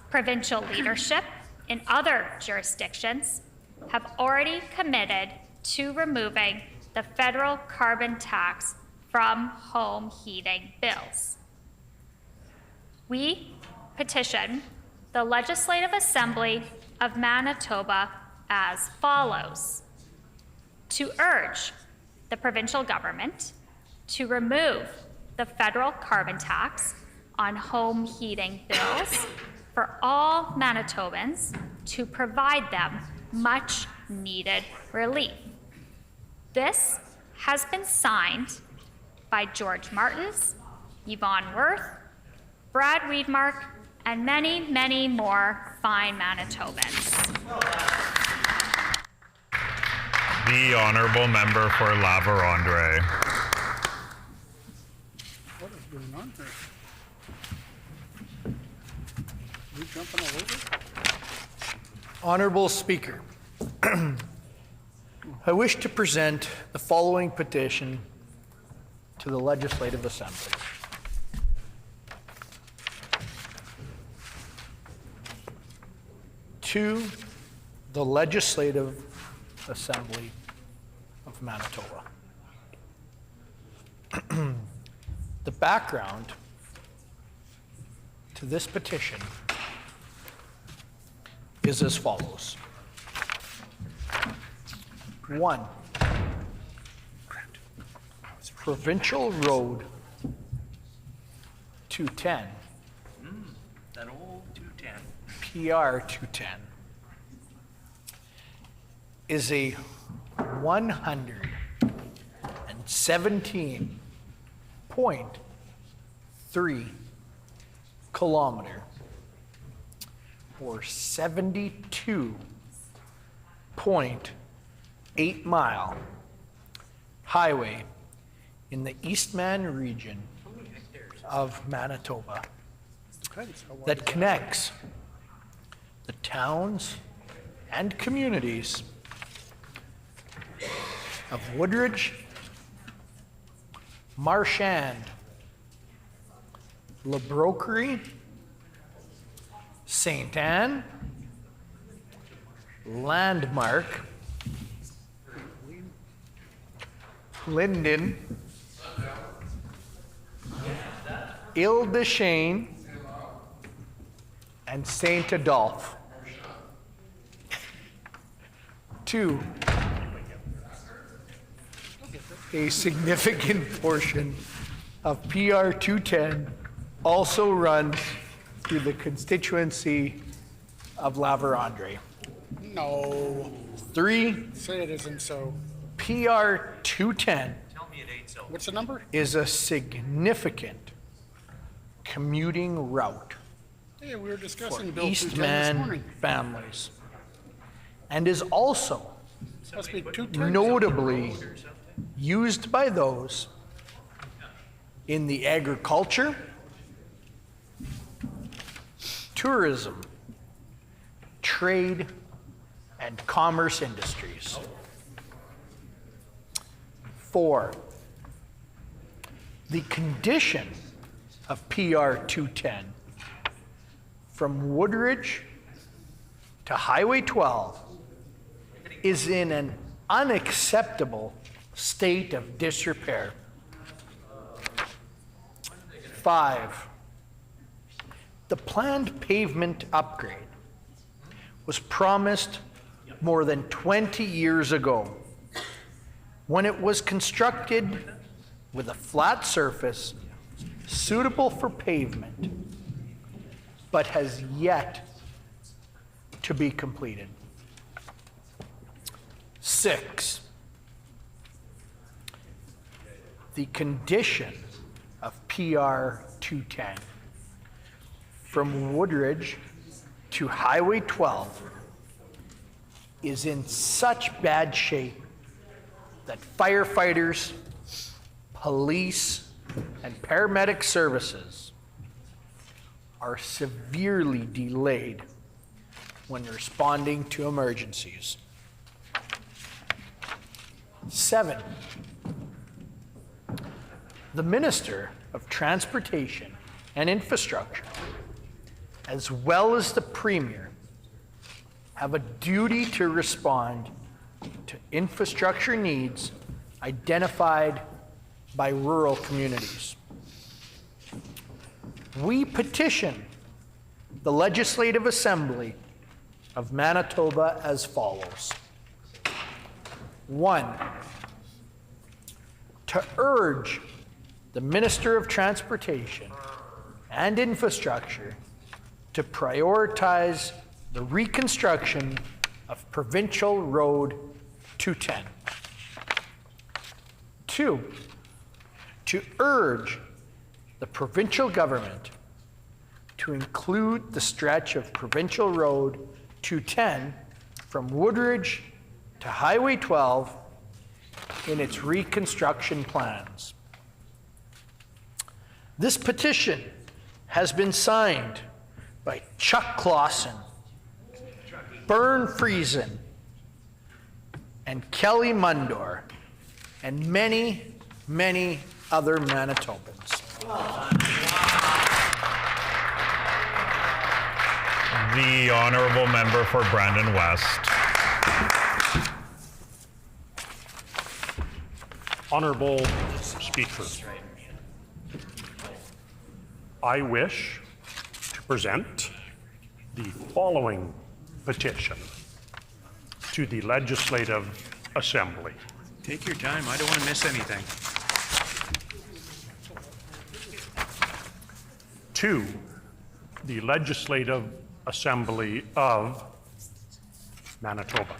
provincial leadership in other jurisdictions have already committed to removing the federal carbon tax from home heating bills. We petition the Legislative Assembly of Manitoba as follows: to urge the provincial government to remove the federal carbon tax on home heating bills for all Manitobans to provide them much needed relief. This has been signed by George Martins, Yvonne Worth, Brad Weedmark, and many, many more fine Manitobans. The honourable member for La Vérendrye. What is going on here? We jumping all over? Honorable Speaker, I wish to present the following petition to the Legislative Assembly. To the Legislative Assembly of Manitoba. The background to this petition is as follows. 1, Provincial Road 210, That old 210. PR 210, is a 117.3 kilometer or 72.8 mile highway in the Eastman region of Manitoba that connects the towns and communities of Woodridge, Marchand, Le Broquerie, Saint Anne, Landmark, Linden, Ile-des-Chênes, and Saint Adolphe. 2, a significant portion of PR 210 also runs through the constituency of La Vérendrye. No. 3, Say it isn't so. PR 210 What's the number? is a significant commuting route Hey, we were discussing for Bill 210 this Eastman morning. families and is also Must be 210. notably used by those in the agriculture, tourism, trade, and commerce industries. 4, the condition of PR 210 from Woodridge to Highway 12 is in an unacceptable state of disrepair. 5, the planned pavement upgrade was promised more than 20 years ago when it was constructed with a flat surface suitable for pavement, but has yet to be completed. 6, the condition of PR 210 from Woodridge to Highway 12 is in such bad shape that firefighters, police, and paramedic services are severely delayed when responding to emergencies. 7, the Minister of Transportation and Infrastructure, as well as the Premier, have a duty to respond to infrastructure needs identified by rural communities. We petition the Legislative Assembly of Manitoba as follows. 1, to urge the Minister of Transportation and Infrastructure to prioritize the reconstruction of Provincial Road 210. 2, to urge the provincial government to include the stretch of Provincial Road 210 from Woodridge to Highway 12 in its reconstruction plans. This petition has been signed by Chuck Clausen, Bern Friesen, and Kelly Mundor, and many, many other Manitobans. The honourable member for Brandon West. Honourable Speaker, I wish to present the following petition to the Legislative Assembly. Take your time. I don't want to miss anything. To the Legislative Assembly of Manitoba.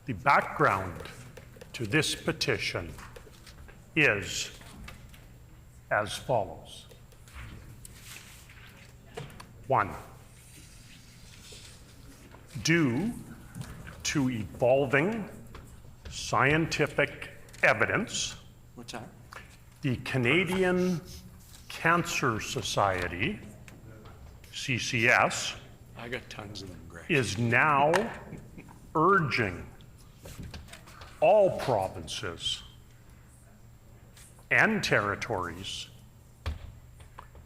The background to this petition is as follows. 1, due to evolving scientific evidence, What's that? the Canadian Cancer Society, CCS, I got tons of them, Greg. is now urging all provinces and territories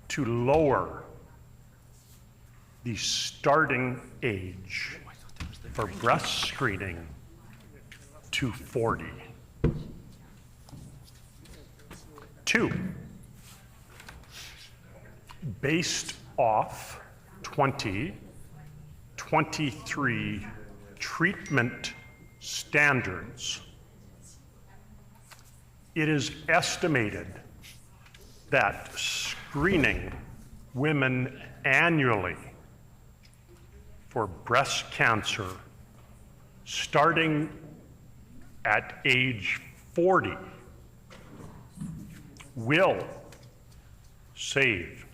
to lower the starting age for breast screening to 40. 2, based off 2023 treatment standards, it is estimated that screening women annually for breast cancer starting at age 40 will save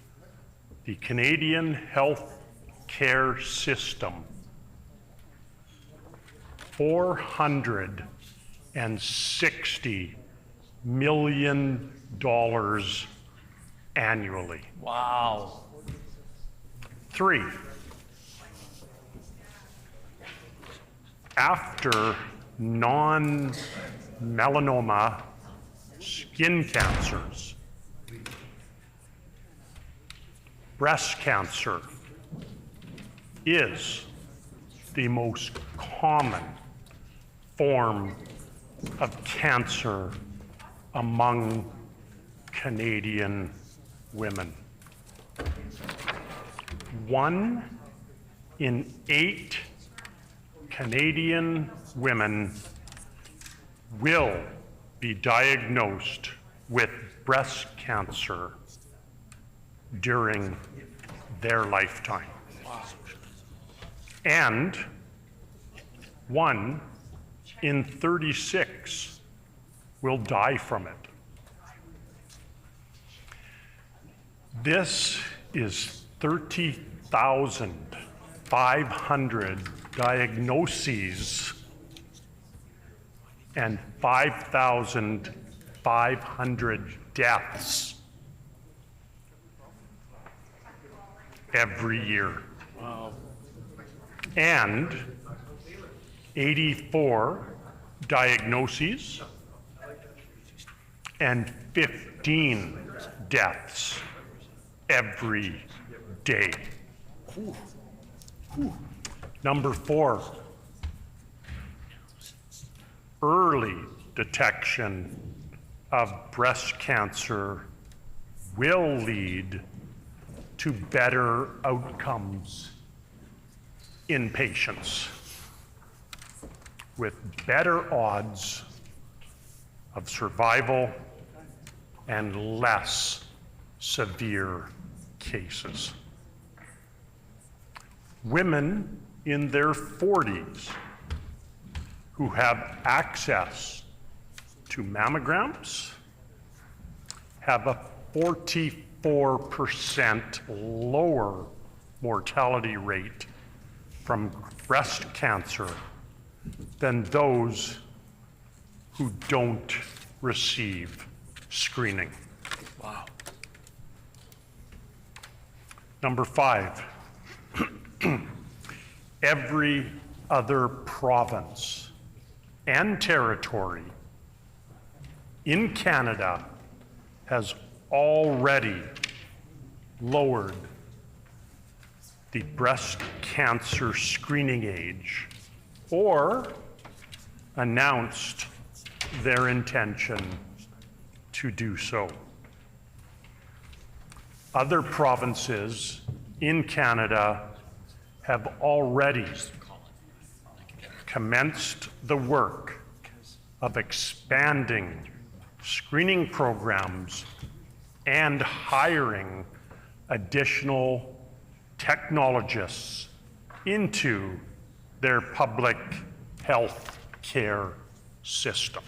the Canadian health care system $460 million annually. Wow. 3, after non-melanoma skin cancers, breast cancer is the most common form of cancer among Canadian women. 1 in 8 Canadian women will be diagnosed with breast cancer during their lifetime. And 1 in 36 will die from it. This is 30,500 diagnoses and 5,500 deaths every year. Wow. And 84 diagnoses and 15 deaths every day. Number 4, early detection of breast cancer will lead to better outcomes in patients with better odds of survival and less severe cases. Women in their 40s who have access to mammograms have a 44% lower mortality rate from breast cancer than those who don't receive screening. Wow. Number 5, every other province and territory in Canada has already lowered the breast cancer screening age or announced their intention to do so. Other provinces in Canada have already commenced the work of expanding screening programs and hiring additional technologists into their public health care system.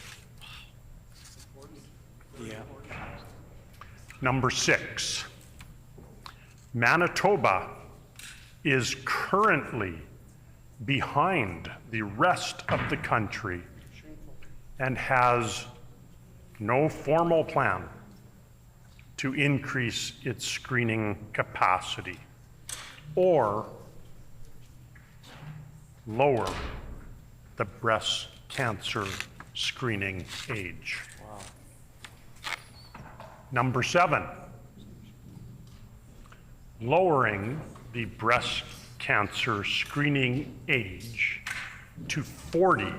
Yeah. Number 6, Manitoba is currently behind the rest of the country and has no formal plan to increase its screening capacity or lower the breast cancer screening age. Number 7, lowering the breast cancer screening age to 40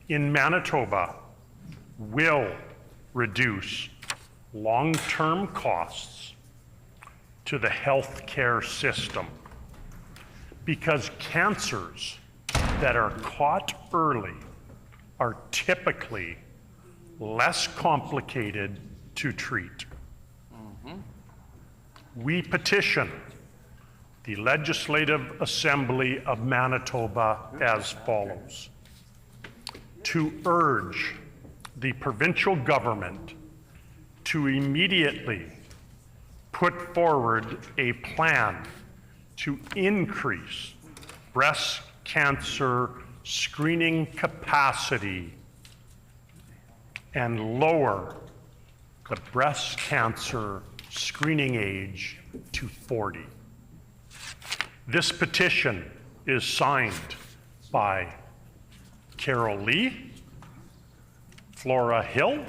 in Manitoba will reduce long-term costs to the healthcare system because cancers that are caught early are typically less complicated to treat. We petition the Legislative Assembly of Manitoba as follows: to urge the provincial government to immediately put forward a plan to increase breast cancer screening capacity and lower the breast cancer screening age to 40. This petition is signed by Carol Lee, Flora Hill,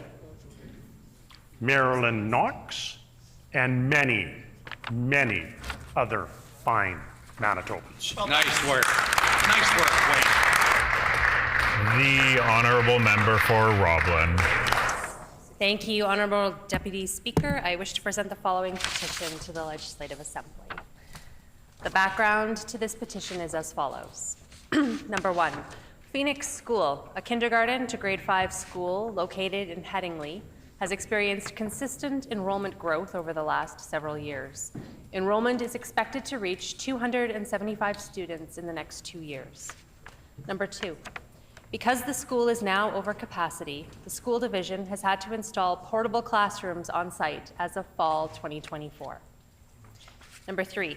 Marilyn Knox, and many, many other fine Manitobans. Nice work. Nice work, Wayne. The honourable member for Roblin. Thank you, Honourable Deputy Speaker. I wish to present the following petition to the Legislative Assembly. The background to this petition is as follows. Number 1, Phoenix School, a kindergarten to grade 5 school located in Headingley, has experienced consistent enrollment growth over the last several years. Enrollment is expected to reach 275 students in the next 2 years. Number 2, because the school is now over capacity, the school division has had to install portable classrooms on site as of fall 2024. Number 3,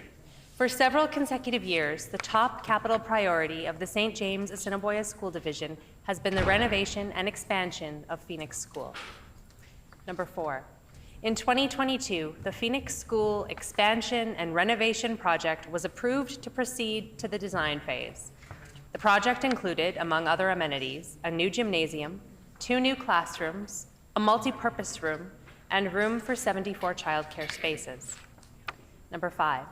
for several consecutive years, the top capital priority of the St. James Assiniboia School Division has been the renovation and expansion of Phoenix School. Number 4, in 2022, the Phoenix School expansion and renovation project was approved to proceed to the design phase. The project included, among other amenities, a new gymnasium, 2 new classrooms, a multi-purpose room, and room for 74 childcare spaces. Number 5,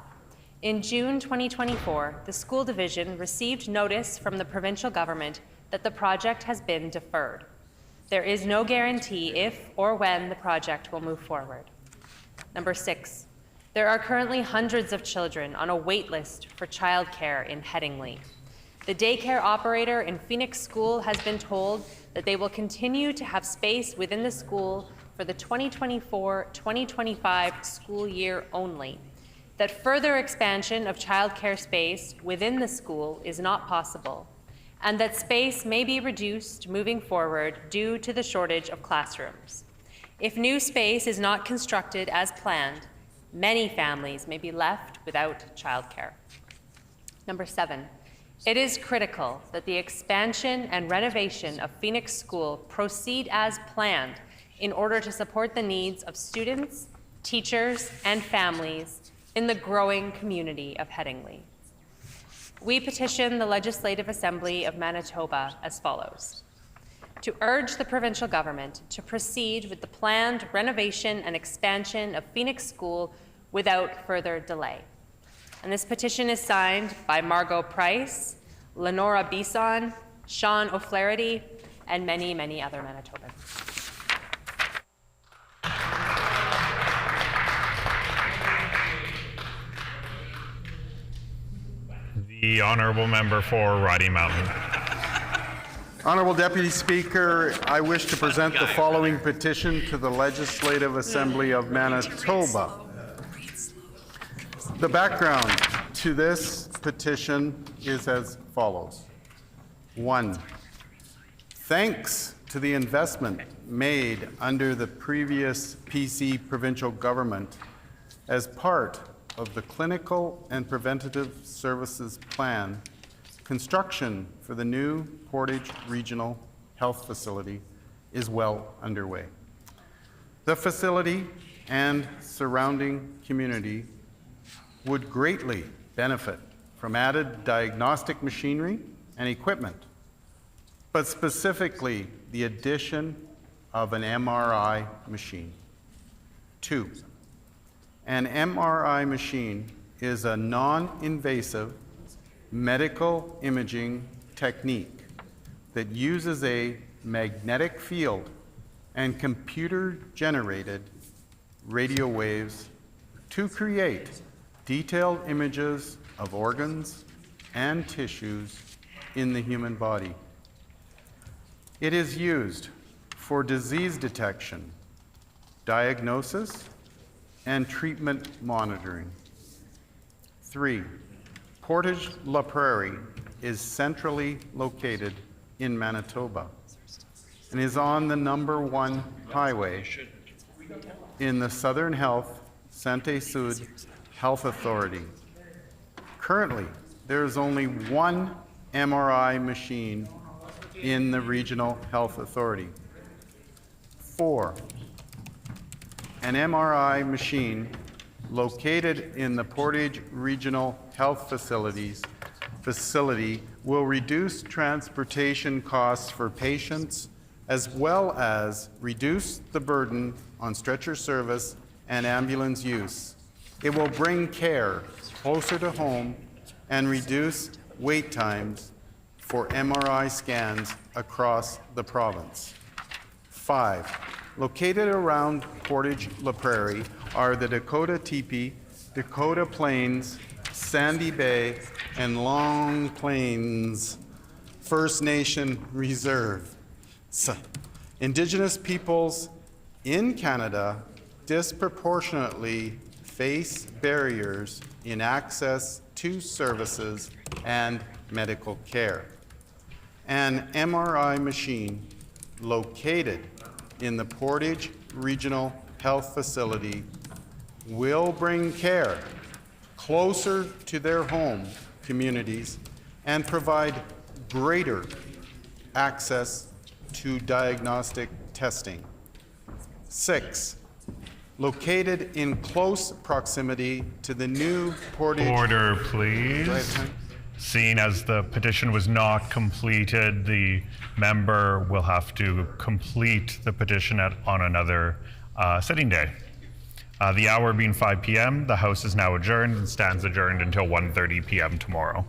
in June 2024, the school division received notice from the provincial government that the project has been deferred. There is no guarantee if or when the project will move forward. Number 6, There are currently hundreds of children on a wait list for childcare in Headingley. The daycare operator in Phoenix School has been told that they will continue to have space within the school for the 2024-2025 school year only, that further expansion of childcare space within the school is not possible, and that space may be reduced moving forward due to the shortage of classrooms. If new space is not constructed as planned, many families may be left without childcare. Number 7, it is critical that the expansion and renovation of Phoenix School proceed as planned in order to support the needs of students, teachers, and families in the growing community of Headingley. We petition the Legislative Assembly of Manitoba as follows: to urge the provincial government to proceed with the planned renovation and expansion of Phoenix School without further delay. And this petition is signed by Margot Price, Lenora Bisson, Sean O'Flaherty, and many, many other Manitobans. The honourable member for Roddy Mountain. Honourable Deputy Speaker, I wish to present the following petition to the Legislative Assembly of Manitoba. The background to this petition is as follows. 1. Thanks to the investment made under the previous PC provincial government as part of the Clinical and Preventative Services Plan, construction for the new Portage Regional Health Facility is well underway. The facility and surrounding community would greatly benefit from added diagnostic machinery and equipment, but specifically the addition of an MRI machine. 2. An MRI machine is a non-invasive medical imaging technique that uses a magnetic field and computer-generated radio waves to create detailed images of organs and tissues in the human body. It is used for disease detection, diagnosis, and treatment monitoring. 3. Portage La Prairie is centrally located in Manitoba and is on the #1 highway in the Southern Health Santé Sud Health Authority. Currently, there is only one MRI machine in the Regional Health Authority. 4. An MRI machine located in the Portage Regional Health Facility will reduce transportation costs for patients as well as reduce the burden on stretcher service and ambulance use. It will bring care closer to home and reduce wait times for MRI scans across the province. 5. Located around Portage La Prairie are the Dakota Teepee, Dakota Plains, Sandy Bay, and Long Plains First Nation Reserve. Indigenous peoples in Canada disproportionately face barriers in access to services and medical care. An MRI machine located in the Portage Regional Health Facility will bring care closer to their home communities and provide greater access to diagnostic testing. 6. Located in close proximity to the new Portage... Order, please. Do I have time? Seeing as the petition was not completed, the member will have to complete the petition on another sitting day. The hour being 5 p.m., the House is now adjourned and stands adjourned until 1:30 p.m. tomorrow.